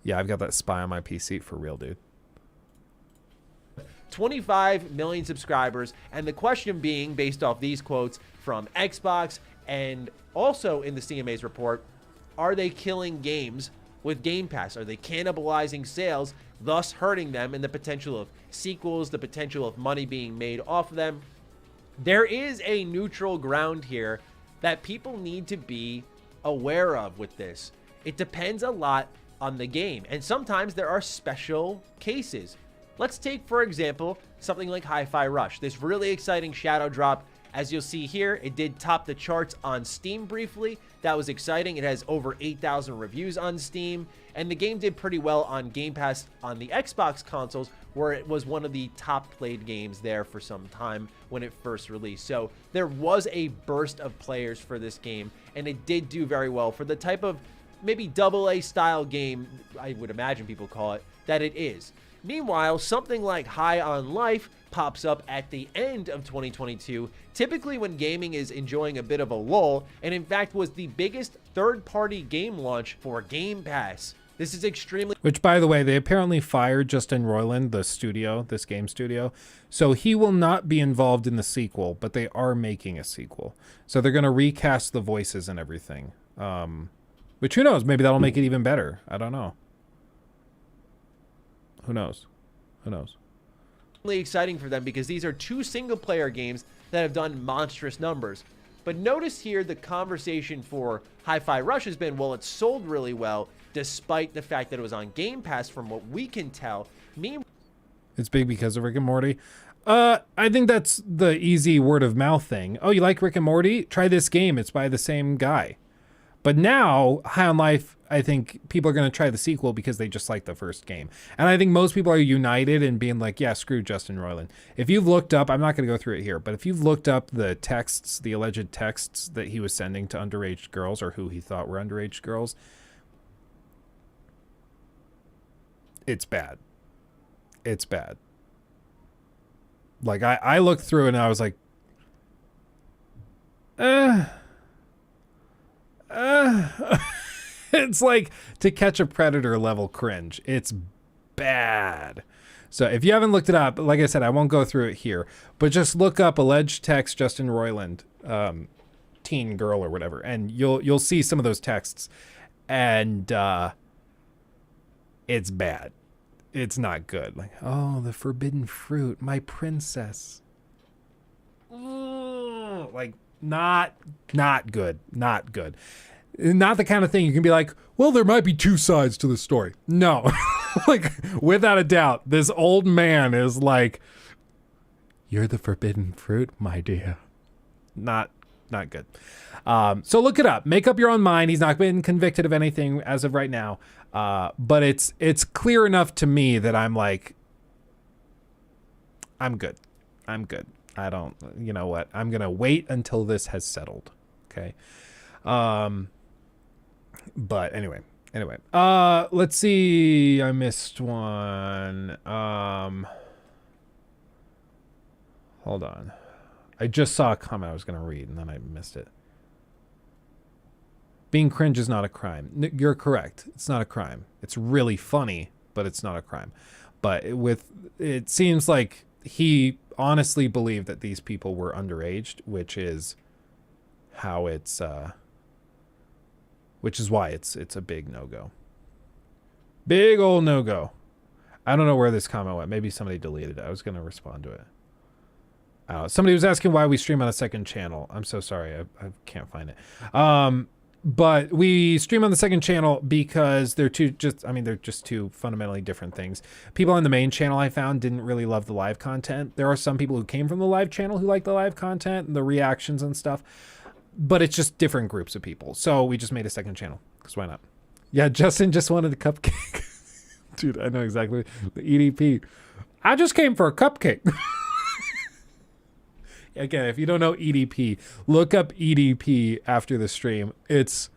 Yeah, I've got that spy on my PC for real, dude. 25 million subscribers, and the question being, based off these quotes from Xbox and also in the CMA's report, are they killing games with Game Pass? Are they cannibalizing sales, thus hurting them in the potential of sequels, the potential of money being made off of them? There is a neutral ground here that people need to be aware of with this. It depends a lot on the game, and sometimes there are special cases. Let's take, for example, something like Hi-Fi Rush. This really exciting shadow drop. As you'll see here, it did top the charts on Steam briefly. That was exciting. It has over 8,000 reviews on Steam, and the game did pretty well on Game Pass on the Xbox consoles, where it was one of the top played games there for some time when it first released. So there was a burst of players for this game, and it did do very well for the type of maybe AA style game, I would imagine people call it, that it is. Meanwhile, something like High on Life pops up at the end of 2022, typically when gaming is enjoying a bit of a lull, and in fact was the biggest third-party game launch for Game Pass. This is extremely... Which, by the way, they apparently fired Justin Roiland, the studio, this game studio. So he will not be involved in the sequel, but they are making a sequel. So they're going to recast the voices and everything. Which, who knows? Maybe that'll make it even better. I don't know. Who knows? Who knows? Really exciting for them because these are 2 single-player games that have done monstrous numbers. But notice here the conversation for Hi-Fi Rush has been, well, it sold really well, despite the fact that it was on Game Pass from what we can tell. It's big because of Rick and Morty. I think that's the easy word of mouth thing. Oh, you like Rick and Morty? Try this game. It's by the same guy. But now, High on Life, I think people are going to try the sequel because they just like the first game. And I think most people are united in being like, yeah, screw Justin Roiland. If you've looked up, I'm not going to go through it here, but if you've looked up the texts, the alleged texts that he was sending to underage girls or who he thought were underage girls, it's bad. It's bad. Like, I looked through and I was like, it's like To Catch a Predator level cringe. It's bad. So if you haven't looked it up, like I said, I won't go through it here, but just look up alleged text Justin Roiland, teen girl or whatever, and you'll see some of those texts, and it's bad. It's not good. Like, oh, the forbidden fruit, my princess. Like, not good. Not good. Not the kind of thing you can be like, well, there might be 2 sides to the story. No. Like, without a doubt, this old man is like, you're the forbidden fruit, my dear. Not good. So look it up. Make up your own mind. He's not been convicted of anything as of right now. But it's clear enough to me that I'm like, I'm good. I don't, you know what? I'm going to wait until this has settled. Okay. But anyway, let's see. I missed one. Hold on. I just saw a comment I was going to read and then I missed it. Being cringe is not a crime. You're correct. It's not a crime. It's really funny, but it's not a crime. But it seems like he honestly believed that these people were underage, which is how it's which is why it's a big no-go. Big old no-go. I don't know where this comment went. Maybe somebody deleted it. I was going to respond to it. Somebody was asking why we stream on a second channel. I'm so sorry. I can't find it. But we stream on the second channel because they're just 2 fundamentally different things. People on the main channel I found didn't really love the live content. There are some people who came from the live channel who like the live content and the reactions and stuff, but it's just different groups of people. So we just made a second channel because why not? Yeah, Justin just wanted a cupcake. Dude, I know exactly. The EDP. I just came for a cupcake. Again, if you don't know EDP, look up EDP after the stream. It's,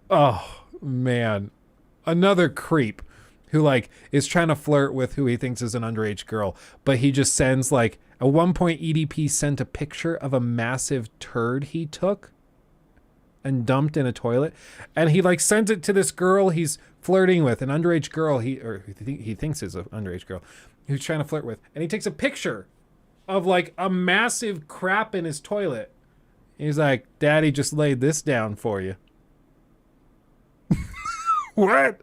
oh man, another creep who like is trying to flirt with who he thinks is an underage girl, but he just sends like, at one point EDP sent a picture of a massive turd he took and dumped in a toilet, and he like sent it to this girl he's flirting with, an underage girl he thinks is an underage girl who's trying to flirt with, and he takes a picture of like a massive crap in his toilet. He's like, Daddy just laid this down for you. What?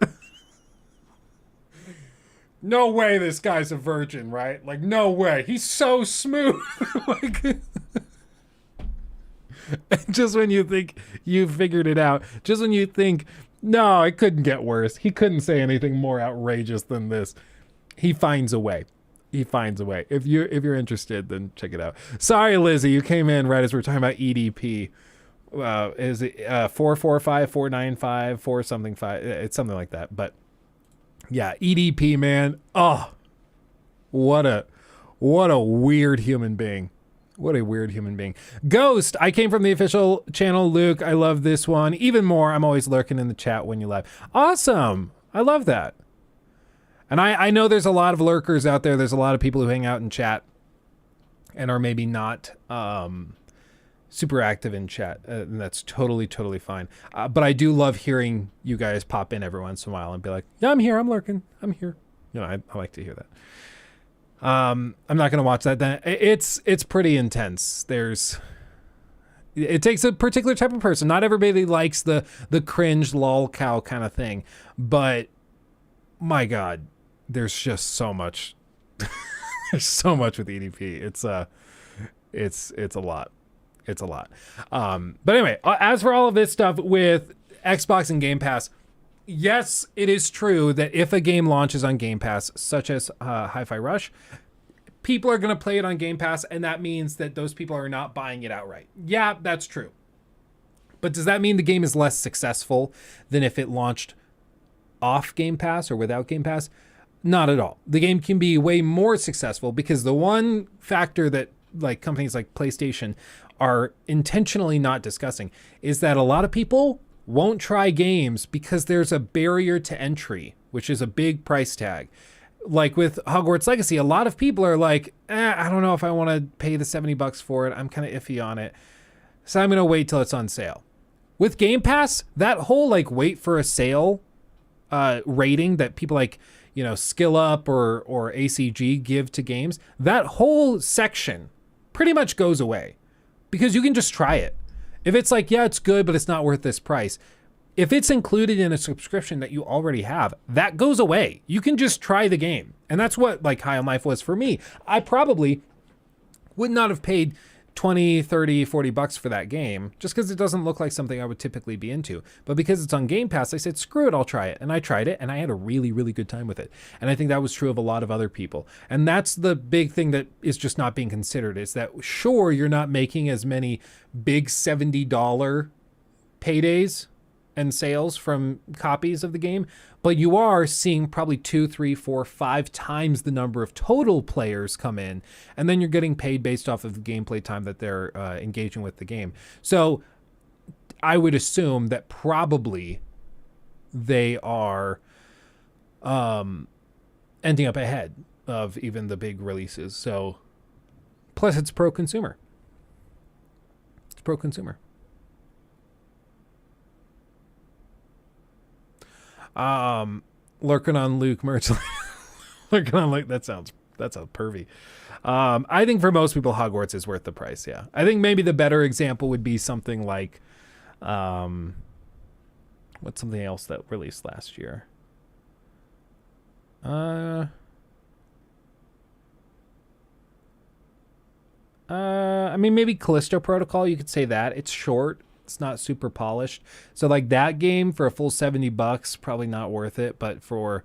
No way this guy's a virgin, right? Like, no way. He's so smooth. Like, just when you think you figured it out, just when you think, no, it couldn't get worse. He couldn't say anything more outrageous than this. He finds a way. He finds a way. If you're interested, then check it out. Sorry, Lizzie, you came in right as we're talking about EDP. Is it 445, 495, 4 something 5? It's something like that. But yeah, EDP, man. Oh, what a weird human being. What a weird human being. Ghost, I came from the official channel. Luke, I love this one. Even more, I'm always lurking in the chat when you live. Awesome. I love that. And I know there's a lot of lurkers out there. There's a lot of people who hang out in chat and are maybe not super active in chat. And that's totally, totally fine. But I do love hearing you guys pop in every once in a while and be like, yeah, I'm here. I'm lurking. I'm here. You know, I like to hear that. I'm not going to watch that. Then it's pretty intense. It takes a particular type of person. Not everybody likes the cringe lol cow kind of thing, but my God, there's just so much. There's so much with EDP. It's a lot. It's a lot. But anyway, as for all of this stuff with Xbox and Game Pass, yes, it is true that if a game launches on Game Pass, such as Hi-Fi Rush, people are going to play it on Game Pass, and that means that those people are not buying it outright. Yeah, that's true. But does that mean the game is less successful than if it launched off Game Pass or without Game Pass? Not at all. The game can be way more successful because the one factor that like companies like PlayStation are intentionally not discussing is that a lot of people won't try games because there's a barrier to entry, which is a big price tag. Like with Hogwarts Legacy, a lot of people are like, I don't know if I want to pay the $70 for it. I'm kind of iffy on it. So I'm going to wait till it's on sale. With Game Pass, that whole like wait for a sale rating that people like, you know, Skill Up or ACG give to games, that whole section pretty much goes away because you can just try it. If it's like, yeah, it's good, but it's not worth this price. If it's included in a subscription that you already have, that goes away. You can just try the game. And that's what like High on Life was for me. I probably would not have paid 20, 30, 40 bucks for that game just because it doesn't look like something I would typically be into. But because it's on Game Pass, I said, screw it, I'll try it. And I tried it and I had a really, really good time with it. And I think that was true of a lot of other people. And that's the big thing that is just not being considered is that sure, you're not making as many big $70 paydays and sales from copies of the game, but you are seeing probably 2, 3, 4, 5 times the number of total players come in, and then you're getting paid based off of the gameplay time that they're engaging with the game. So I would assume that probably they are ending up ahead of even the big releases. So plus it's pro-consumer. It's pro-consumer. Lurking on Luke merch. Lurking on Luke. That's sounds pervy. I think for most people, Hogwarts is worth the price. Yeah. I think maybe the better example would be something like, what's something else that released last year? I mean, maybe Callisto Protocol. You could say that it's short. It's not super polished. So like that game for a full $70, probably not worth it. But for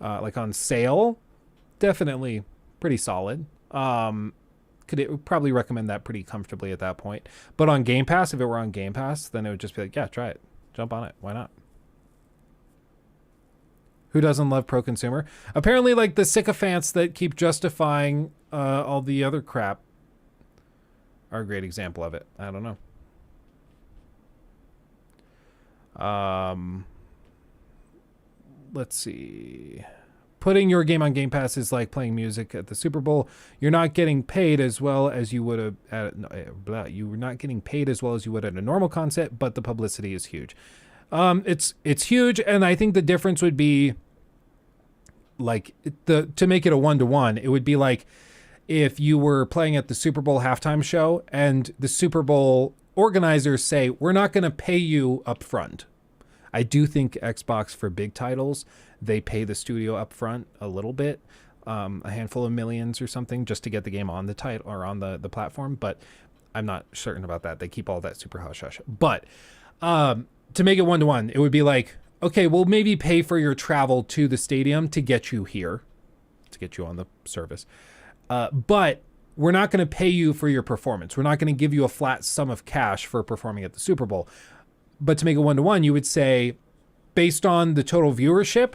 like on sale, definitely pretty solid. Could probably recommend that pretty comfortably at that point. But on Game Pass, if it were on Game Pass, then it would just be like, yeah, try it. Jump on it. Why not? Who doesn't love pro-consumer? Apparently like the sycophants that keep justifying all the other crap are a great example of it. I don't know. Let's see. Putting your game on Game Pass is like playing music at the Super Bowl. You're not getting paid as well as you would have you're not getting paid as well as you would at a normal concert, but the publicity is huge. It's huge, and I think the difference would be like to make it a 1-to-1, it would be like if you were playing at the Super Bowl halftime show and the Super Bowl organizers say, we're not going to pay you up front. I do think Xbox for big titles, they pay the studio up front a little bit, a handful of millions or something just to get the game on the title or on the platform. But I'm not certain about that. They keep all that super hush hush. But to make it 1-to-1, it would be like, okay, we'll maybe pay for your travel to the stadium to get you here, to get you on the service. But we're not going to pay you for your performance. We're not going to give you a flat sum of cash for performing at the Super Bowl. But to make it 1-to-1, you would say, based on the total viewership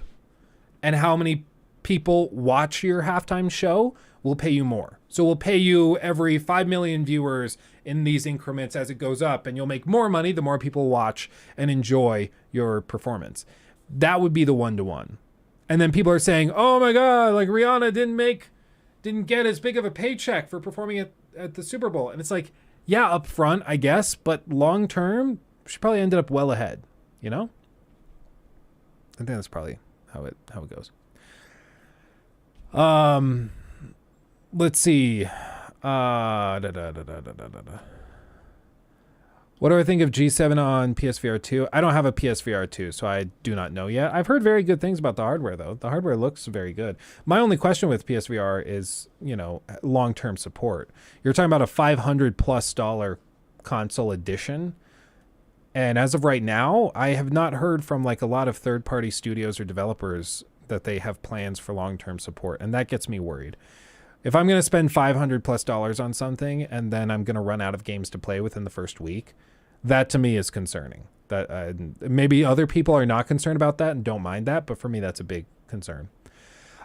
and how many people watch your halftime show, we'll pay you more. So we'll pay you every 5 million viewers in these increments as it goes up, and you'll make more money the more people watch and enjoy your performance. That would be the 1-to-1. And then people are saying, oh my God, like Rihanna didn't get as big of a paycheck for performing at the Super Bowl. And it's like, yeah, up front, I guess, but long term, she probably ended up well ahead, you know? I think that's probably how it goes. Let's see. What do I think of G7 on PSVR 2? I don't have a PSVR 2, so I do not know yet. I've heard very good things about the hardware, though. The hardware looks very good. My only question with PSVR is, you know, long-term support. You're talking about a $500+ console edition. And as of right now, I have not heard from like a lot of third-party studios or developers that they have plans for long-term support. And that gets me worried. If I'm going to spend $500+ on something and then I'm going to run out of games to play within the first week, that to me is concerning. That maybe other people are not concerned about that and don't mind that, but for me that's a big concern.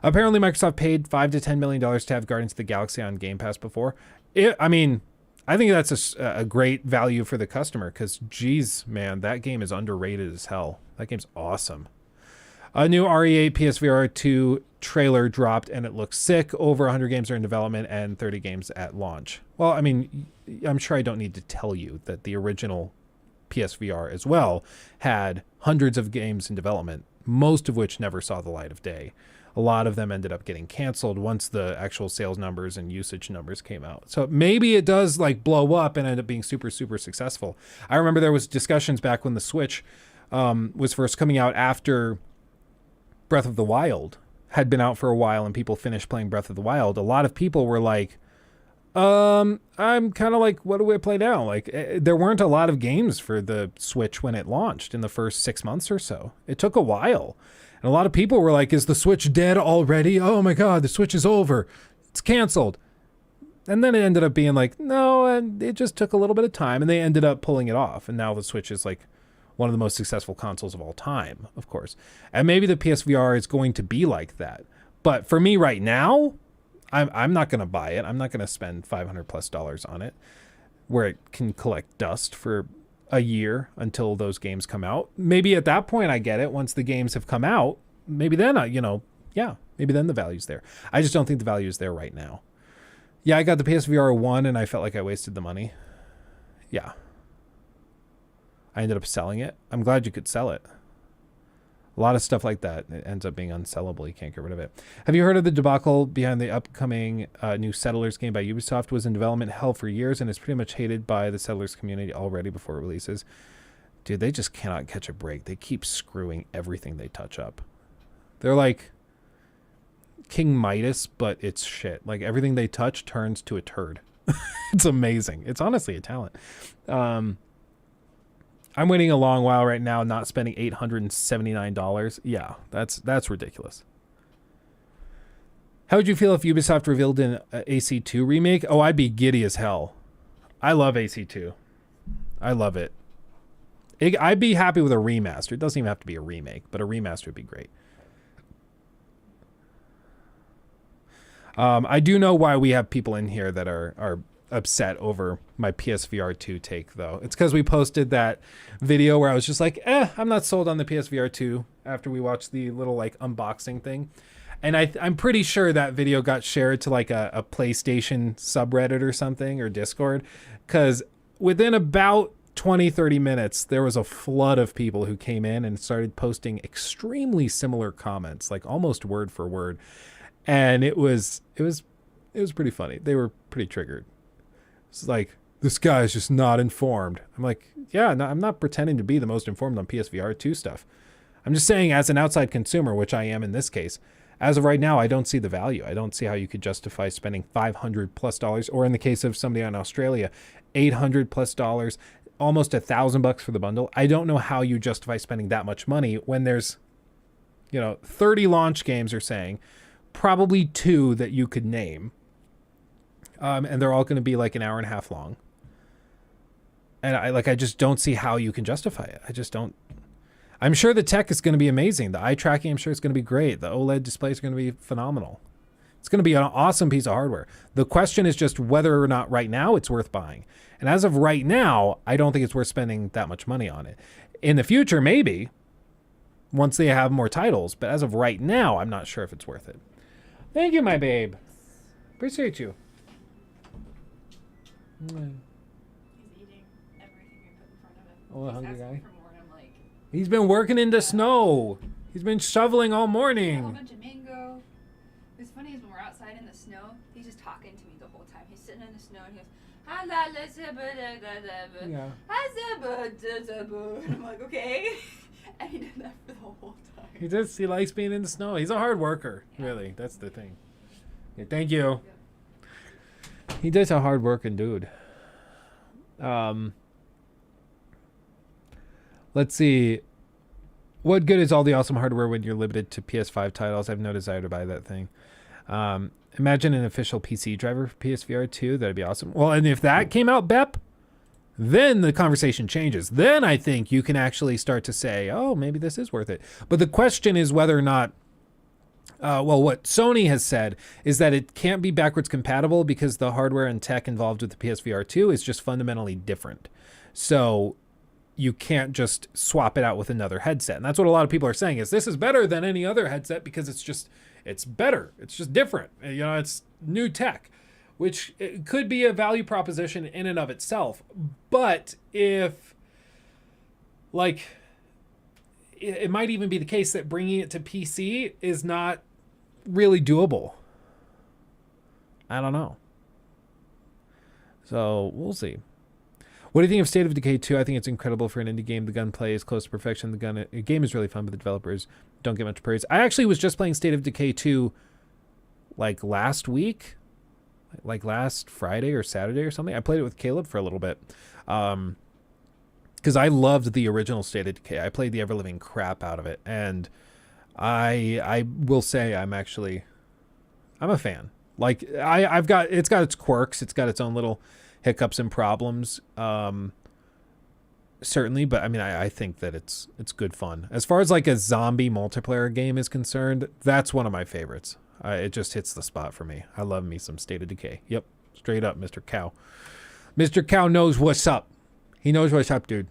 Apparently Microsoft paid $5 to $10 million to have Guardians of the Galaxy on Game Pass before. I think that's a great value for the customer because, geez, man, that game is underrated as hell. That game's awesome. A new RE8 PSVR 2 trailer dropped and it looks sick. Over 100 games are in development and 30 games at launch. Well, I mean, I'm sure I don't need to tell you that the original PSVR as well had hundreds of games in development, most of which never saw the light of day. A lot of them ended up getting canceled once the actual sales numbers and usage numbers came out. So maybe it does like blow up and end up being super, super successful. I remember there was discussions back when the Switch was first coming out after Breath of the Wild had been out for a while and people finished playing Breath of the Wild. A lot of people were like, I'm kind of like, what do we play now? Like there weren't a lot of games for the Switch when it launched in the first 6 months or so. It took a while. And a lot of people were like, is the Switch dead already? Oh my God, the Switch is over. It's canceled. And then it ended up being like, no, and it just took a little bit of time and they ended up pulling it off. And now the Switch is like one of the most successful consoles of all time, of course. And maybe the PSVR is going to be like that. But for me right now, I'm not going to buy it. I'm not going to spend $500+ on it where it can collect dust for a year until those games come out. Maybe at that point I get it. Once the games have come out, maybe then maybe then the value's there. I just don't think the value is there right now. Yeah, I got the PSVR 1 and I felt like I wasted the money. Yeah. I ended up selling it. I'm glad you could sell it. A lot of stuff like that, it ends up being unsellable. You can't get rid of it. Have you heard of the debacle behind the upcoming new Settlers game by Ubisoft? Was in development hell for years and is pretty much hated by the Settlers community already before it releases. Dude, they just cannot catch a break. They keep screwing everything they touch up. They're like King Midas, but it's shit. Like everything they touch turns to a turd. It's amazing. It's honestly a talent. I'm waiting a long while right now, not spending $879. Yeah, that's ridiculous. How would you feel if Ubisoft revealed an AC2 remake? Oh, I'd be giddy as hell. I love AC2. I love it. I'd be happy with a remaster. It doesn't even have to be a remake, but a remaster would be great. I do know why we have people in here that are upset over my PSVR 2 take, though. It's because we posted that video where I was just like, I'm not sold on the PSVR 2 after we watched the little like unboxing thing. And I'm pretty sure that video got shared to like a PlayStation subreddit or something, or Discord, because within about 20-30 minutes there was a flood of people who came in and started posting extremely similar comments, like almost word for word. And it was pretty funny. They were pretty triggered. It's like, this guy is just not informed. I'm like, yeah, no, I'm not pretending to be the most informed on PSVR 2 stuff. I'm just saying, as an outside consumer, which I am in this case, as of right now, I don't see the value. I don't see how you could justify spending $500+, or in the case of somebody in Australia, $800+, almost $1,000 for the bundle. I don't know how you justify spending that much money when there's, 30 launch games are saying, probably 2 that you could name. And they're all going to be like an hour and a half long. And I just don't see how you can justify it. I just don't. I'm sure the tech is going to be amazing. The eye tracking, I'm sure it's going to be great. The OLED display is going to be phenomenal. It's going to be an awesome piece of hardware. The question is just whether or not right now it's worth buying. And as of right now, I don't think it's worth spending that much money on it. In the future, maybe. once they have more titles. But as of right now, I'm not sure if it's worth it. Thank you, my babe. Appreciate you. He's eating everything I put in front of him. Oh, a hungry He's asking guy. for more, and I'm like, He's been working in the snow. He's been shoveling all a whole morning. bunch of mango. What's funny is when we're outside in the snow, he's just talking to me the whole time. He's sitting in the snow and he goes, Yeah. and I'm like, okay. And he did that for the whole time. He likes being in the snow. He's a hard worker, really. That's the thing. Yeah, thank you. He does a hard working dude. Let's see. What good is all the awesome hardware when you're limited to PS5 titles? I have no desire to buy that thing. Imagine an official PC driver for PSVR 2. That'd be awesome. Well, and if that came out, Bep, then the conversation changes. Then I think you can actually start to say, oh, maybe this is worth it. But the question is whether or not, well, what Sony has said is that it can't be backwards compatible because the hardware and tech involved with the PSVR 2 is just fundamentally different. So you can't just swap it out with another headset. And that's what a lot of people are saying is this is better than any other headset because it's better. It's just different. You know, it's new tech, which it could be a value proposition in and of itself. But if, like, it might even be the case that bringing it to PC is not really doable. I don't know. So we'll see. What do you think of State of Decay 2? I think it's incredible for an indie game. The gunplay is close to perfection. The game is really fun, but the developers don't get much praise. I actually was just playing State of Decay 2 like last week, like last Friday or Saturday or something. I played it with Caleb for a little bit because I loved the original State of Decay. I played the ever-living crap out of it, and I will say I'm a fan. Like it's got its quirks. It's got its own little hiccups and problems, certainly, but I mean, I think that it's good fun. As far as like a zombie multiplayer game is concerned, that's one of my favorites. It just hits the spot for me. I love me some State of Decay. Yep, straight up, Mr. Cow. Mr. Cow knows what's up. He knows what's up, dude.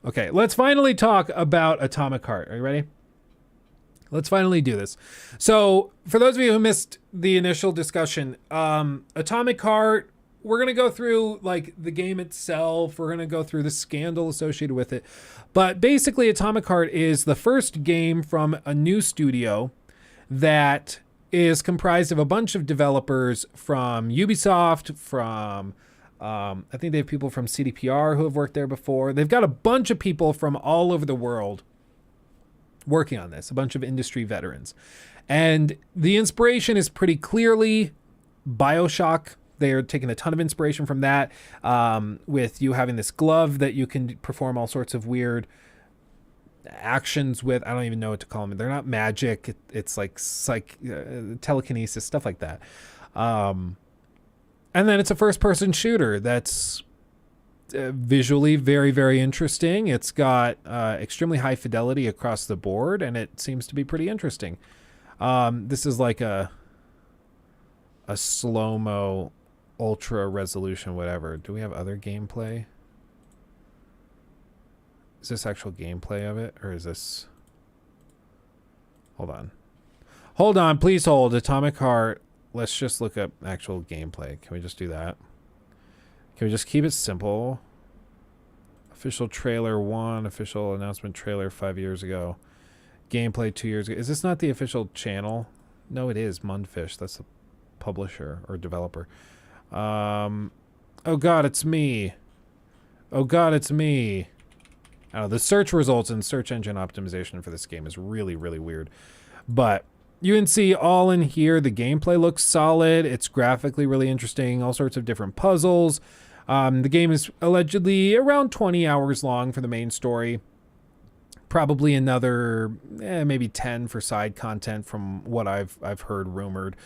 Okay, let's finally talk about Atomic Heart. Are you ready? Let's finally do this. So, for those of you who missed the initial discussion, Atomic Heart, we're going to go through like the game itself. We're going to go through the scandal associated with it. But basically, Atomic Heart is the first game from a new studio that is comprised of a bunch of developers from Ubisoft, from I think they have people from CDPR who have worked there before. They've got a bunch of people from all over the world working on this, a bunch of industry veterans. And the inspiration is pretty clearly BioShock. They're taking a ton of inspiration from that, with you having this glove that you can perform all sorts of weird actions with. I don't even know what to call them. They're not magic. It's like telekinesis, stuff like that. And then it's a first-person shooter that's visually very, very interesting. It's got extremely high fidelity across the board, and it seems to be pretty interesting. This is like a slow-mo, ultra resolution, whatever. Do we have other gameplay? Is this actual gameplay of it, or is this... Hold on, please hold. Atomic Heart. Let's just look up actual gameplay. Can we just do that? Can we just keep it simple? Official trailer 1, official announcement trailer 5 years ago. Gameplay 2 years ago. Is this not the official channel? No, it is. Mundfish. That's the publisher or developer. Oh god, it's me. Oh god, it's me. I don't know, the search results and search engine optimization for this game is really, really weird. But you can see all in here, the gameplay looks solid. It's graphically really interesting. All sorts of different puzzles. The game is allegedly around 20 hours long for the main story. Probably another maybe 10 for side content from what I've heard rumored.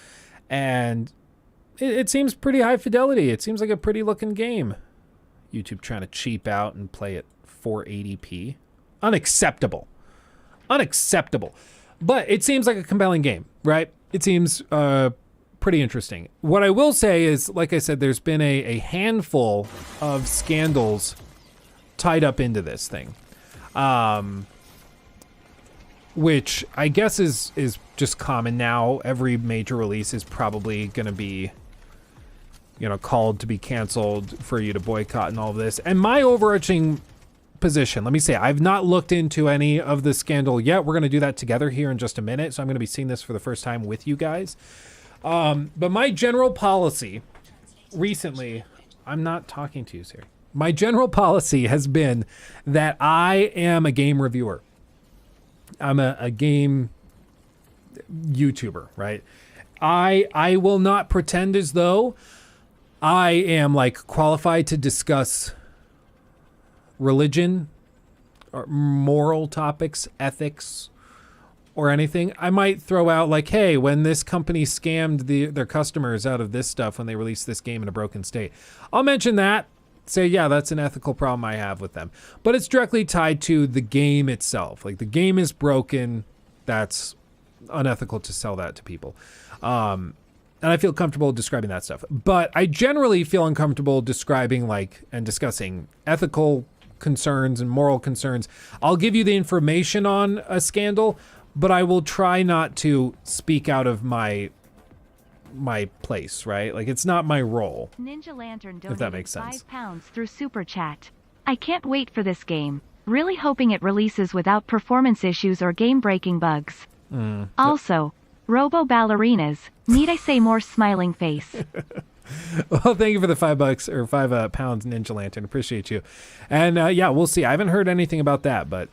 And it seems pretty high fidelity. It seems like a pretty looking game. YouTube trying to cheap out and play at 480p. Unacceptable. Unacceptable. But it seems like a compelling game, right? It seems pretty interesting. What I will say is, like I said, there's been a handful of scandals tied up into this thing. which I guess is just common now. Every major release is probably going to be, called to be canceled for you to boycott and all of this. And my overarching position, let me say, I've not looked into any of the scandal yet. We're going to do that together here in just a minute. So I'm going to be seeing this for the first time with you guys. But my general policy recently, I'm not talking to you, Siri. My general policy has been that I am a game reviewer. I'm a game YouTuber, right? I will not pretend as though I am like qualified to discuss religion or moral topics, ethics, or anything. I might throw out like, hey, when this company scammed their customers out of this stuff when they released this game in a broken state, I'll mention that. Say, yeah, that's an ethical problem I have with them. But it's directly tied to the game itself. Like, the game is broken. That's unethical to sell that to people. And I feel comfortable describing that stuff. But I generally feel uncomfortable describing and discussing ethical concerns and moral concerns. I'll give you the information on a scandal, but I will try not to speak out of my place, right? Like, it's not my role. Ninja Lantern donated if that makes sense. £5 through Super Chat. I can't wait for this game. Really hoping it releases without performance issues or game-breaking bugs. Also, Robo Ballerinas. Need I say more smiling face? Well, thank you for the $5 or £5 Ninja Lantern. Appreciate you. And yeah, we'll see. I haven't heard anything about that, but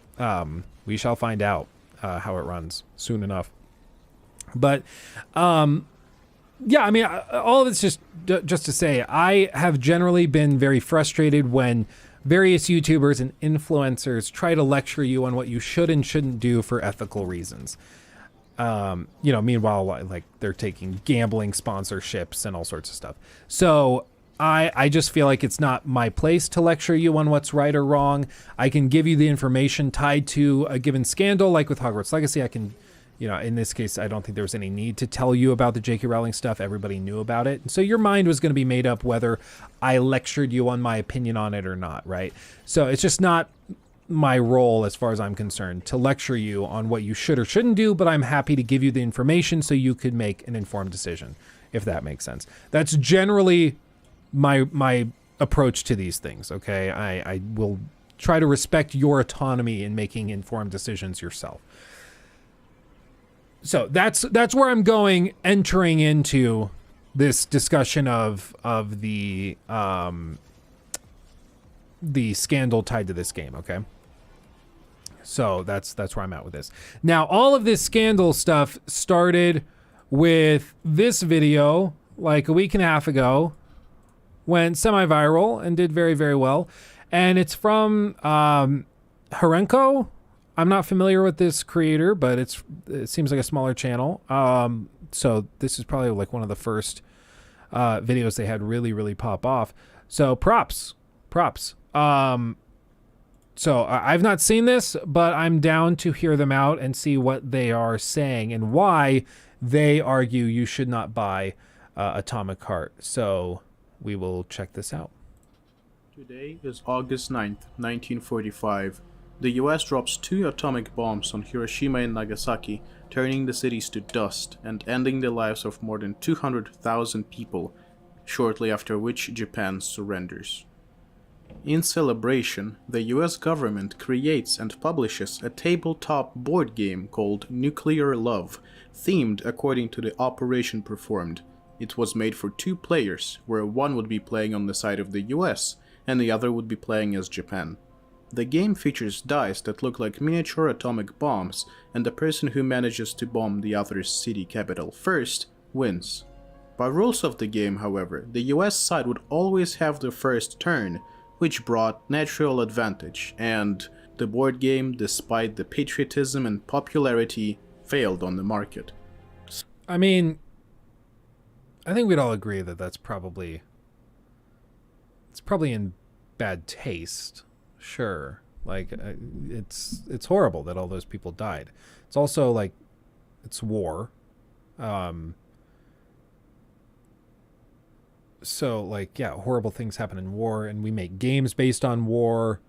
we shall find out how it runs soon enough. But yeah, I mean, all of it's just to say, I have generally been very frustrated when various YouTubers and influencers try to lecture you on what you should and shouldn't do for ethical reasons. Meanwhile, like, they're taking gambling sponsorships and all sorts of stuff. So I just feel like it's not my place to lecture you on what's right or wrong. I can give you the information tied to a given scandal, like with Hogwarts Legacy. I can, in this case, I don't think there was any need to tell you about the J.K. Rowling stuff. Everybody knew about it. So your mind was going to be made up whether I lectured you on my opinion on it or not, right? So it's just not my role, as far as I'm concerned, to lecture you on what you should or shouldn't do, but I'm happy to give you the information so you could make an informed decision, if that makes sense. That's generally my approach to these things, okay? I will try to respect your autonomy in making informed decisions yourself. So that's where I'm going, entering into this discussion of the scandal tied to this game, okay? So that's where I'm at with this. Now, all of this scandal stuff started with this video like a week and a half ago, went semi-viral and did very, very well. And it's from Harenko. I'm not familiar with this creator, but it seems like a smaller channel. So this is probably like one of the first videos they had really, really pop off. So props. So I've not seen this, but I'm down to hear them out and see what they are saying and why they argue you should not buy Atomic Heart. So we will check this out. Today is August 9th, 1945. The US drops 2 atomic bombs on Hiroshima and Nagasaki, turning the cities to dust and ending the lives of more than 200,000 people, shortly after which Japan surrenders. In celebration, the US government creates and publishes a tabletop board game called Nuclear Love, themed according to the operation performed. It was made for 2 players, where one would be playing on the side of the US and the other would be playing as Japan. The game features dice that look like miniature atomic bombs, and the person who manages to bomb the other's city capital first wins. By rules of the game, however, the US side would always have the first turn, which brought natural advantage, and the board game, despite the patriotism and popularity, failed on the market. I mean, I think we'd all agree that it's probably in bad taste. Sure, like it's horrible that all those people died. It's also like it's war. So like, yeah, horrible things happen in war, and we make games based on war.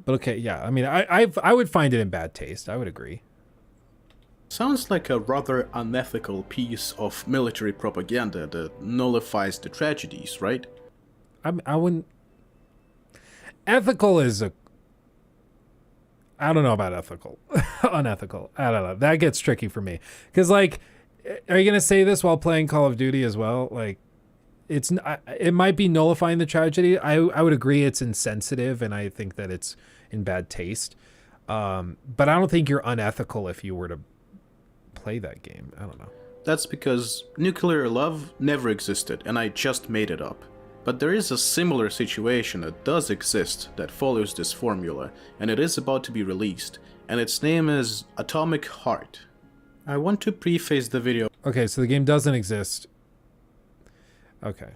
But okay, yeah, I mean, I would find it in bad taste. I would agree. sounds like a rather unethical piece of military propaganda that nullifies the tragedies, right? I wouldn't... Ethical is a... I don't know about ethical. Unethical. I don't know. That gets tricky for me. Because, like, are you going to say this while playing Call of Duty as well? Like, it might be nullifying the tragedy. I would agree it's insensitive, and I think that it's in bad taste. But I don't think you're unethical if you were to play that game. I don't know. That's because nuclear love never existed, and I just made it up. But there is a similar situation that does exist that follows this formula, and it is about to be released, and its name is Atomic Heart. I want to preface the video. Okay, so the game doesn't exist. Okay.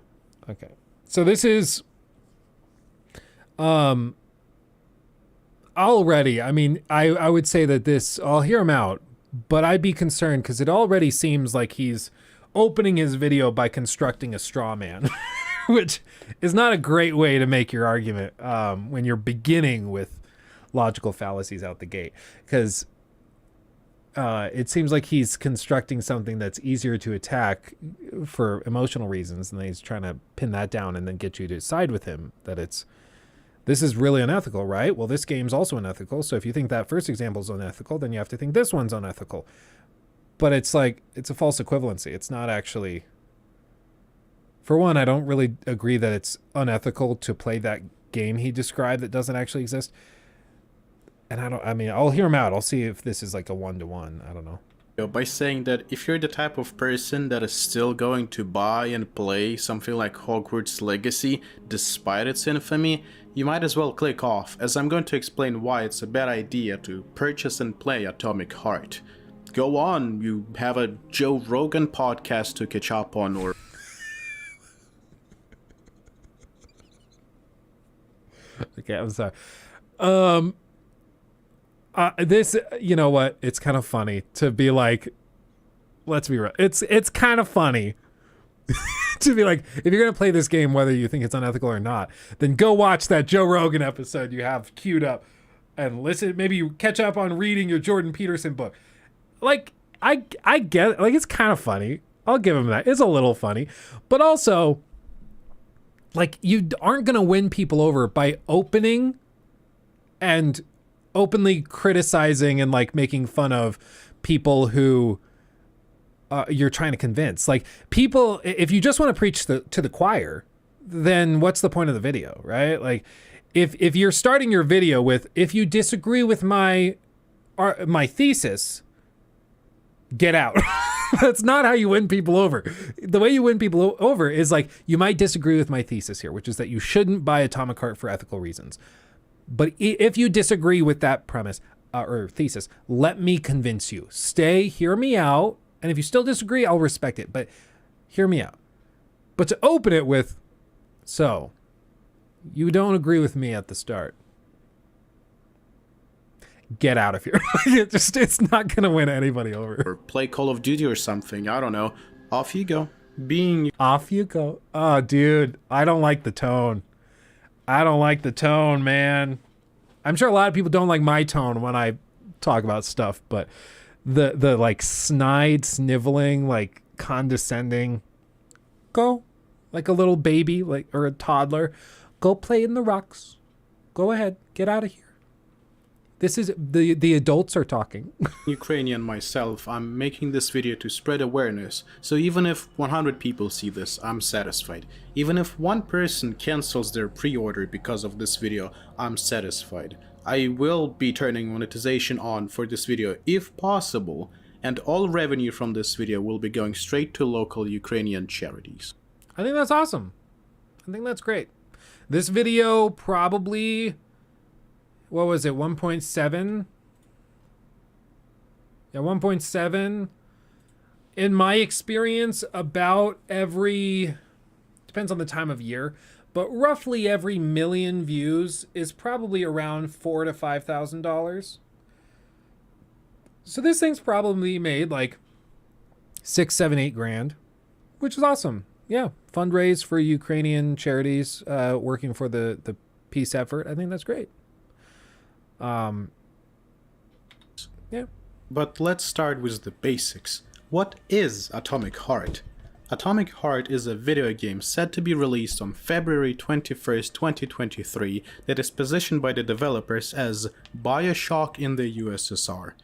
So this is... already, I mean, I would say that this... I'll hear him out, but I'd be concerned because it already seems like he's opening his video by constructing a straw man. Which is not a great way to make your argument when you're beginning with logical fallacies out the gate. Because it seems like he's constructing something that's easier to attack for emotional reasons, and then he's trying to pin that down and then get you to side with him that this is really unethical, right? Well, this game's also unethical, so if you think that first example is unethical, then you have to think this one's unethical. But it's like, it's a false equivalency. It's not actually... For one, I don't really agree that it's unethical to play that game he described that doesn't actually exist. And I'll hear him out. I'll see if this is like a one-to-one. I don't know. By saying that if you're the type of person that is still going to buy and play something like Hogwarts Legacy despite its infamy, you might as well click off, as I'm going to explain why it's a bad idea to purchase and play Atomic Heart. Go on, you have a Joe Rogan podcast to catch up on, or... Okay, I'm sorry. This, you know what? It's kind of funny to be like, let's be real. It's kind of funny to be like, if you're going to play this game, whether you think it's unethical or not, then go watch that Joe Rogan episode you have queued up and listen. Maybe you catch up on reading your Jordan Peterson book. Like, I get it. Like, it's kind of funny. I'll give him that. It's a little funny, but also... Like, you aren't going to win people over by opening and openly criticizing and, like, making fun of people who you're trying to convince. Like, people, if you just want to preach to the choir, then what's the point of the video, right? Like, if you're starting your video with, if you disagree with my thesis, get out. That's not how you win people over. The way you win people over is like, you might disagree with my thesis here, which is that you shouldn't buy Atomic Heart for ethical reasons. But if you disagree with that premise or thesis, let me convince you. Stay, hear me out. And if you still disagree, I'll respect it. But hear me out. But to open it with, so, you don't agree with me at the start. Get out of here. It's not gonna win anybody over. Or play Call of Duty or something, I don't know. Off you go. Off you go. Oh, dude, I don't like the tone. Man. I'm sure a lot of people don't like my tone when I talk about stuff, but the like snide, sniveling, like condescending, go like a little baby, like, or a toddler, go play in the rocks. Go ahead, get out of here. This is, the adults are talking. Ukrainian myself, I'm making this video to spread awareness, so even if 100 people see this, I'm satisfied. Even if one person cancels their pre-order because of this video, I'm satisfied. I will be turning monetization on for this video if possible, and all revenue from this video will be going straight to local Ukrainian charities. I think that's awesome. I think that's great. This video probably... What was it, 1.7? Yeah, 1.7. In my experience, about every, depends on the time of year, but roughly every million views is probably around $4,000 to $5,000. So this thing's probably made like 6, 7, 8 grand, which is awesome. Yeah, fundraise for Ukrainian charities working for the peace effort. I think that's great. Yeah. But let's start with the basics. What is Atomic Heart? Atomic Heart is a video game set to be released on February 21st, 2023 that is positioned by the developers as Bioshock in the USSR.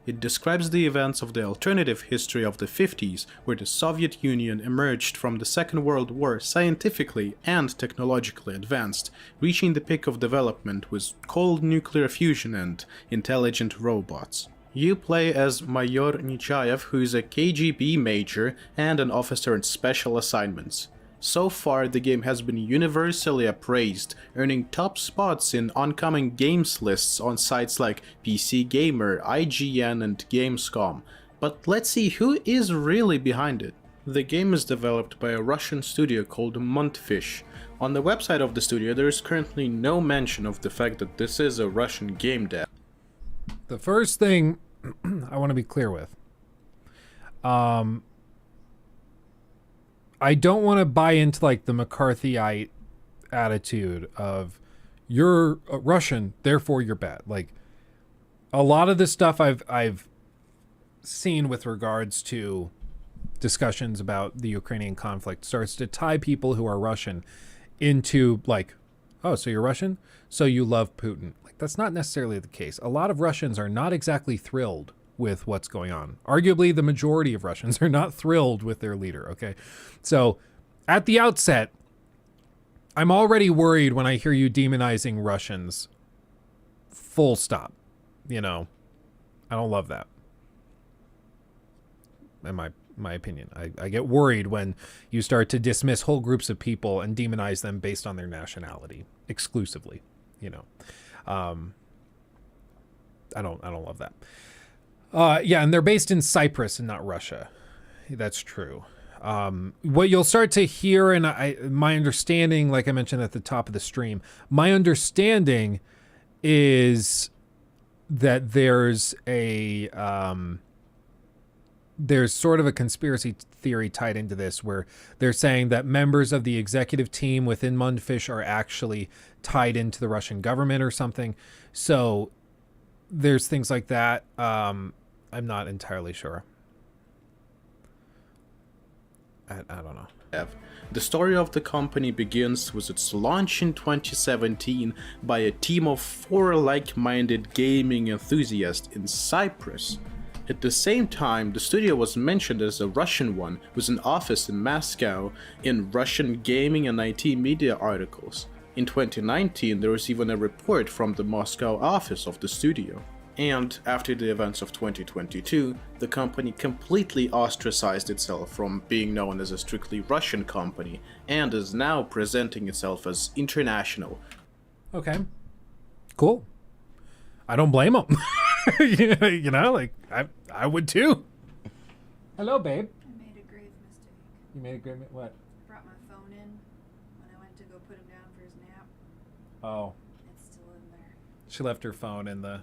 It describes the events of the alternative history of the 50s, where the Soviet Union emerged from the Second World War scientifically and technologically advanced, reaching the peak of development with cold nuclear fusion and intelligent robots. You play as Mayor Nechayev, who is a KGB major and an officer in special assignments. So far, the game has been universally appraised, earning top spots in oncoming games lists on sites like PC Gamer, IGN, and Gamescom. But let's see who is really behind it. The game is developed by a Russian studio called Montfish. On the website of the studio, there is currently no mention of the fact that this is a Russian game dev. The first thing I want to be clear with, I don't want to buy into like the McCarthyite attitude of you're Russian, therefore you're bad. Like a lot of the stuff I've seen with regards to discussions about the Ukrainian conflict starts to tie people who are Russian into like, oh, so you're Russian, so you love Putin. Like that's not necessarily the case. A lot of Russians are not exactly thrilled with what's going on. Arguably, the majority of Russians are not thrilled with their leader, okay? So, at the outset, I'm already worried when I hear you demonizing Russians. Full stop. You know, I don't love that. In my opinion. I get worried when you start to dismiss whole groups of people and demonize them based on their nationality exclusively, you know. I don't love that. Yeah, and they're based in Cyprus and not Russia. That's true. What you'll start to hear, and my understanding, like I mentioned at the top of the stream, my understanding is that there's sort of a conspiracy theory tied into this where they're saying that members of the executive team within Mundfish are actually tied into the Russian government or something. So there's things like that. I'm not entirely sure. I don't know. The story of the company begins with its launch in 2017 by a team of 4 like-minded gaming enthusiasts in Cyprus. At the same time, the studio was mentioned as a Russian one with an office in Moscow in Russian gaming and IT media articles. In 2019, there was even a report from the Moscow office of the studio. And after the events of 2022, the company completely ostracized itself from being known as a strictly Russian company and is now presenting itself as international. Okay. Cool. I don't blame them. You know, like I would too. Hello, babe. I made a grave mistake. You made a grave mistake? What? I brought my phone in when I went to go put him down for his nap. Oh. It's still in there. She left her phone in the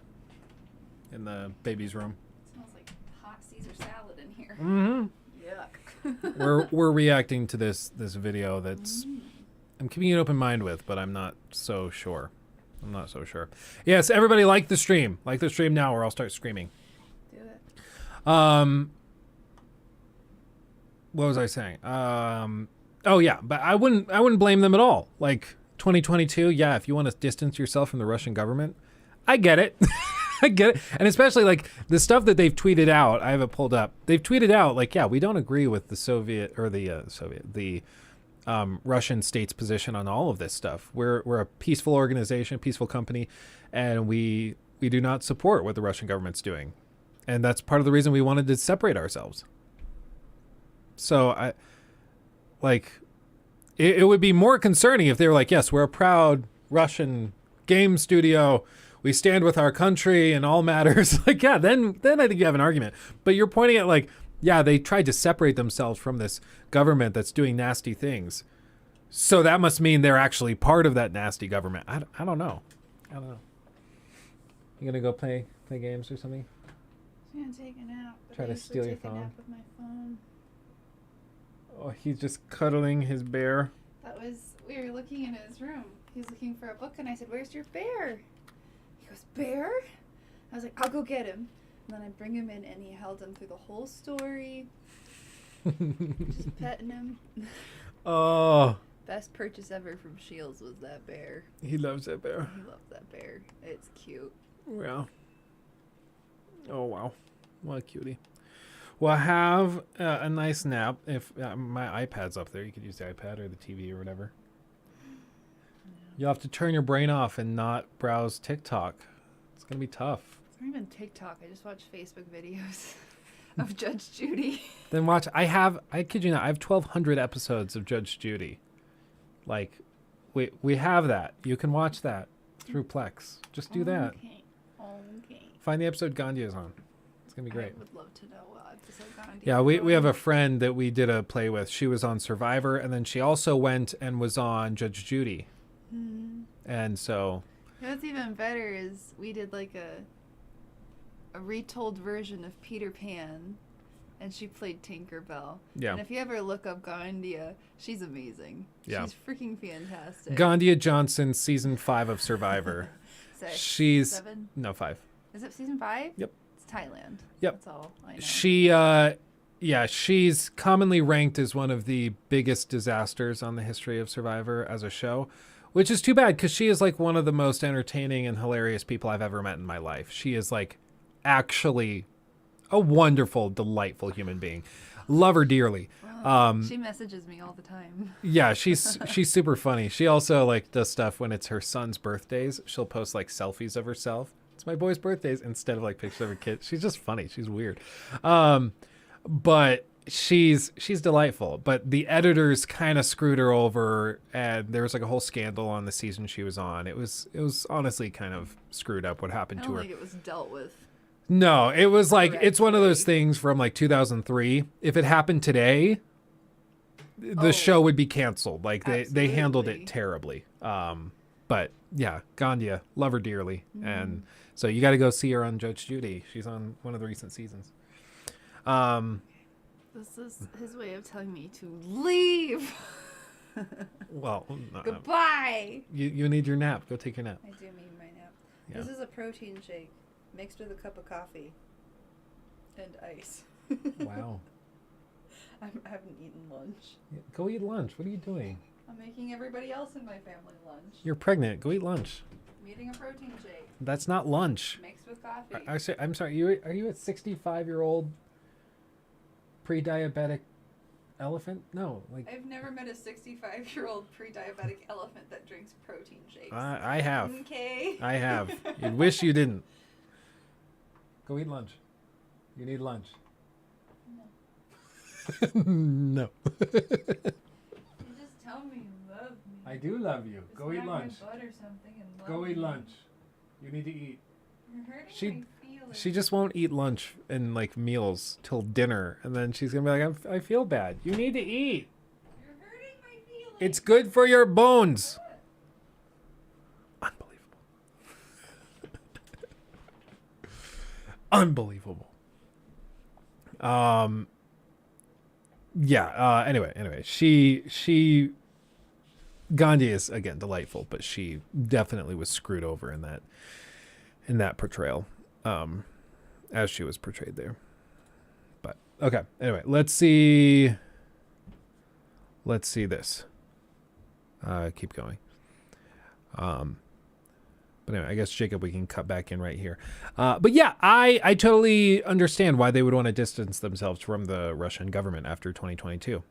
baby's room. It smells like hot Caesar salad in here. Mm-hmm. Yuck. we're reacting to this video that's I'm keeping an open mind with, but I'm not so sure. Yes, everybody like the stream. Like the stream now or I'll start screaming. Do it. What was I saying? Oh yeah, but I wouldn't blame them at all. Like 2022, yeah, if you want to distance yourself from the Russian government, I get it. I get it. And especially like the stuff that they've tweeted out, I have it pulled up. They've tweeted out like, yeah, we don't agree with the Russian state's position on all of this stuff. We're a peaceful organization, peaceful company, and we do not support what the Russian government's doing. And that's part of the reason we wanted to separate ourselves. So it would be more concerning if they were like, yes, we're a proud Russian game studio. We stand with our country in all matters. Like, yeah, then I think you have an argument. But you're pointing at like, yeah, they tried to separate themselves from this government that's doing nasty things. So that must mean they're actually part of that nasty government. I don't know. You gonna go play games or something? I was gonna take a nap. Try to steal your phone. A nap with my phone. Oh, he's just cuddling his bear. We were looking in his room. He was looking for a book, and I said, "Where's your bear?" He goes, "Bear?" I was like, "I'll go get him." And then I'd bring him in, and he held him through the whole story. Just petting him. Oh. Best purchase ever from Shields was that bear. He loves that bear. He loves that bear. It's cute. Yeah. Oh, wow. What a cutie. Well, have a nice nap. If my iPad's up there, you could use the iPad or the TV or whatever. You'll have to turn your brain off and not browse TikTok. It's going to be tough. It's not even TikTok. I just watch Facebook videos of Judge Judy. Then watch. I kid you not, I have 1,200 episodes of Judge Judy. Like, we have that. You can watch that through Plex. Just do that. Okay. Find the episode Gandia's on. It's going to be great. I would love to know what episode Gandia Yeah, we have a friend that we did a play with. She was on Survivor, and then she also went and was on Judge Judy. And so... What's even better is we did like a retold version of Peter Pan, and she played Tinkerbell. Yeah. And if you ever look up Gandia, she's amazing. Yeah. She's freaking fantastic. Gandia Johnson, season 5 of Survivor. 6, She's 7? No, 5. Is it season 5? Yep. It's Thailand. Yep. That's all I know. She's commonly ranked as one of the biggest disasters on the history of Survivor as a show, which is too bad because she is like one of the most entertaining and hilarious people I've ever met in my life. She is like actually a wonderful, delightful human being. Love her dearly. She messages me all the time. Yeah, she's super funny. She also like does stuff when it's her son's birthdays. She'll post like selfies of herself. It's my boy's birthdays instead of like pictures of her kid. She's just funny. She's weird. But she's delightful. But the editors kind of screwed her over, and there was like a whole scandal on the season she was on. It was honestly kind of screwed up what happened I to don't her. think it was dealt with. No, it was like it's one of those things from like 2003. If it happened today, the show would be canceled. Like they handled it terribly. But yeah, Gandia, love her dearly. And so you got to go see her on Judge Judy. She's on one of the recent seasons. This is his way of telling me to leave. Well, Goodbye. You need your nap. Go take your nap. I do need my nap. Yeah. This is a protein shake mixed with a cup of coffee and ice. Wow. I haven't eaten lunch. Go eat lunch. What are you doing? I'm making everybody else in my family lunch. You're pregnant. Go eat lunch. I'm eating a protein shake. That's not lunch. Mixed with coffee. I'm sorry. Are you a 65-year-old pre-diabetic elephant? No, like I've never met a 65-year-old pre-diabetic elephant that drinks protein shakes. I have. Okay. I have. You'd wish you didn't. Go eat lunch. You need lunch. No. You just tell me you love me. I do love you. Just Go eat grab my lunch. butt or something and love Go eat me. lunch. You need to eat. You're hurting my feelings. She just won't eat lunch and like meals till dinner, and then she's gonna be like, I feel bad. You need to eat. You're hurting my feelings. It's good for your bones. Unbelievable. Yeah. Anyway, she Gandhi is again delightful, but she definitely was screwed over in that portrayal, as she was portrayed there. But okay. Anyway, let's see this. Keep going. But anyway, I guess, Jacob, we can cut back in right here. But yeah, I totally understand why they would want to distance themselves from the Russian government after 2022.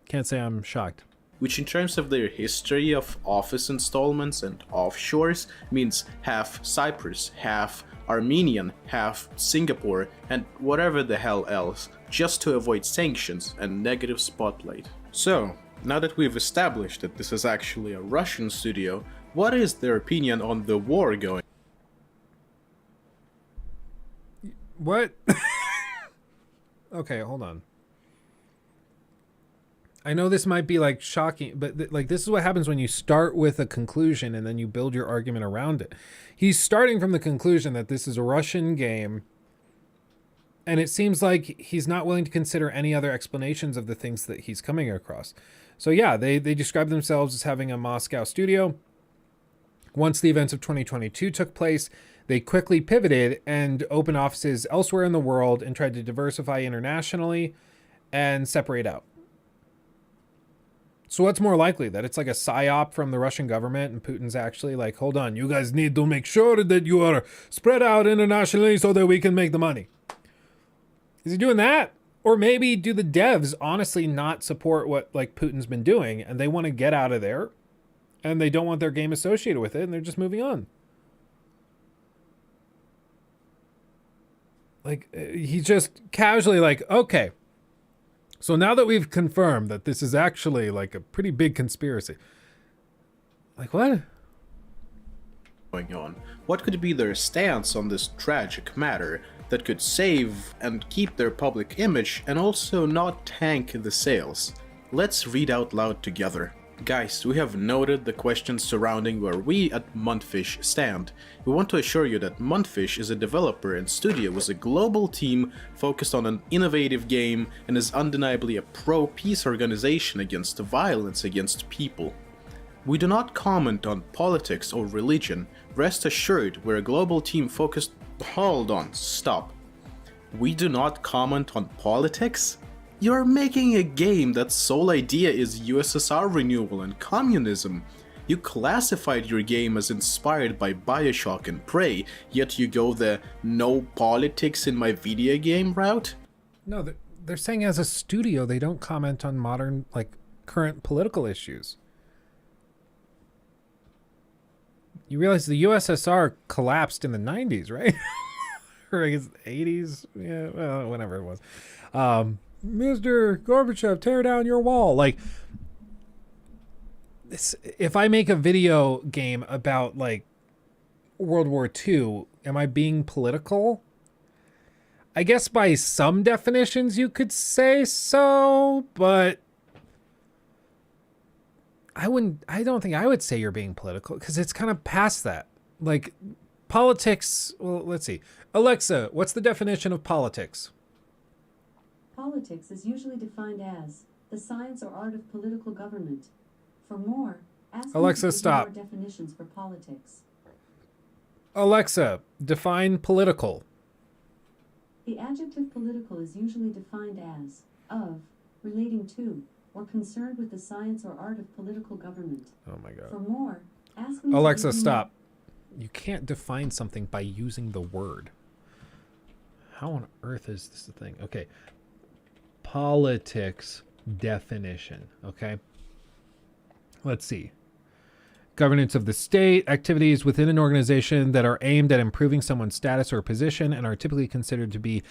Can't say I'm shocked. Which in terms of their history of office installments and offshores means half Cyprus, half Armenian, half Singapore, and whatever the hell else, just to avoid sanctions and negative spotlight. So, now that we've established that this is actually a Russian studio, what is their opinion on the war going? What? Okay, hold on. I know this might be like shocking, but like this is what happens when you start with a conclusion and then you build your argument around it. He's starting from the conclusion that this is a Russian game, and it seems like he's not willing to consider any other explanations of the things that he's coming across. So yeah, they describe themselves as having a Moscow studio. Once the events of 2022 took place, they quickly pivoted and opened offices elsewhere in the world and tried to diversify internationally and separate out. So what's more likely, that it's like a psyop from the Russian government and Putin's actually like, hold on, you guys need to make sure that you are spread out internationally so that we can make the money? Is he doing that? Or maybe do the devs honestly not support what like Putin's been doing and they want to get out of there and they don't want their game associated with it and they're just moving on? Like, he's just casually like, okay, so now that we've confirmed that this is actually like a pretty big conspiracy, like what? Going on. What could be their stance on this tragic matter that could save and keep their public image and also not tank the sales? Let's read out loud together. Guys, we have noted the questions surrounding where we at Montfish stand. We want to assure you that Montfish is a developer and studio with a global team focused on an innovative game and is undeniably a pro-peace organization against violence against people. We do not comment on politics or religion. Rest assured, we're a global team focused... Hold on, stop. We do not comment on politics? You're making a game that's sole idea is USSR renewal and communism. You classified your game as inspired by Bioshock and Prey, yet you go the no politics in my video game route? No, they're saying as a studio they don't comment on modern, like, current political issues. You realize the USSR collapsed in the 90s, right? Or I guess 80s? Yeah, well, whatever it was. Mr. Gorbachev, tear down your wall. Like, this, if I make a video game about, like, World War II, am I being political? I guess by some definitions you could say so, but I don't think I would say you're being political because it's kind of past that. Like, politics, well, let's see. Alexa, what's the definition of politics? Politics is usually defined as the science or art of political government. For more, ask Alexa, stop. more definitions for politics. Alexa, define political. The adjective political is usually defined as of, relating to, or concerned with the science or art of political government. Oh my God. For more, ask me. Alexa, stop. You can't define something by using the word. How on earth is this a thing? Okay. Politics definition. Okay. Let's see. Governance of the state, activities within an organization that are aimed at improving someone's status or position and are typically considered to be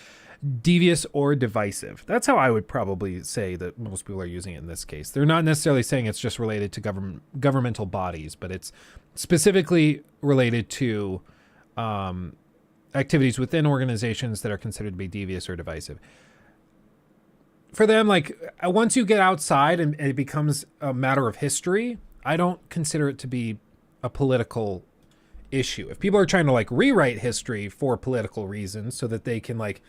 devious or divisive. That's how I would probably say that most people are using it in this case. They're not necessarily saying it's just related to governmental bodies, but it's specifically related to activities within organizations that are considered to be devious or divisive. For them, like, once you get outside and it becomes a matter of history, I don't consider it to be a political issue. If people are trying to, like, rewrite history for political reasons so that they can, like,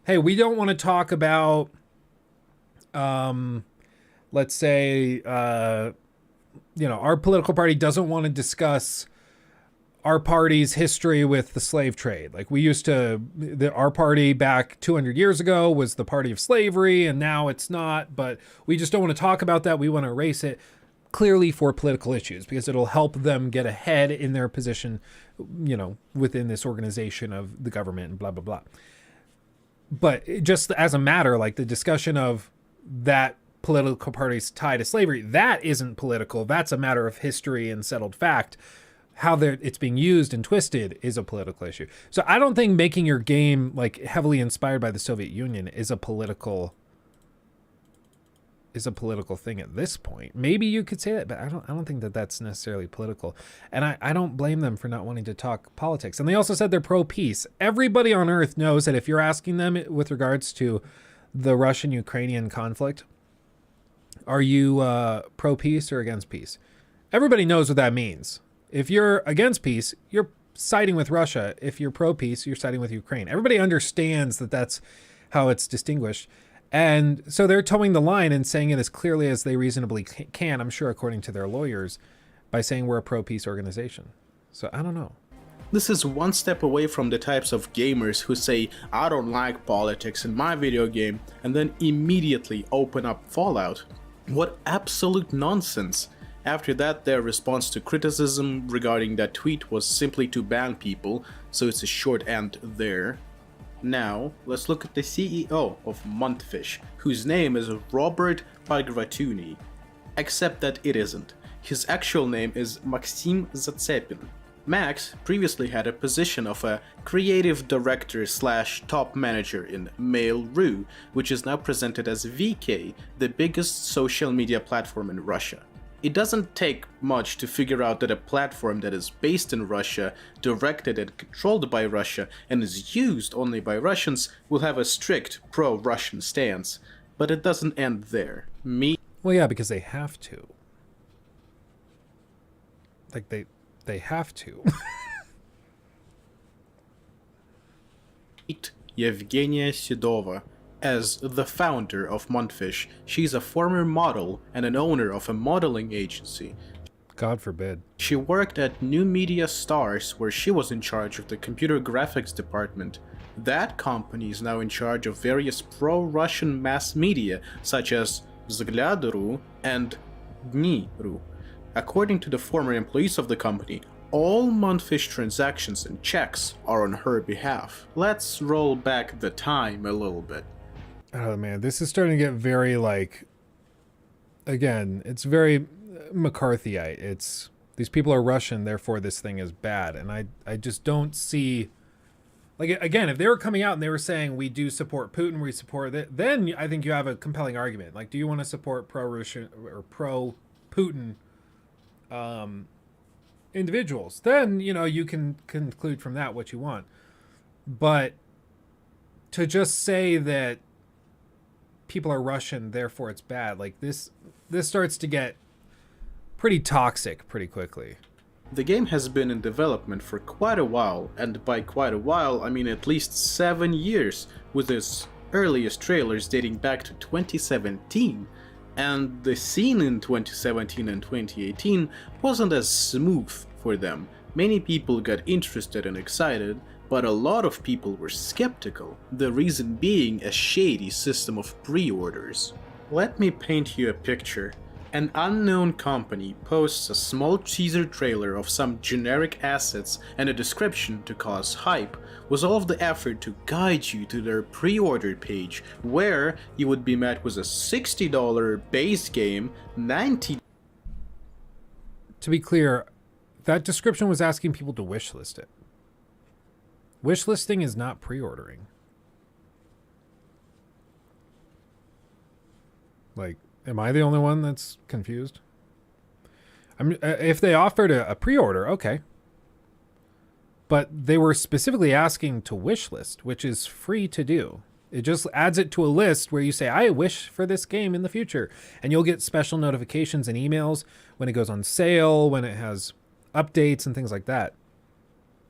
hey, we don't want to talk about, let's say, our political party doesn't want to discuss our party's history with the slave trade. Like, we used to, our party back 200 years ago was the party of slavery, and now it's not, but we just don't want to talk about that. We want to erase it, clearly for political issues, because it'll help them get ahead in their position, within this organization of the government and blah, blah, blah. But just as a matter, like the discussion of that political party's tie to slavery, that isn't political. That's a matter of history and settled fact. How it's being used and twisted is a political issue. So I don't think making your game like heavily inspired by the Soviet Union is a political thing at this point. Maybe you could say that, but I don't think that that's necessarily political. And I don't blame them for not wanting to talk politics. And they also said they're pro-peace. Everybody on Earth knows that if you're asking them with regards to the Russian-Ukrainian conflict, are you pro-peace or against peace? Everybody knows what that means. If you're against peace, you're siding with Russia. If you're pro-peace, you're siding with Ukraine. Everybody understands that that's how it's distinguished. And so they're towing the line and saying it as clearly as they reasonably can, I'm sure according to their lawyers, by saying we're a pro-peace organization. So I don't know. This is one step away from the types of gamers who say, I don't like politics in my video game, and then immediately open up Fallout. What absolute nonsense! After that, their response to criticism regarding that tweet was simply to ban people, so it's a short end there. Now, let's look at the CEO of Montfish, whose name is Robert Pagratuni. Except that it isn't. His actual name is Maxim Zatsepin. Max previously had a position of a creative director / top manager in Mail.ru, which is now presented as VK, the biggest social media platform in Russia. It doesn't take much to figure out that a platform that is based in Russia, directed and controlled by Russia, and is used only by Russians will have a strict pro-Russian stance. But it doesn't end there. Well, yeah, because they have to. Like, they have to. Meet Yevgenia Sidova. As the founder of Montfish, she's a former model and an owner of a modeling agency. God forbid. She worked at New Media Stars, where she was in charge of the computer graphics department. That company is now in charge of various pro-Russian mass media, such as Vzglyad.ru and Dni.ru. According to the former employees of the company, all Montfish transactions and checks are on her behalf. Let's roll back the time a little bit. Oh man, this is starting to get very like, again, it's very McCarthyite. It's, these people are Russian, therefore this thing is bad. And I just don't see, like, again, if they were coming out and they were saying, we do support Putin, we support that, then I think you have a compelling argument. Like, do you want to support pro-Russian or pro-Putin individuals? Then, you know, you can conclude from that what you want. But to just say that people are Russian, therefore it's bad, like this starts to get pretty toxic pretty quickly. The game has been in development for quite a while, and by quite a while I mean at least 7 years, with its earliest trailers dating back to 2017. And the scene in 2017 and 2018 wasn't as smooth for them. Many people got interested and excited, but a lot of people were skeptical, the reason being a shady system of pre-orders. Let me paint you a picture. An unknown company posts a small teaser trailer of some generic assets and a description to cause hype, with all of the effort to guide you to their pre-order page, where you would be met with a $60 base game, $90. To be clear, that description was asking people to wishlist it. Wishlisting is not pre-ordering. Like, am I the only one that's confused? If they offered a pre-order, okay. But they were specifically asking to wishlist, which is free to do. It just adds it to a list where you say, I wish for this game in the future. And you'll get special notifications and emails when it goes on sale, when it has updates and things like that.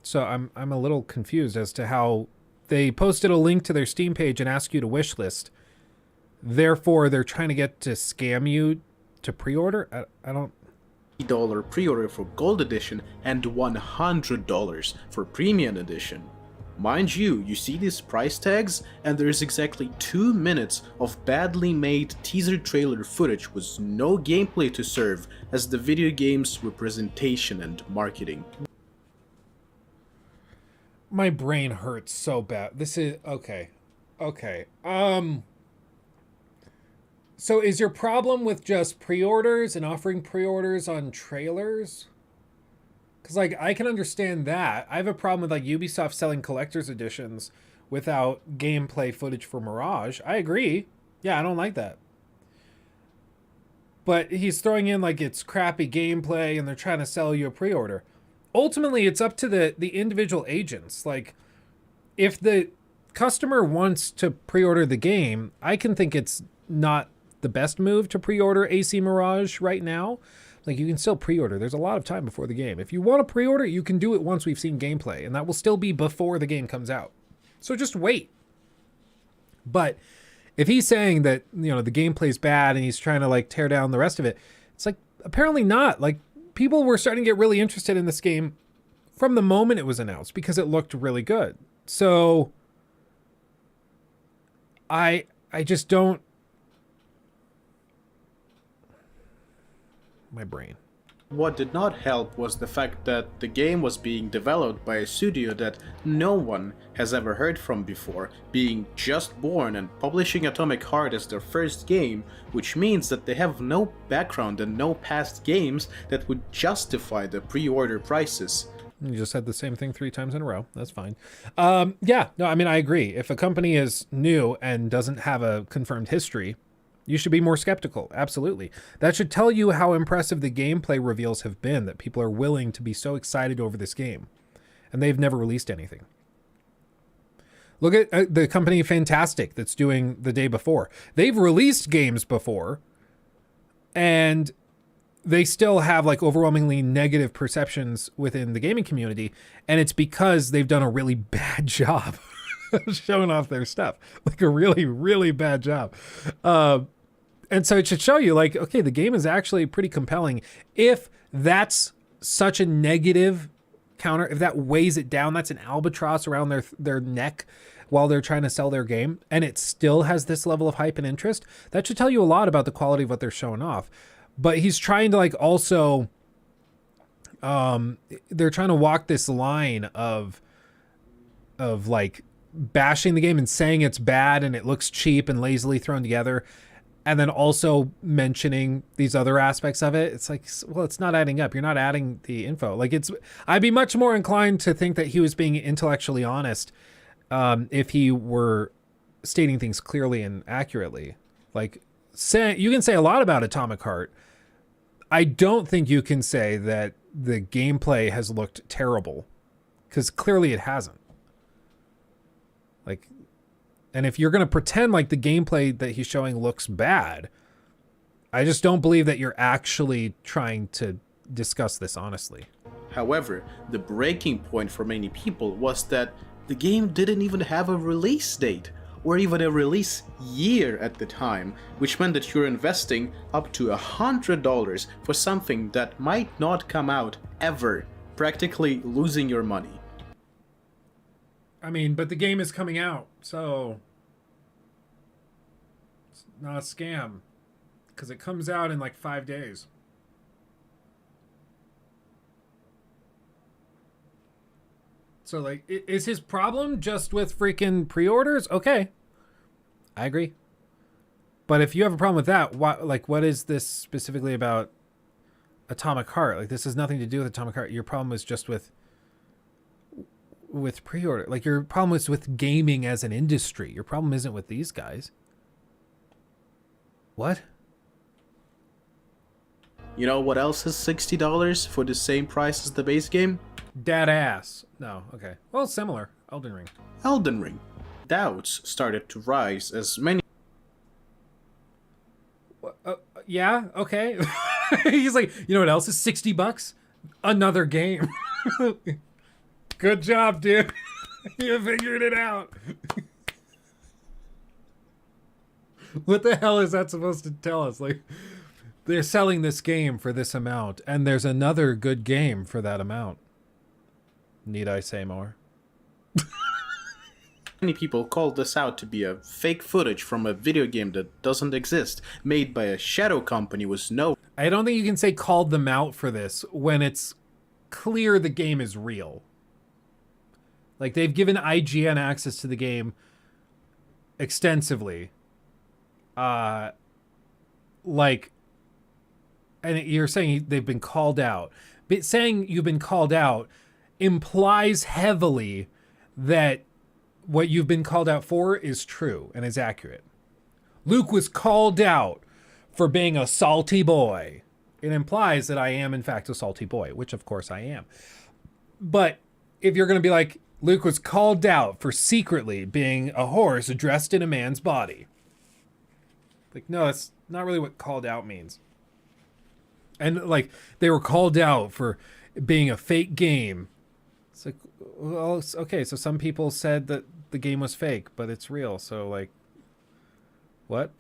So I'm a little confused as to how they posted a link to their Steam page and asked you to wishlist. Therefore, they're trying to get to scam you to pre-order? I don't... $80 pre-order for Gold Edition and $100 for Premium Edition. Mind you, you see these price tags, and there's exactly 2 minutes of badly made teaser trailer footage with no gameplay to serve as the video game's representation and marketing. My brain hurts so bad. This is... Okay. So is your problem with just pre-orders and offering pre-orders on trailers? Because, like, I can understand that. I have a problem with, like, Ubisoft selling collector's editions without gameplay footage for Mirage. I agree. Yeah, I don't like that. But he's throwing in, like, it's crappy gameplay and they're trying to sell you a pre-order. Ultimately, it's up to the individual agents. Like, if the customer wants to pre-order the game, I can think it's not the best move to pre-order AC Mirage right now. Like, you can still pre-order. There's a lot of time before the game. If you want to pre-order, you can do it once we've seen gameplay, and that will still be before the game comes out. So just wait. But if he's saying that, you know, the gameplay's bad and he's trying to, like, tear down the rest of it, it's like, apparently not. Like, people were starting to get really interested in this game from the moment it was announced because it looked really good. So I just don't. My brain. What did not help was the fact that the game was being developed by a studio that no one has ever heard from before, being just born and publishing Atomic Heart as their first game, which means that they have no background and no past games that would justify the pre-order prices. You just said the same thing 3 times in a row. That's fine. Yeah, no, I mean, I agree. If a company is new and doesn't have a confirmed history, you should be more skeptical. Absolutely. That should tell you how impressive the gameplay reveals have been, that people are willing to be so excited over this game. And they've never released anything. Look at the company Fantastic that's doing The Day Before. They've released games before, and they still have like overwhelmingly negative perceptions within the gaming community. And it's because they've done a really bad job of showing off their stuff. Like a really, really bad job. And so it should show you like, okay, the game is actually pretty compelling. If that's such a negative counter, if that weighs it down, that's an albatross around their neck while they're trying to sell their game, and it still has this level of hype and interest, that should tell you a lot about the quality of what they're showing off. But he's trying to like also, they're trying to walk this line of like bashing the game and saying it's bad and it looks cheap and lazily thrown together, and then also mentioning these other aspects of it. It's like, well, it's not adding up. You're not adding the info. Like I'd be much more inclined to think that he was being intellectually honest if he were stating things clearly and accurately. Like you can say a lot about Atomic Heart. I don't think you can say that the gameplay has looked terrible, because clearly it hasn't. Like, and if you're going to pretend like the gameplay that he's showing looks bad, I just don't believe that you're actually trying to discuss this honestly. However, the breaking point for many people was that the game didn't even have a release date, or even a release year at the time, which meant that you're investing up to $100 for something that might not come out ever, practically losing your money. I mean, but the game is coming out, so it's not a scam, because it comes out in like 5 days. So like, is his problem just with freaking pre-orders? Okay, I agree. But if you have a problem with that, what is this specifically about Atomic Heart? Like, this has nothing to do with Atomic Heart. Your problem is just with pre-order. Like, your problem is with gaming as an industry. Your problem isn't with these guys. What? You know what else is $60 for the same price as the base game? Dead ass. No, okay. Well, similar. Elden Ring. Elden Ring. Doubts started to rise as many... Yeah, okay. He's like, you know what else is $60? Another game. Good job, dude. You figured it out. What the hell is that supposed to tell us? Like, they're selling this game for this amount, and there's another good game for that amount. Need I say more? Many people called this out to be a fake footage from a video game that doesn't exist, made by a shadow company with no... I don't think you can say called them out for this when it's clear the game is real. Like, they've given IGN access to the game extensively. And you're saying they've been called out. But saying you've been called out implies heavily that what you've been called out for is true and is accurate. Luke was called out for being a salty boy. It implies that I am, in fact, a salty boy, which, of course, I am. But if you're going to be like, Luke was called out for secretly being a horse dressed in a man's body. Like, no, that's not really what called out means. And, like, they were called out for being a fake game. It's like, well, okay, so some people said that the game was fake, but it's real, so, like, what?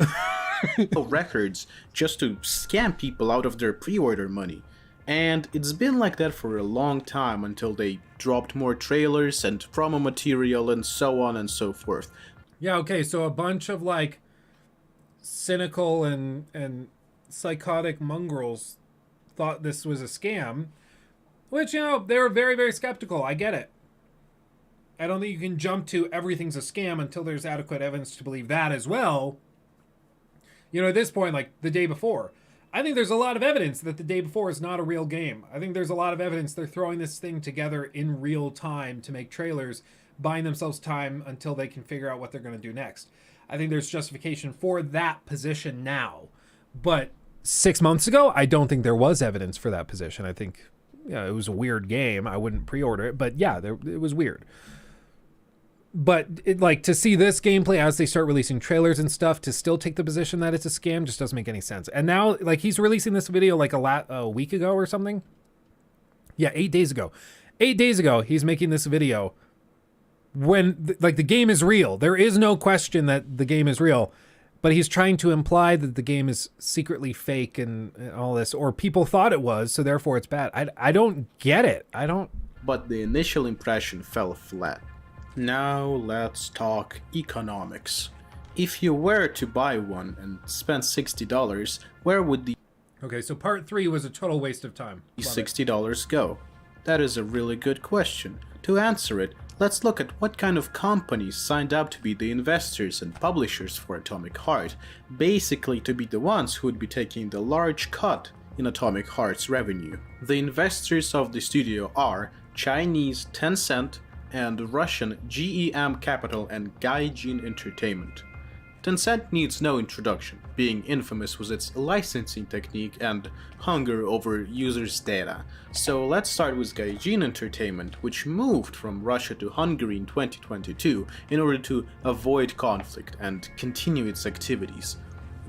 records just to scam people out of their pre-order money. And it's been like that for a long time until they dropped more trailers and promo material and so on and so forth. Yeah, okay, so a bunch of like cynical and psychotic mongrels thought this was a scam, which, you know, they were very, very skeptical. I get it. I don't think you can jump to everything's a scam until there's adequate evidence to believe that as well. You know, at this point, like the day before, I think there's a lot of evidence that the day before is not a real game. I think there's a lot of evidence they're throwing this thing together in real time to make trailers, buying themselves time until they can figure out what they're going to do next. I think there's justification for that position now. But 6 months ago, I don't think there was evidence for that position. I think, it was a weird game. I wouldn't pre-order it, but yeah, it was weird. But to see this gameplay as they start releasing trailers and stuff, to still take the position that it's a scam just doesn't make any sense. And now, he's releasing this video a week ago or something. Yeah, 8 days ago. 8 days ago, he's making this video when the game is real. There is no question that the game is real, but he's trying to imply that the game is secretly fake and all this, or people thought it was, so therefore it's bad. I don't get it. I don't. But the initial impression fell flat. Now let's talk economics. If you were to buy one and spend $60, where would the Okay, so part 3 was a total waste of time. $60 go? That is a really good question. To answer it, let's look at what kind of companies signed up to be the investors and publishers for Atomic Heart, basically to be the ones who would be taking the large cut in Atomic Heart's revenue. The investors of the studio are Chinese Tencent and Russian GEM Capital and Gaijin Entertainment. Tencent needs no introduction, being infamous with its licensing technique and hunger over users' data. So let's start with Gaijin Entertainment, which moved from Russia to Hungary in 2022 in order to avoid conflict and continue its activities.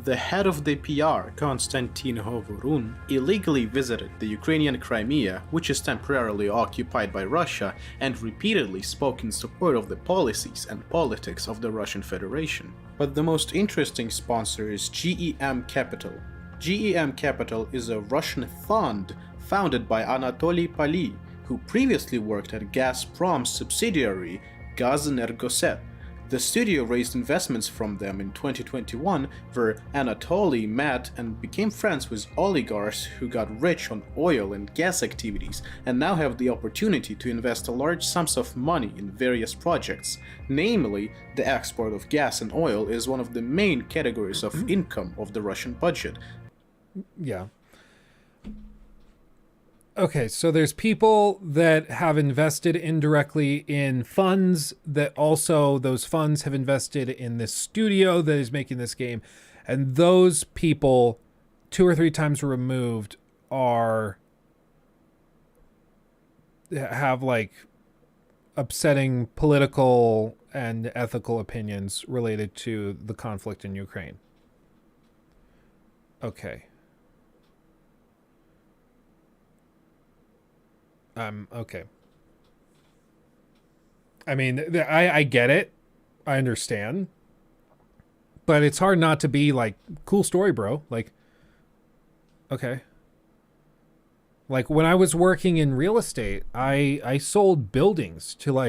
The head of the PR, Konstantin Hovorun, illegally visited the Ukrainian Crimea, which is temporarily occupied by Russia, and repeatedly spoke in support of the policies and politics of the Russian Federation. But the most interesting sponsor is GEM Capital. GEM Capital is a Russian fund founded by Anatoly Pali, who previously worked at Gazprom's subsidiary Gazenergoset. The studio raised investments from them in 2021, where Anatoly met and became friends with oligarchs who got rich on oil and gas activities and now have the opportunity to invest large sums of money in various projects. Namely, the export of gas and oil is one of the main categories of income of the Russian budget. Yeah. Okay, so there's people that have invested indirectly in funds that also those funds have invested in this studio that is making this game. And those people, 2 or 3 times removed, have upsetting political and ethical opinions related to the conflict in Ukraine. Okay. Okay. I mean, I get it. I understand. But it's hard not to be cool story, bro. Okay. When I was working in real estate, I sold buildings to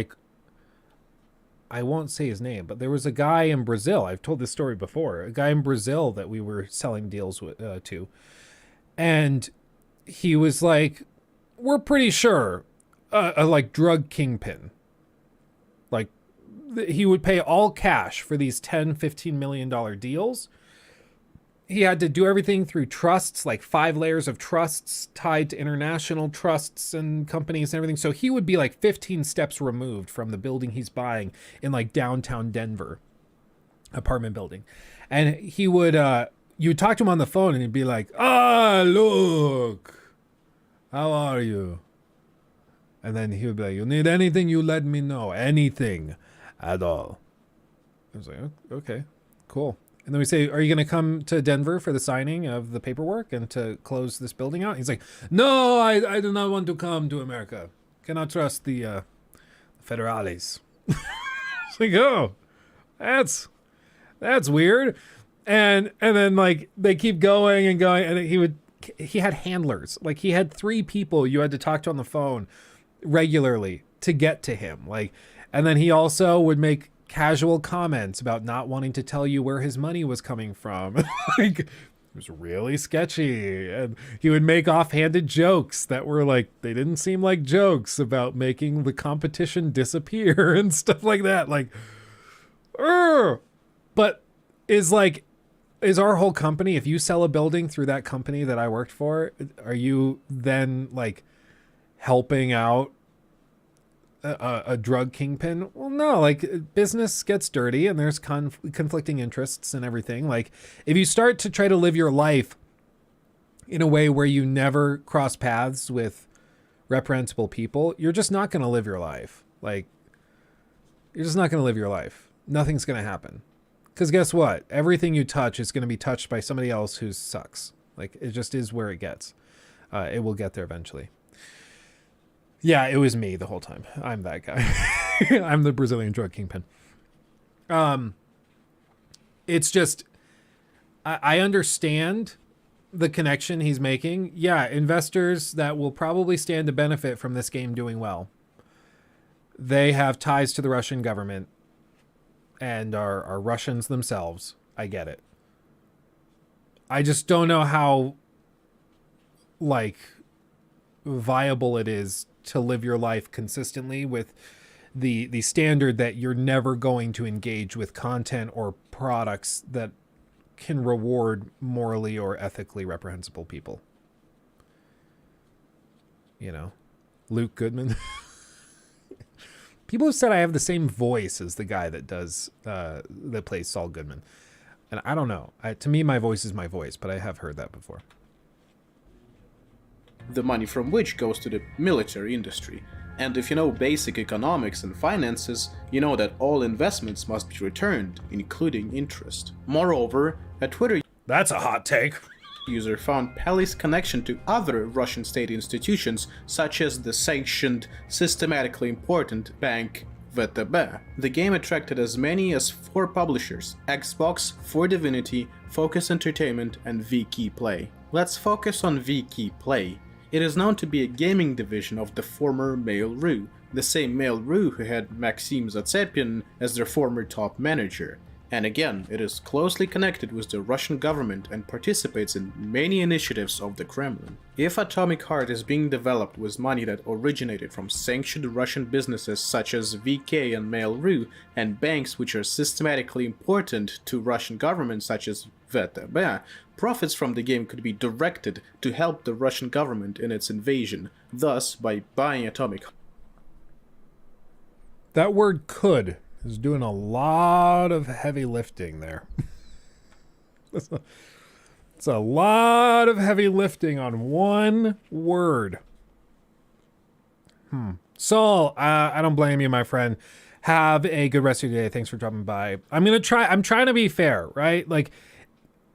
I won't say his name, but there was a guy in Brazil. I've told this story before. A guy in Brazil that we were selling deals with, to. And he was we're pretty sure a drug kingpin. He would pay all cash for these $10-15 million deals. He had to do everything through trusts, 5 layers of trusts tied to international trusts and companies and everything. So he would be 15 steps removed from the building he's buying in downtown Denver, apartment building. And he would, you would talk to him on the phone and he'd be like, look. How are you? And then he would be like, you need anything, you let me know. Anything at all. I was like, okay, cool. And then we say, are you going to come to Denver for the signing of the paperwork and to close this building out? He's like, no, I do not want to come to America. Cannot trust the federales. It's like, oh, that's weird. And then they keep going and going, and he would he had handlers. Like, he had 3 people you had to talk to on the phone regularly to get to him. Like, and then he also would make casual comments about not wanting to tell you where his money was coming from. Like, it was really sketchy. And he would make offhanded jokes that were like, they didn't seem like jokes, about making the competition disappear and stuff like that. Like, but is our whole company, if you sell a building through that company that I worked for, are you then like helping out a drug kingpin? Well, no, like, business gets dirty and there's conflicting interests and everything. Like, if you start to try to live your life in a way where you never cross paths with reprehensible people, you're just not going to live your life. Like, you're just not going to live your life. Nothing's going to happen. Because guess what? Everything you touch is going to be touched by somebody else who sucks. Like, it just is where it gets. It will get there eventually. Yeah, it was me the whole time. I'm that guy. I'm the Brazilian drug kingpin. It's just, I understand the connection he's making. Yeah, investors that will probably stand to benefit from this game doing well, they have ties to the Russian government and are Russians themselves. I get it. I just don't know how, like, viable it is to live your life consistently with the standard that you're never going to engage with content or products that can reward morally or ethically reprehensible people. You know, Luke Goodman. People have said I have the same voice as the guy that does that plays Saul Goodman, and I don't know. To me, my voice is my voice, but I have heard that before. The money from which goes to the military industry. And if you know basic economics and finances, you know that all investments must be returned, including interest. Moreover, a Twitter That's a hot take. user found Pelly's connection to other Russian state institutions, such as the sanctioned, systematically important bank VTB. The game attracted as many as 4 publishers: Xbox, 4Divinity, Focus Entertainment, and VK Play. Let's focus on VK Play. It is known to be a gaming division of the former Mail.ru, the same Mail.ru who had Maxim Zatsepin as their former top manager. And again, it is closely connected with the Russian government and participates in many initiatives of the Kremlin. If Atomic Heart is being developed with money that originated from sanctioned Russian businesses such as VK and Mail.ru, and banks which are systematically important to Russian government such as VTB, profits from the game could be directed to help the Russian government in its invasion, thus by buying Atomic. That word "could" is doing a lot of heavy lifting there. It's a lot of heavy lifting on one word. Saul, I don't blame you, my friend. Have a good rest of your day. Thanks for dropping by. I'm trying to be fair, right? Like,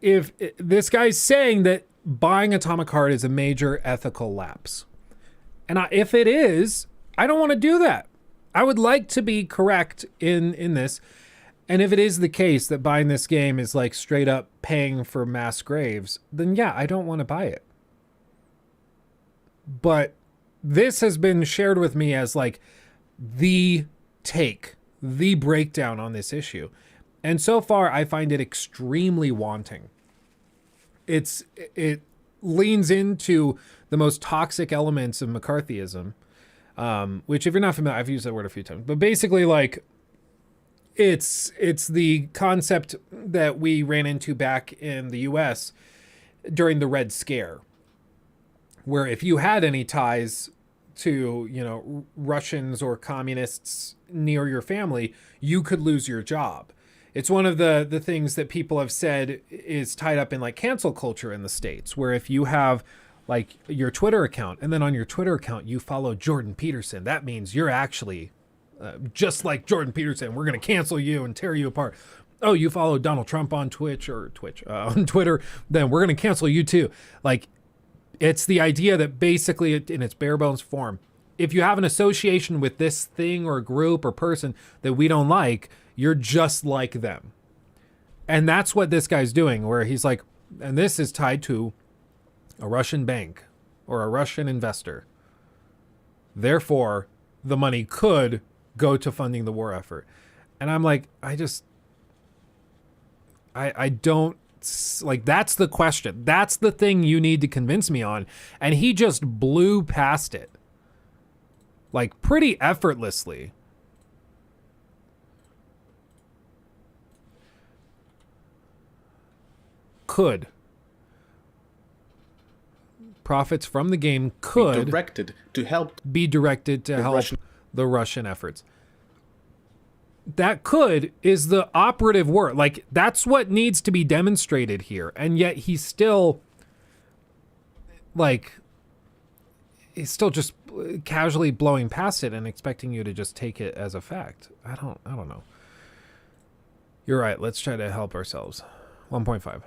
if this guy's saying that buying Atomic Heart is a major ethical lapse, and if it is, I don't want to do that. I would like to be correct in this. And if it is the case that buying this game is like straight up paying for mass graves, then yeah, I don't want to buy it. But this has been shared with me as like the breakdown on this issue. And so far, I find it extremely wanting. It leans into the most toxic elements of McCarthyism, which, if you're not familiar, I've used that word a few times. But basically, like, it's the concept that we ran into back in the U.S. during the Red Scare, where if you had any ties to, you know, Russians or communists near your family, you could lose your job. It's one of the things that people have said is tied up in like cancel culture in the States, where if you have like your Twitter account and then on your Twitter account you follow Jordan Peterson, that means you're actually just like Jordan Peterson. We're going to cancel you and tear you apart. Oh, you follow Donald Trump on on Twitter, then we're going to cancel you too. Like, it's the idea that basically in its bare bones form, if you have an association with this thing or group or person that we don't like, you're just like them. And that's what this guy's doing, where he's like, and this is tied to a Russian bank or a Russian investor. Therefore, the money could go to funding the war effort. And I'm like, I don't, like, that's the question. That's the thing you need to convince me on. And he just blew past it. Like, pretty effortlessly. Could. Profits from the game could be directed to help the Russian efforts. That could is the operative word. Like, that's what needs to be demonstrated here. And yet he's still, like, he's still just casually blowing past it and expecting you to just take it as a fact. I don't know. You're right. Let's try to help ourselves. 1.5.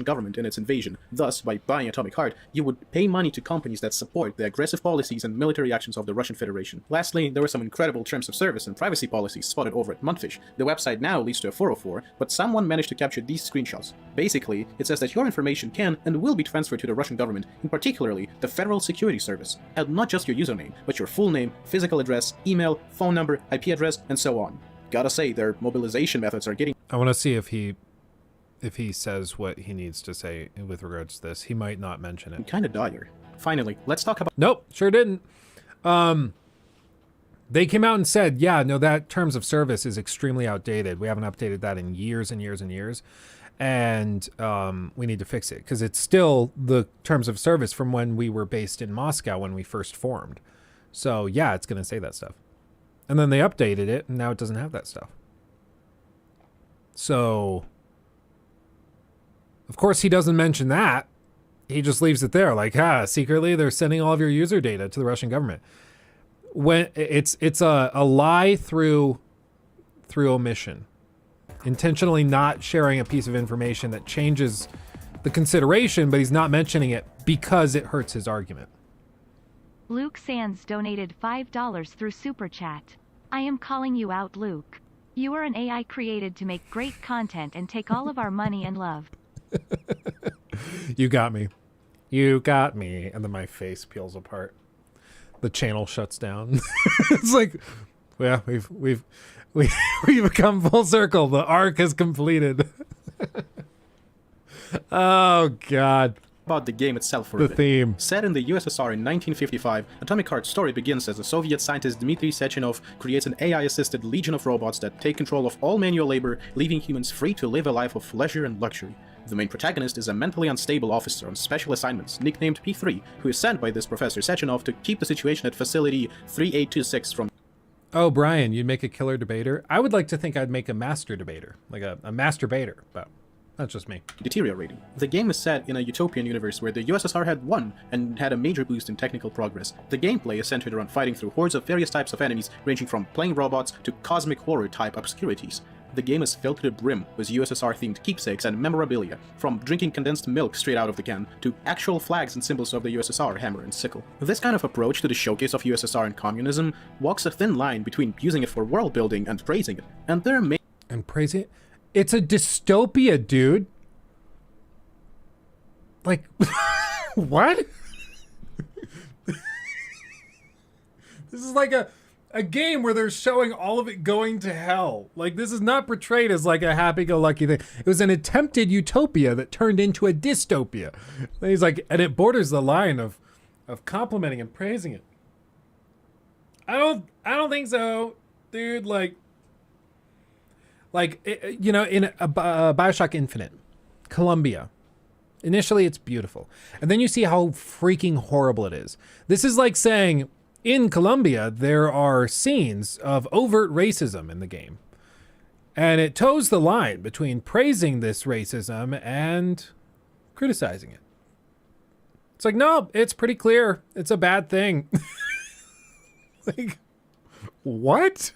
government in its invasion. Thus, by buying Atomic Heart, you would pay money to companies that support the aggressive policies and military actions of the Russian Federation. Lastly, there were some incredible terms of service and privacy policies spotted over at Mundfish. The website now leads to a 404, but someone managed to capture these screenshots. Basically, it says that your information can and will be transferred to the Russian government, in particularly the Federal Security Service, and not just your username, but your full name, physical address, email, phone number, IP address, and so on. Gotta say, their mobilization methods are getting... I want to see if he says what he needs to say with regards to this. He might not mention it. Kind of dire. Finally, let's talk about... Nope, sure didn't. They came out and said, yeah, no, that terms of service is extremely outdated. We haven't updated that in years and years and years. And we need to fix it because it's still the terms of service from when we were based in Moscow when we first formed. So yeah, it's going to say that stuff. And then they updated it and now it doesn't have that stuff. So... of course, he doesn't mention that. He just leaves it there, like, secretly they're sending all of your user data to the Russian government. When it's a lie through omission, intentionally not sharing a piece of information that changes the consideration, but he's not mentioning it because it hurts his argument. Luke Sands donated $5 through Super Chat. I am calling you out, Luke. You are an AI created to make great content and take all of our money and love. You got me. You got me. And then my face peels apart. The channel shuts down. It's like, yeah, we've come full circle. The arc is completed. Oh God. About the game itself for the a bit. Theme. Set in the USSR in 1955, Atomic Heart's story begins as the Soviet scientist Dmitry Sechenov creates an AI-assisted legion of robots that take control of all manual labor, leaving humans free to live a life of leisure and luxury. The main protagonist is a mentally unstable officer on special assignments, nicknamed P3, who is sent by this Professor Sechenov to keep the situation at Facility 3826 from... Oh, Brian, you'd make a killer debater? I would like to think I'd make a master debater, like a masturbator, but that's just me. Deteriorating. The game is set in a utopian universe where the USSR had won and had a major boost in technical progress. The gameplay is centered around fighting through hordes of various types of enemies, ranging from playing robots to cosmic horror-type obscurities. The game is filled to the brim with USSR-themed keepsakes and memorabilia, from drinking condensed milk straight out of the can to actual flags and symbols of the USSR hammer and sickle. This kind of approach to the showcase of USSR and communism walks a thin line between using it for world building and praising it. And there may... And praising it? It's a dystopia, dude. Like, what? This is like a game where they're showing all of it going to hell. Like, this is not portrayed as like a happy-go-lucky thing. It was an attempted utopia that turned into a dystopia. And he's like, and it borders the line of complimenting and praising it. I don't think so, dude. Like, you know, in Bioshock Infinite, Columbia. Initially, it's beautiful. And then you see how freaking horrible it is. This is like saying, in Colombia, there are scenes of overt racism in the game. And it toes the line between praising this racism and criticizing it. It's like, no, it's pretty clear. It's a bad thing. Like, what?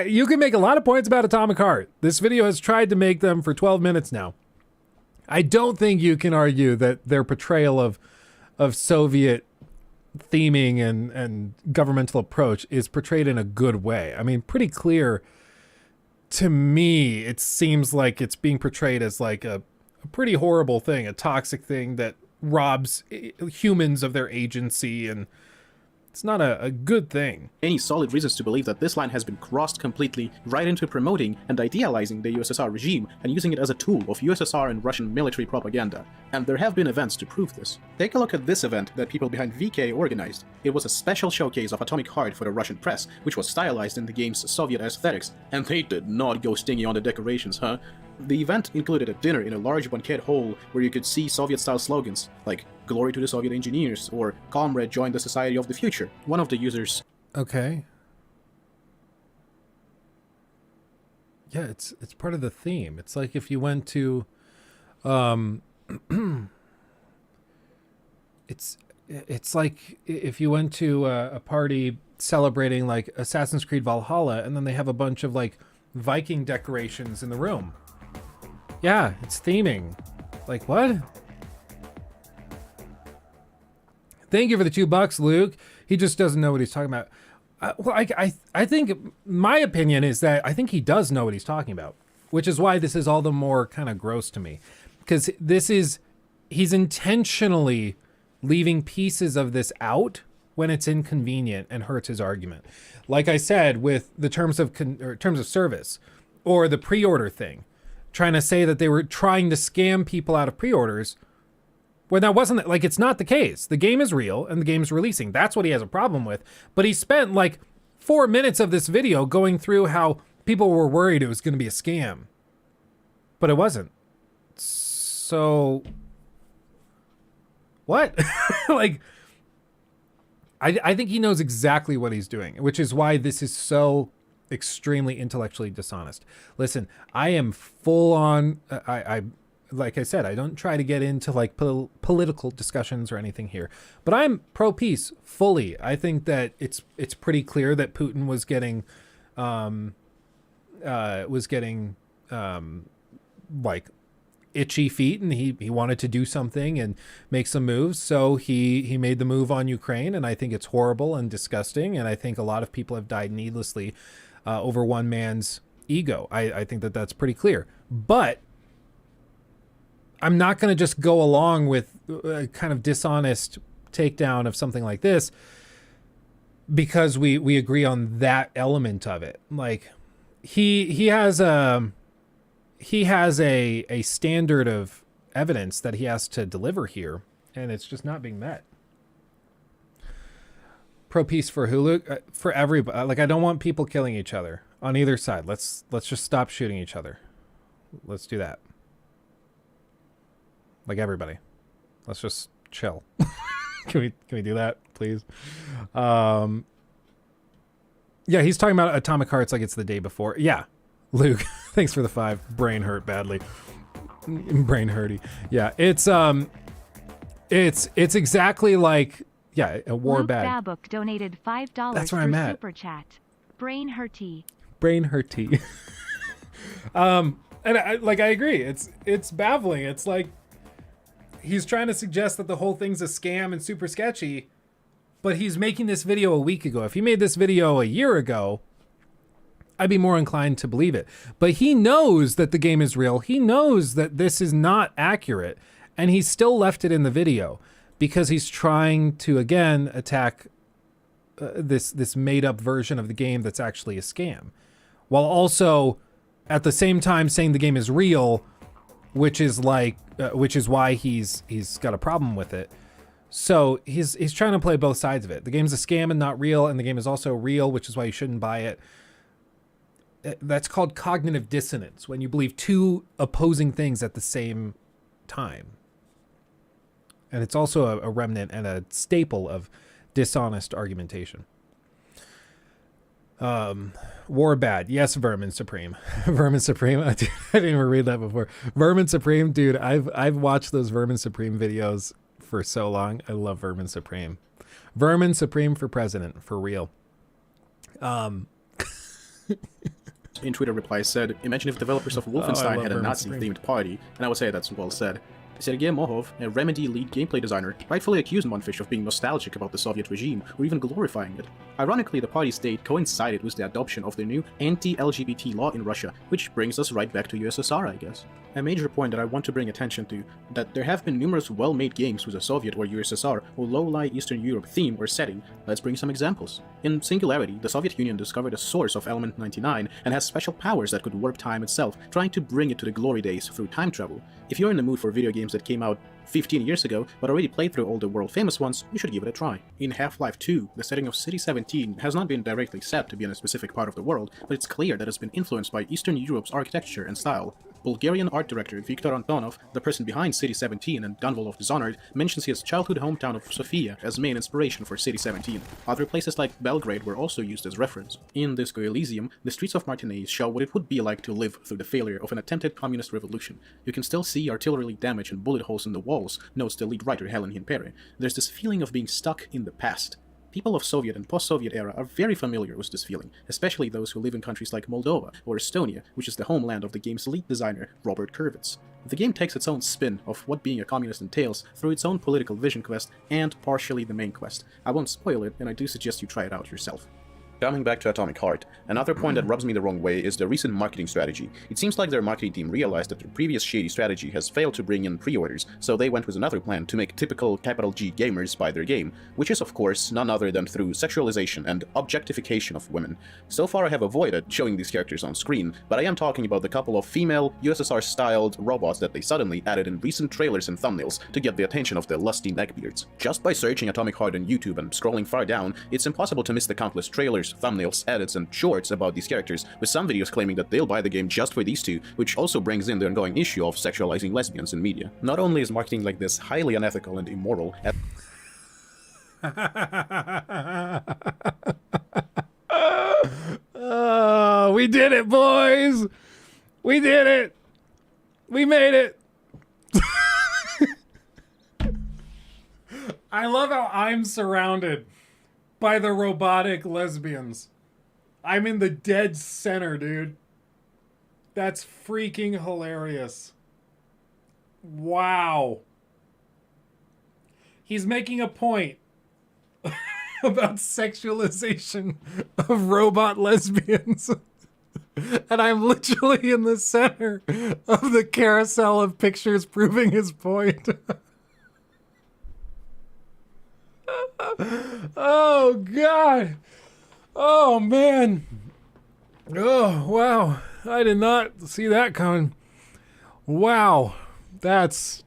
You can make a lot of points about Atomic Heart. This video has tried to make them for 12 minutes now. I don't think you can argue that their portrayal of Soviet theming and governmental approach is portrayed in a good way. I mean, pretty clear to me, it seems like it's being portrayed as like a a pretty horrible thing, a toxic thing that robs humans of their agency, and it's not a good thing. Any solid reasons to believe that this line has been crossed completely right into promoting and idealizing the USSR regime and using it as a tool of USSR and Russian military propaganda. And there have been events to prove this. Take a look at this event that people behind VK organized. It was a special showcase of Atomic Heart for the Russian press, which was stylized in the game's Soviet aesthetics, and they did not go stingy on the decorations, huh? The event included a dinner in a large banquet hall where you could see Soviet-style slogans like "Glory to the Soviet engineers" or "Comrade, join the Society of the Future." One of the users... Okay. Yeah, it's part of the theme. It's like if you went to... it's like if you went to a party celebrating like Assassin's Creed Valhalla, and then they have a bunch of like Viking decorations in the room. Yeah, it's theming. Like, what? Thank you for the $2, Luke. He just doesn't know what he's talking about. Well, I think my opinion is that I think he does know what he's talking about, which is why this is all the more kind of gross to me, because he's intentionally leaving pieces of this out when it's inconvenient and hurts his argument. Like I said, with the terms of service or the pre-order thing, trying to say that they were trying to scam people out of pre-orders, when that wasn't, like, it's not the case. The game is real and the game's releasing. That's what he has a problem with. But he spent like 4 minutes of this video going through how people were worried it was going to be a scam, but it wasn't. So what? Like, I think he knows exactly what he's doing, which is why this is so extremely intellectually dishonest. Listen, I am full on, I like I said, I don't try to get into like political discussions or anything here, but I'm pro-peace fully. I think that it's pretty clear that Putin was getting like itchy feet, and he wanted to do something and make some moves. So he made the move on Ukraine, and I think it's horrible and disgusting. And I think a lot of people have died needlessly over one man's ego. I think that that's pretty clear. But I'm not going to just go along with a kind of dishonest takedown of something like this because we agree on that element of it. Like he has a standard of evidence that he has to deliver here, and it's just not being met. Pro peace for Hulu, for everybody. Like, I don't want people killing each other on either side. Let's just stop shooting each other. Let's do that. Like, everybody, let's just chill. Can we do that, please? Yeah, he's talking about Atomic Hearts like it's the day before. Yeah, Luke, thanks for the 5. Brain hurt badly. Brain hurty. Yeah, it's exactly like, yeah, a war Luke bad. Babook donated $5 That's where through I'm at. Super Chat. Brain hurty. Brain hurty. And I agree. It's baffling. It's like he's trying to suggest that the whole thing's a scam and super sketchy, but he's making this video a week ago. If he made this video a year ago, I'd be more inclined to believe it. But he knows that the game is real. He knows that this is not accurate, and he's still left it in the video because he's trying to, again, attack this made-up version of the game that's actually a scam, while also at the same time saying the game is real, which is why he's got a problem with it. So he's trying to play both sides of it. The game's a scam and not real, and the game is also real, which is why you shouldn't buy it. That's called cognitive dissonance, when you believe two opposing things at the same time. And it's also a remnant and a staple of dishonest argumentation. War bad. Yes, Vermin Supreme. Vermin Supreme. I didn't even read that before. Vermin Supreme, dude. I've watched those Vermin Supreme videos for so long. I love Vermin Supreme. Vermin Supreme for president, for real. In Twitter replies said, imagine if developers of Wolfenstein had a Nazi-themed party, and I would say that's well said. Sergei Mohov, a Remedy lead gameplay designer, rightfully accused Monfish of being nostalgic about the Soviet regime or even glorifying it. Ironically, the party's date coincided with the adoption of the new anti-LGBT law in Russia, which brings us right back to USSR, I guess. A major point that I want to bring attention to, that there have been numerous well-made games with a Soviet or USSR or low-lie Eastern Europe theme or setting. Let's bring some examples. In Singularity, the Soviet Union discovered a source of element 99 and has special powers that could warp time itself, trying to bring it to the glory days through time travel. If you're in the mood for video games that came out 15 years ago, but already played through all the world-famous ones, you should give it a try. In Half-Life 2, the setting of City 17 has not been directly set to be in a specific part of the world, but it's clear that it's been influenced by Eastern Europe's architecture and style. Bulgarian art director Viktor Antonov, the person behind City 17 and Gunvolt of Dishonored, mentions his childhood hometown of Sofia as main inspiration for City 17. Other places like Belgrade were also used as reference. In Disco Elysium, the streets of Martinez show what it would be like to live through the failure of an attempted communist revolution. You can still see artillery damage and bullet holes in the walls, notes the lead writer Helen Hinpere. There's this feeling of being stuck in the past. People of Soviet and post-Soviet era are very familiar with this feeling, especially those who live in countries like Moldova or Estonia, which is the homeland of the game's lead designer, Robert Kurvitz. The game takes its own spin of what being a communist entails through its own political vision quest and partially the main quest. I won't spoil it, and I do suggest you try it out yourself. Coming back to Atomic Heart, another point that rubs me the wrong way is the recent marketing strategy. It seems like their marketing team realized that their previous shady strategy has failed to bring in pre-orders, so they went with another plan to make typical capital G gamers buy their game, which is of course none other than through sexualization and objectification of women. So far I have avoided showing these characters on screen, but I am talking about the couple of female, USSR-styled robots that they suddenly added in recent trailers and thumbnails to get the attention of the lusty neckbeards. Just by searching Atomic Heart on YouTube and scrolling far down, it's impossible to miss the countless trailers, thumbnails, edits, and shorts about these characters, with some videos claiming that they'll buy the game just for these two, which also brings in the ongoing issue of sexualizing lesbians in media. Not only is marketing like this highly unethical and immoral, Oh, we did it, boys! We did it! We made it! I love how I'm surrounded by the robotic lesbians. I'm in the dead center, dude. That's freaking hilarious. Wow. He's making a point about sexualization of robot lesbians. And I'm literally in the center of the carousel of pictures proving his point. Oh, God. Oh, man. Oh, wow. I did not see that coming. Wow. That's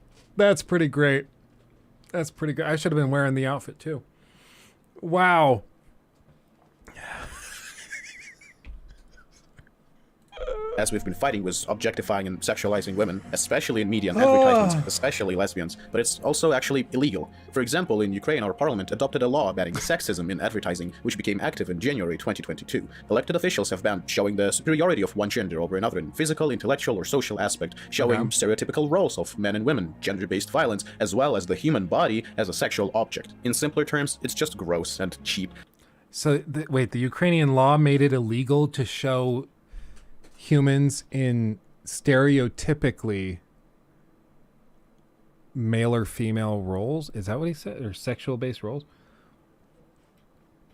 pretty great. That's pretty good. I should have been wearing the outfit, too. Wow. as we've been fighting with objectifying and sexualizing women, especially in media and advertisements, especially lesbians, but it's also actually illegal. For example, in Ukraine, our parliament adopted a law banning sexism in advertising, which became active in January 2022. Elected officials have banned showing the superiority of one gender over another in physical, intellectual, or social aspect, showing stereotypical roles of men and women, gender-based violence, as well as the human body as a sexual object. In simpler terms, it's just gross and cheap. So, wait, the Ukrainian law made it illegal to show humans in stereotypically male or female roles? Is that what he said? Or sexual-based roles?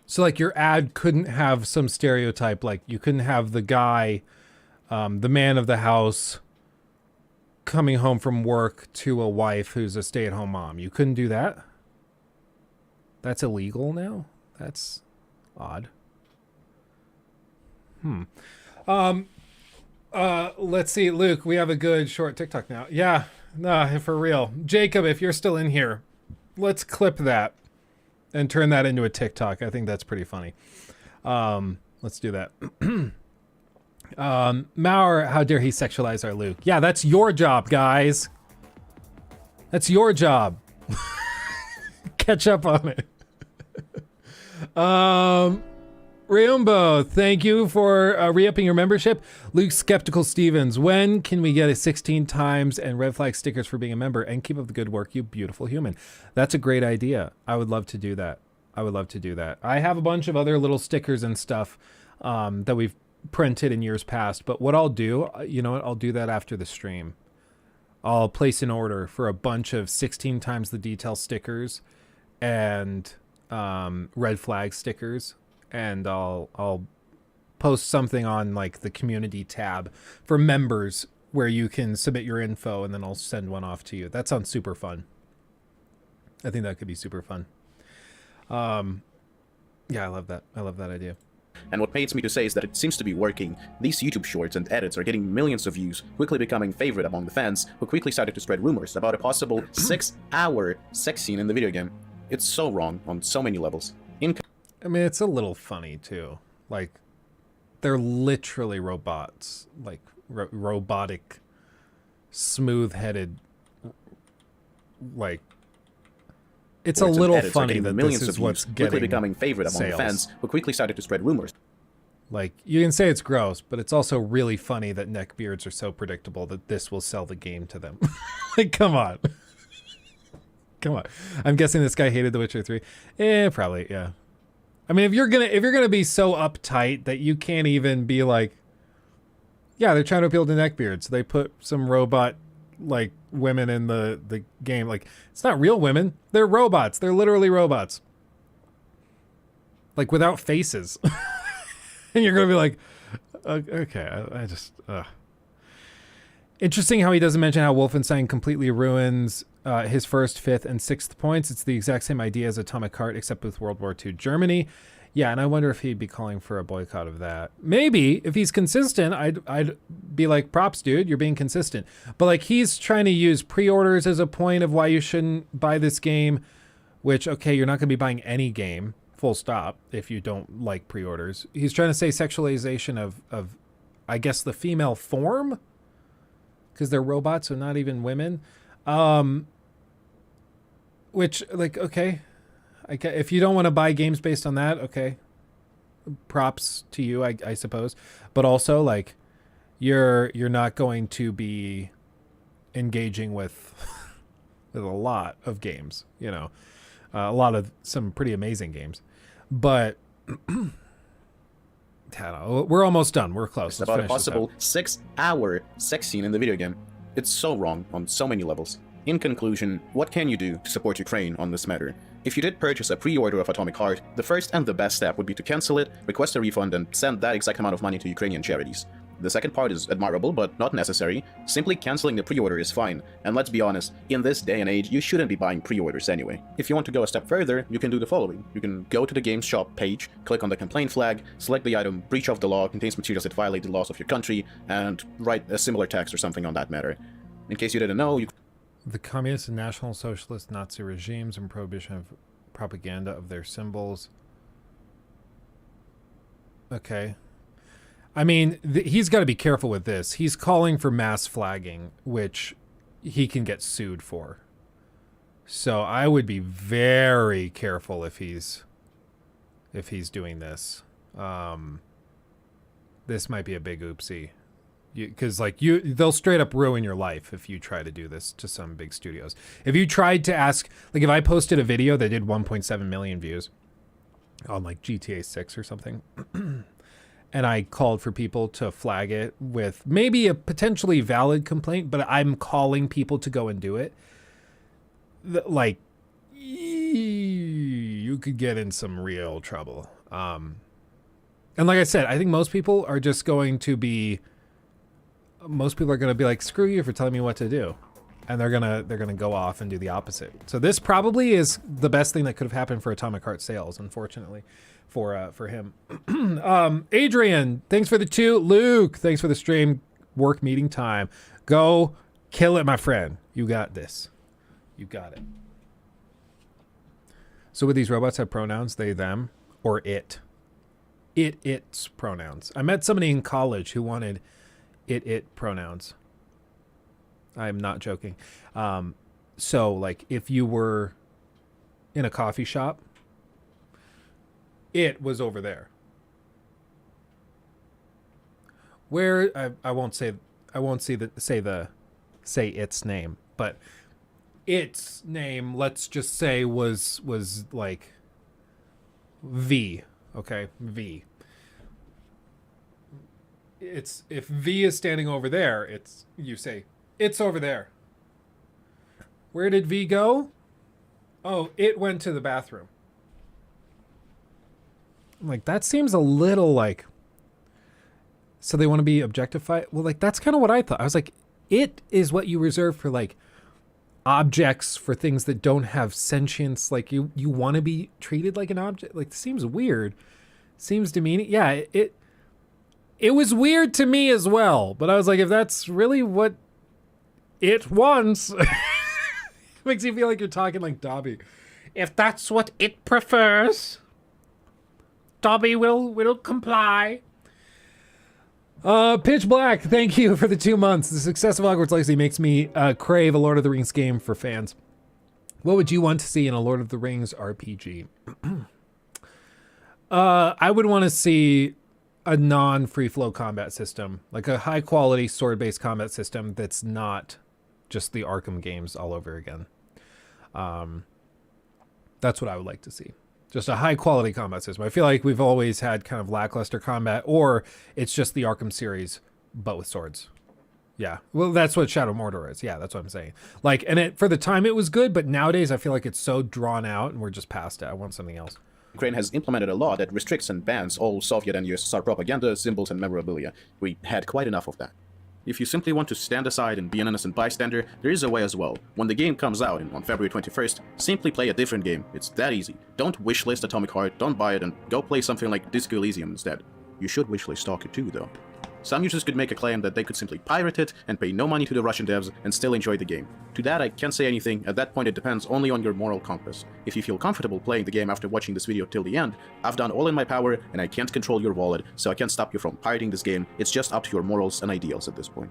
So, like, your ad couldn't have some stereotype, like, you couldn't have the guy, the man of the house, coming home from work to a wife who's a stay-at-home mom. You couldn't do that? That's illegal now? That's odd. Let's see, Luke, we have a good short TikTok now. Yeah, nah, for real. Jacob, if you're still in here, let's clip that and turn that into a TikTok. I think that's pretty funny. Let's do that. Mauer, how dare he sexualize our Luke? Yeah, that's your job, guys. That's your job. Catch up on it. Riumbo, thank you for re-upping your membership. Luke Skeptical Stevens, when can we get a 16 times and red flag stickers for being a member? And keep up the good work, you beautiful human. That's a great idea. I would love to do that. I have a bunch of other little stickers and stuff that we've printed in years past. But what I'll do, you know what? I'll do that after the stream. I'll place an order for a bunch of 16 times the detail stickers and red flag stickers, and I'll post something on like the community tab for members where you can submit your info, and then I'll send one off to you. That sounds super fun. I think that could be super fun. Yeah, I love that. I love that idea. And what pains me to say is that it seems to be working. These YouTube shorts and edits are getting millions of views, quickly becoming favorite among the fans, who quickly started to spread rumors about a possible 6-hour sex scene in the video game. It's so wrong on so many levels. I mean, it's a little funny too. Like, they're literally robots, like robotic, smooth-headed, like. It's a little funny that this is what's quickly getting becoming favorite among the fans, who quickly started to spread rumors. Like, you can say it's gross, but it's also really funny that neckbeards are so predictable that this will sell the game to them. Like, come on. Come on. I'm guessing this guy hated The Witcher 3. Probably, yeah. I mean, if you're gonna be so uptight that you can't even be like, yeah, they're trying to appeal to neckbeards. They put some robot like women in the game. Like, it's not real women. They're robots. They're literally robots. Like, without faces. And you're gonna be like, okay, I just Interesting how he doesn't mention how Wolfenstein completely ruins his first, fifth, and sixth points. It's the exact same idea as Atomic Heart, except with World War II Germany. Yeah, and I wonder if he'd be calling for a boycott of that. Maybe, if he's consistent, I'd be like, props, dude, you're being consistent. But, like, he's trying to use pre-orders as a point of why you shouldn't buy this game, which, okay, you're not going to be buying any game, full stop, if you don't like pre-orders. He's trying to say sexualization of I guess, the female form? Because they're robots, so not even women. Which, like, okay. If you don't want to buy games based on that, okay. Props to you, I suppose. But also, like, you're not going to be engaging with with a lot of games, you know. A lot of some pretty amazing games. But I don't know, we're almost done. We're close. It's about a possible 6-hour sex scene in the video game. It's so wrong on so many levels. In conclusion, what can you do to support Ukraine on this matter? If you did purchase a pre-order of Atomic Heart, the first and the best step would be to cancel it, request a refund, and send that exact amount of money to Ukrainian charities. The second part is admirable, but not necessary. Simply canceling the pre-order is fine, and let's be honest, in this day and age, you shouldn't be buying pre-orders anyway. If you want to go a step further, you can do the following. You can go to the games shop page, click on the complaint flag, select the item breach of the law, contains materials that violate the laws of your country, and write a similar text or something on that matter. In case you didn't know, the communist and national socialist Nazi regimes and prohibition of propaganda of their symbols. Okay. I mean, he's got to be careful with this. He's calling for mass flagging, which he can get sued for. So I would be very careful if he's doing this. This might be a big oopsie. Because they'll straight up ruin your life if you try to do this to some big studios. If you tried to ask, like, if I posted a video that did 1.7 million views on like GTA 6 or something, and I called for people to flag it with maybe a potentially valid complaint, but I'm calling people to go and do it, like, you could get in some real trouble. And like I said, I think most people are going to be like, screw you for telling me what to do. And they're gonna go off and do the opposite. So this probably is the best thing that could have happened for Atomic Heart sales, unfortunately, for him. Adrian, thanks for the 2. Luke, thanks for the stream. Work meeting time. Go kill it, my friend. You got this. You got it. So would these robots have pronouns, they, them, or it? It's pronouns. I met somebody in college who wanted it pronouns. I'm not joking. So, like, if you were in a coffee shop, it was over there. Where I won't say its name, but its name, let's just say, was like V. Okay, V. It's if V is standing over there, you say it's over there. Where did V go? Oh, it went to the bathroom. I'm like, that seems a little like... So they want to be objectified? Well, like, that's kind of what I thought. I was like, it is what you reserve for, like, objects, for things that don't have sentience. Like, you want to be treated like an object? Like, it seems weird. Seems demeaning. Yeah, it was weird to me as well. But I was like, if that's really what it wants... it makes you feel like you're talking like Dobby. If that's what it prefers, Dobby will comply. Pitch Black, thank you for the 2 months. The success of Hogwarts Legacy makes me crave a Lord of the Rings game for fans. What would you want to see in a Lord of the Rings RPG? I would want to see a non-free flow combat system, like a high quality sword-based combat system that's not just the Arkham games all over again. That's what I would like to see. Just a high quality combat system. I feel like we've always had kind of lackluster combat, or it's just the Arkham series, but with swords. Yeah. Well, that's what Shadow of Mordor is. Yeah, that's what I'm saying. Like, and for the time it was good, but nowadays I feel like it's so drawn out and we're just past it. I want something else. Ukraine has implemented a law that restricts and bans all Soviet and USSR propaganda, symbols, and memorabilia. We had quite enough of that. If you simply want to stand aside and be an innocent bystander, there is a way as well. When the game comes out on February 21st, simply play a different game. It's that easy. Don't wishlist Atomic Heart, don't buy it, and go play something like Disco Elysium instead. You should wishlist Stalker 2 though. Some users could make a claim that they could simply pirate it and pay no money to the Russian devs and still enjoy the game. To that I can't say anything. At that point it depends only on your moral compass. If you feel comfortable playing the game after watching this video till the end, I've done all in my power and I can't control your wallet, so I can't stop you from pirating this game. It's just up to your morals and ideals at this point.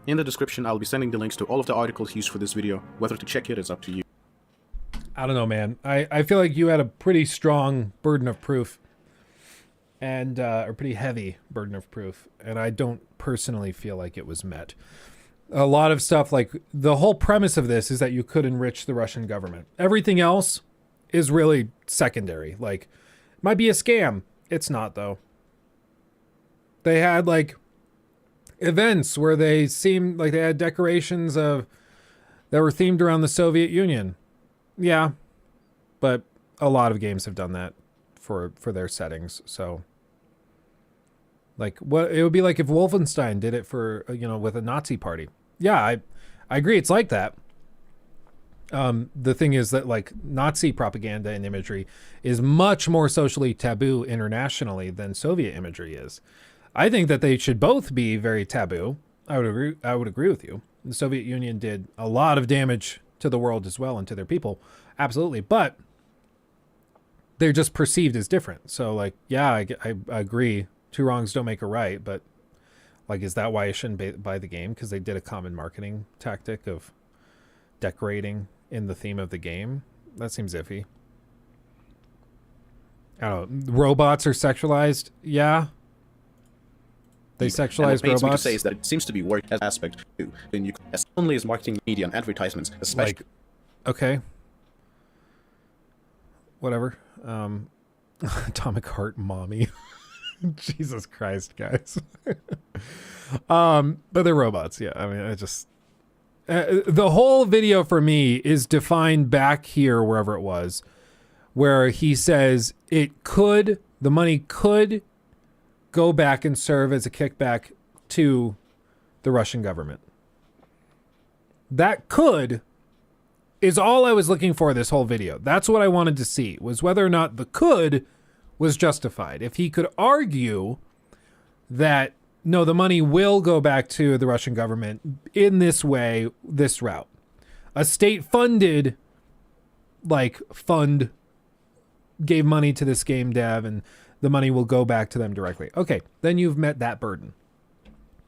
In the description I'll be sending the links to all of the articles used for this video. Whether to check it is up to you. I don't know, man. I feel like you had a pretty strong burden of proof. And a pretty heavy burden of proof, and I don't personally feel like it was met. A lot of stuff, like the whole premise of this is that you could enrich the Russian government. Everything else is really secondary. Like, it might be a scam. It's not, though. They had like events where they seemed like they had decorations that were themed around the Soviet Union. Yeah, but a lot of games have done that for their settings. So like, what it would be like if Wolfenstein did it for, with a Nazi party. Yeah, I agree, it's like that. The thing is that like Nazi propaganda and imagery is much more socially taboo internationally than Soviet imagery is. I think that they should both be very taboo. I would agree with you. The Soviet Union did a lot of damage to the world as well and to their people. Absolutely. But they're just perceived as different. So like, yeah, I agree. Two wrongs don't make a right, but like, is that why I shouldn't buy the game? Because they did a common marketing tactic of decorating in the theme of the game? That seems iffy. I don't know. Robots are sexualized? Yeah. They sexualize and what robots? Me to say is that it seems to be working as aspect too. And you as only as marketing media and advertisements, especially. Like, okay. Whatever. Atomic Heart mommy. Jesus Christ, guys. But they're robots. Yeah. I mean, I just, the whole video for me is defined back here, wherever it was, where he says the money could go back and serve as a kickback to the Russian government. That could is all I was looking for this whole video. That's what I wanted to see, was whether or not the could was justified. If he could argue that, no, the money will go back to the Russian government in this way, this route. A state-funded, fund gave money to this game dev and the money will go back to them directly. Okay, then you've met that burden.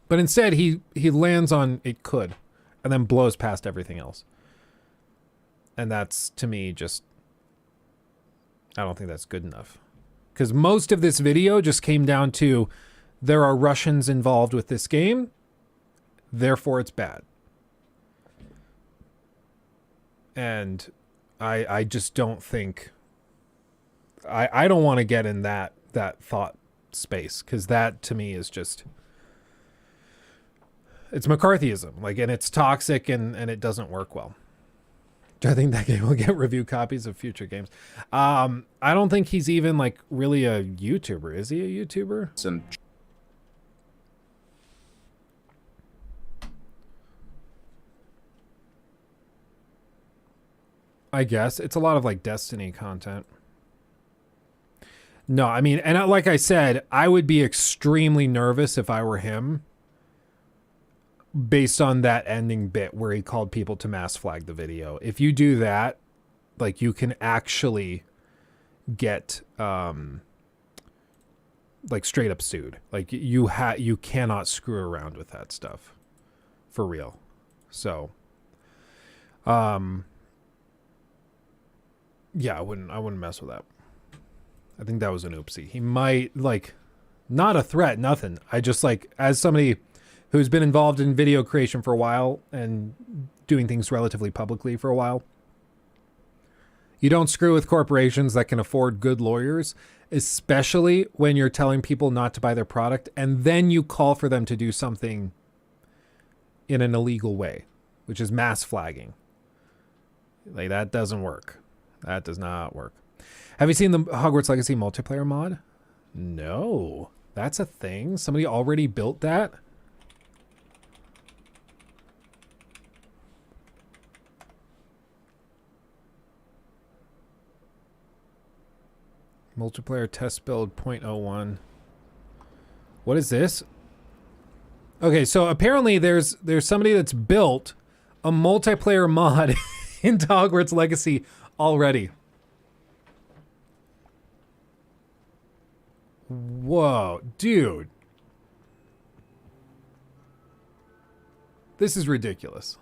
But instead, he lands on it could and then blows past everything else. And that's, to me, just, I don't think that's good enough. Because most of this video just came down to, there are Russians involved with this game, therefore it's bad. And I just don't think, I don't want to get in that thought space, because that to me is just, it's McCarthyism, and it's toxic and it doesn't work well. Do I think that game will get review copies of future games? I don't think he's even like really a YouTuber. Is he a YouTuber? And I guess it's a lot of like Destiny content. No, I mean, and like I said, I would be extremely nervous if I were him based on that ending bit where he called people to mass flag the video. If you do that, like you can actually get like straight up sued. Like you cannot screw around with that stuff for real. So yeah, I wouldn't mess with that. I think that was an oopsie. He might, like, not a threat, nothing. I just, like, as somebody who's been involved in video creation for a while and doing things relatively publicly for a while, you don't screw with corporations that can afford good lawyers, especially when you're telling people not to buy their product and then you call for them to do something in an illegal way, which is mass flagging. Like, that doesn't work. That does not work. Have you seen the Hogwarts Legacy multiplayer mod? No. That's a thing? Somebody already built that? Multiplayer test build 0.01. What is this? Okay, so apparently there's somebody that's built a multiplayer mod into Hogwarts Legacy already. Whoa, dude. This is ridiculous.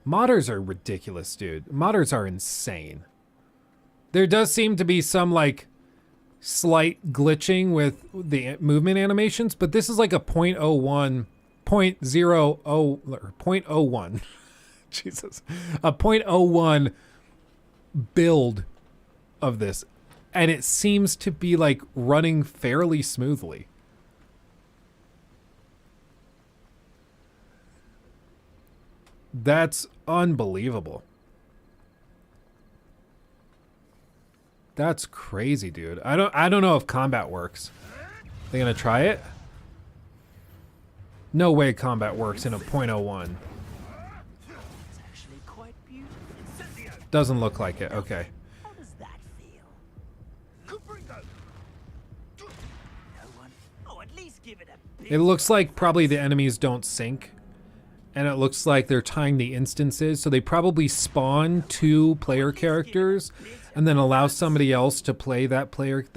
Modders are ridiculous, dude. Modders are insane. There does seem to be some, like, slight glitching with the movement animations, but this is like a 0.01, 0.00, or 0.01. Jesus. A 0.01 build of this, and it seems to be like running fairly smoothly. That's unbelievable. That's crazy, dude. I don't know if combat works. They gonna try it? No way combat works in a 0.01. Doesn't look like it. Okay. It looks like probably the enemies don't sync, and it looks like they're tying the instances, so they probably spawn 2 player characters and then allow somebody else to play that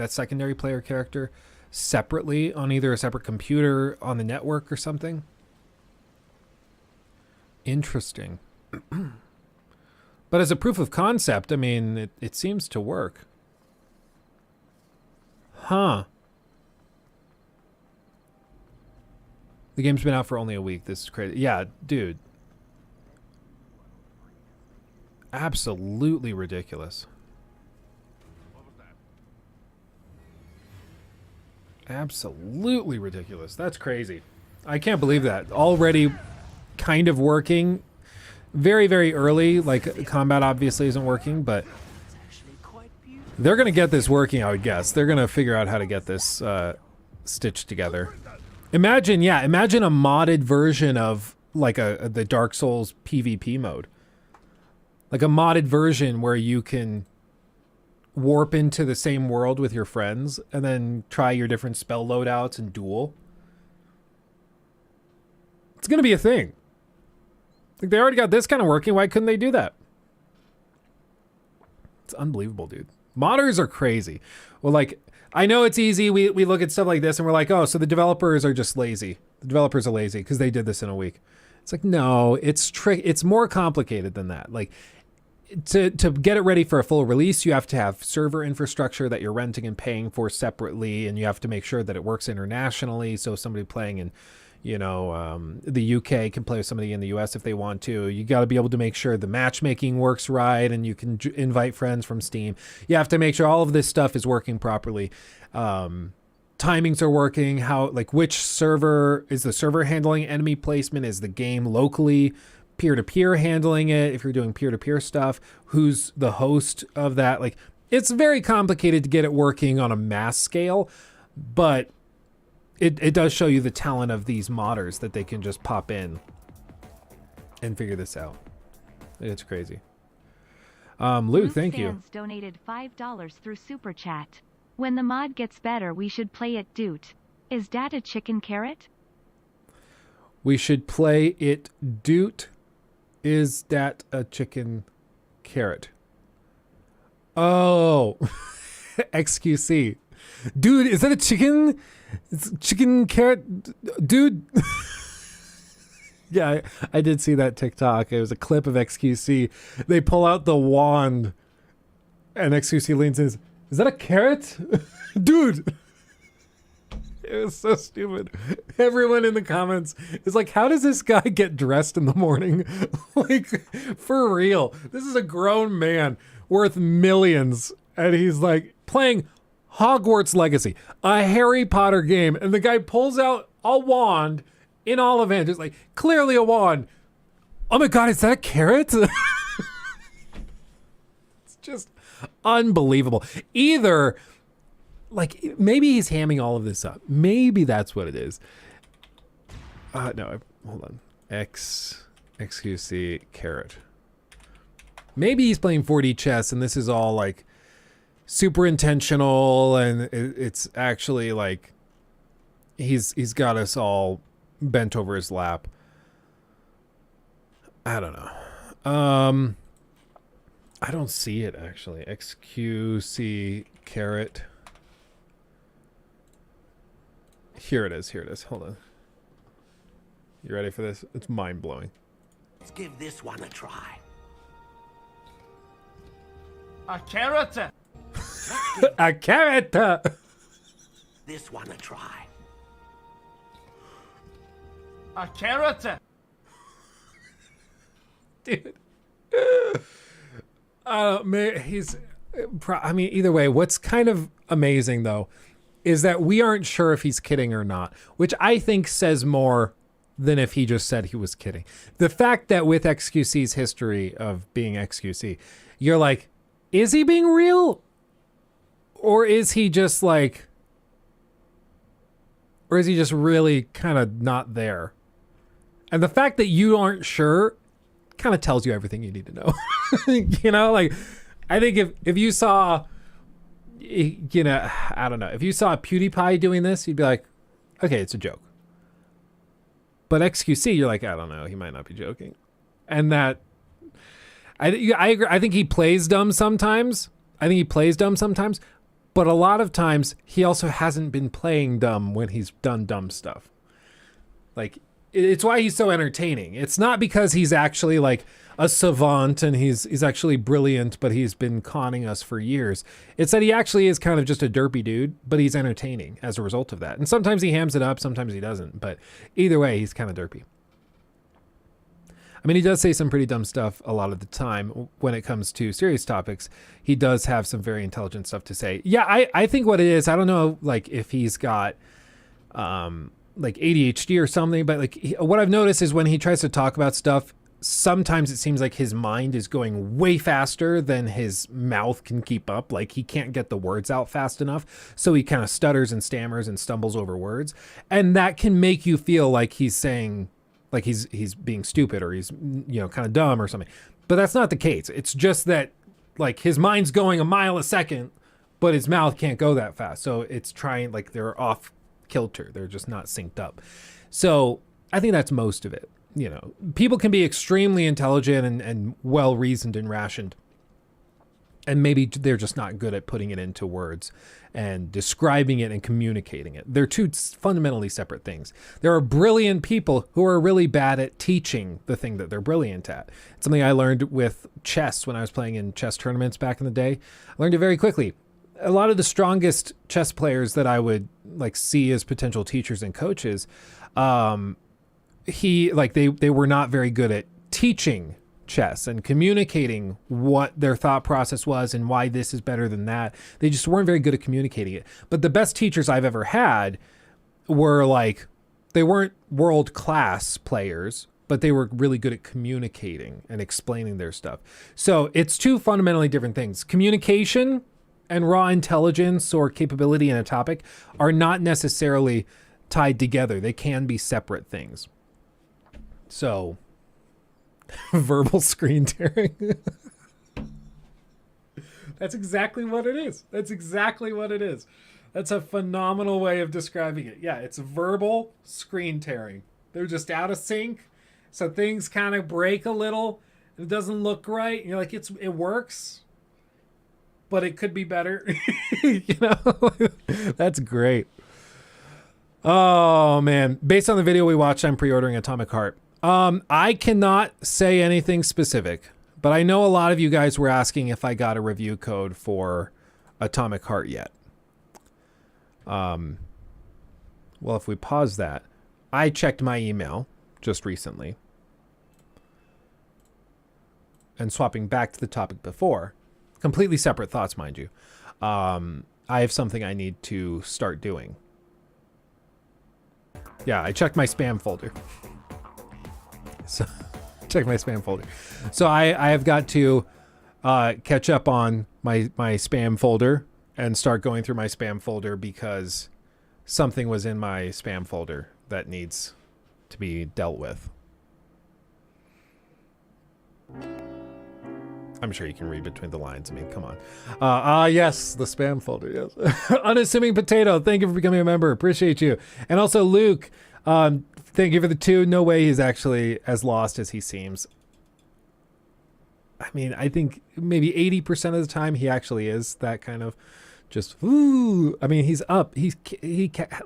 secondary player character separately on either a separate computer on the network or something. Interesting. But as a proof of concept, I mean, it seems to work. Huh. The game's been out for only a week. This is crazy. Yeah, dude. Absolutely ridiculous. Absolutely ridiculous. That's crazy. I can't believe that. Already kind of working. Very, very early. Like, combat obviously isn't working, but they're going to get this working, I would guess. They're going to figure out how to get this stitched together. Imagine a modded version of like the Dark Souls PvP mode. Like a modded version where you can warp into the same world with your friends and then try your different spell loadouts and duel. It's going to be a thing. Like, they already got this kind of working. Why couldn't they do that? It's unbelievable, dude. Modders are crazy. Well, like, I know it's easy. We look at stuff like this and we're like, oh, so the developers are just lazy. The developers are lazy because they did this in a week. It's like, no, it's more complicated than that. Like, to get it ready for a full release, you have to have server infrastructure that you're renting and paying for separately, and you have to make sure that it works internationally. So somebody playing in, the UK can play with somebody in the US if they want to. You got to be able to make sure the matchmaking works right, and you can invite friends from Steam. You have to make sure all of this stuff is working properly to timings are working, how like which server is the server handling enemy placement, is the game locally peer-to-peer handling it, if you're doing peer-to-peer stuff, who's the host of that. Like, it's very complicated to get it working on a mass scale, but it does show you the talent of these modders that they can just pop in and figure this out. It's crazy. Luke, thank you. Fans donated $5 through Super Chat. When the mod gets better, we should play it doot. Is that a chicken carrot? We should play it doot. Is that a chicken carrot? Oh, XQC. Dude, is that a chicken? It's chicken carrot? Dude. Yeah, I did see that TikTok. It was a clip of XQC. They pull out the wand and XQC leans in. Is that a carrot? Dude. It was so stupid. Everyone in the comments is like, how does this guy get dressed in the morning? Like, for real. This is a grown man worth millions. And he's like playing Hogwarts Legacy, a Harry Potter game. And the guy pulls out a wand in all events. It's like, clearly a wand. Oh my God, is that a carrot? It's just unbelievable. Either, like, maybe he's hamming all of this up. Maybe that's what it is. No, hold on. XQC carrot. Maybe he's playing 4D chess and this is all like super intentional and it's actually like he's got us all bent over his lap. I don't know. I don't see it actually. XQC carrot. Here it is. Here it is. Hold on. You ready for this? It's mind blowing. Let's give this one a try. A carrot. A carrot. This one a try. A carrot. Dude. He's. I mean, either way, what's kind of amazing though is that we aren't sure if he's kidding or not, which I think says more than if he just said he was kidding. The fact that with XQC's history of being XQC, you're like, is he being real? Or is he just like, or is he just really kind of not there? And the fact that you aren't sure kind of tells you everything you need to know. You know, like, I think if you saw, you know, I don't know, if you saw PewDiePie doing this, you'd be like, okay, it's a joke. But XQC, you're like, I don't know, he might not be joking. And that, I agree. I think he plays dumb sometimes. But a lot of times he also hasn't been playing dumb when he's done dumb stuff. Like, it's why he's so entertaining. It's not because he's actually like a savant and he's actually brilliant, but he's been conning us for years. It's that he actually is kind of just a derpy dude, but he's entertaining as a result of that. And sometimes he hams it up, sometimes he doesn't. But either way, he's kind of derpy. I mean, he does say some pretty dumb stuff a lot of the time. When it comes to serious topics, he does have some very intelligent stuff to say. Yeah, I think what it is, I don't know, like, if he's got like ADHD or something, but like what I've noticed is when he tries to talk about stuff, sometimes it seems like his mind is going way faster than his mouth can keep up. Like, he can't get the words out fast enough, so he kind of stutters and stammers and stumbles over words, and that can make you feel like he's saying, like he's being stupid or he's, you know, kind of dumb or something. But that's not the case. It's just that, like, his mind's going a mile a second, but his mouth can't go that fast. So it's trying, like, they're off kilter. They're just not synced up. So I think that's most of it. You know, people can be extremely intelligent and well-reasoned and rationed, and maybe they're just not good at putting it into words and describing it and communicating it. They're two fundamentally separate things. There are brilliant people who are really bad at teaching the thing that they're brilliant at. It's something I learned with chess when I was playing in chess tournaments back in the day. I learned it very quickly. A lot of the strongest chess players that I would like see as potential teachers and coaches, they were not very good at teaching chess and communicating what their thought process was and why this is better than that. They just weren't very good at communicating it. But the best teachers I've ever had were like, they weren't world-class players, but they were really good at communicating and explaining their stuff. So it's two fundamentally different things. Communication and raw intelligence or capability in a topic are not necessarily tied together. They can be separate things. So, verbal screen tearing. That's exactly what it is. That's exactly what it is. That's a phenomenal way of describing it. Yeah, it's verbal screen tearing. They're just out of sync. So things kind of break a little. It doesn't look right. And you're like, it works, but it could be better. You know, that's great. Oh man. Based on the video we watched, I'm pre-ordering Atomic Heart. I cannot say anything specific, but I know a lot of you guys were asking if I got a review code for Atomic Heart yet. Well, if we pause that, I checked my email just recently. And swapping back to the topic before, completely separate thoughts, mind you. I have something I need to start doing. Yeah, I checked my spam folder. So, check my spam folder. So I have got to catch up on my spam folder and start going through my spam folder because something was in my spam folder that needs to be dealt with. I'm sure you can read between the lines. I mean, come on. Yes, the spam folder, yes. Unassuming Potato, thank you for becoming a member. Appreciate you. And also Luke, thank you for the 2. No way he's actually as lost as he seems. I mean, I think maybe 80% of the time he actually is that kind of just, ooh. I mean, he's up. He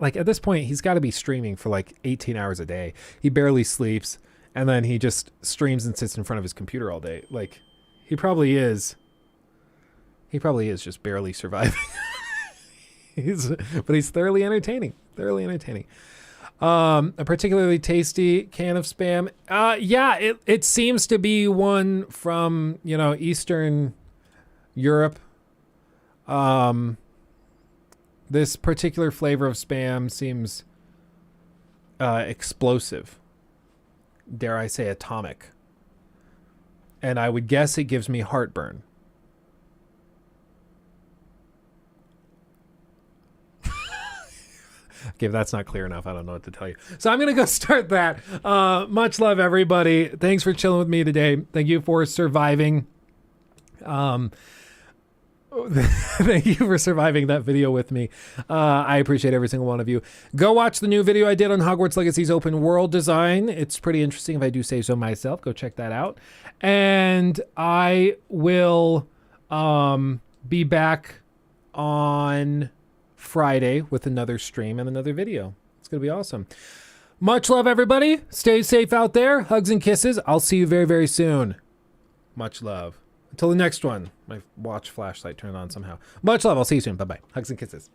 like at this point, he's got to be streaming for like 18 hours a day. He barely sleeps. And then he just streams and sits in front of his computer all day. Like, he probably is just barely surviving. But he's thoroughly entertaining. A particularly tasty can of Spam. Yeah, it seems to be one from, you know, Eastern Europe. This particular flavor of Spam seems explosive. Dare I say atomic. And I would guess it gives me heartburn. Okay, if that's not clear enough, I don't know what to tell you. So I'm going to go start that. Much love, everybody. Thanks for chilling with me today. Thank you for surviving. Thank you for surviving that video with me. I appreciate every single one of you. Go watch the new video I did on Hogwarts Legacy's open world design. It's pretty interesting if I do say so myself. Go check that out. And I will be back on Friday with another stream and another video. It's going to be awesome. Much love, everybody. Stay safe out there. Hugs and kisses. I'll see you very, very soon. Much love. Until the next one. My watch flashlight turned on somehow. Much love. I'll see you soon. Bye-bye. Hugs and kisses.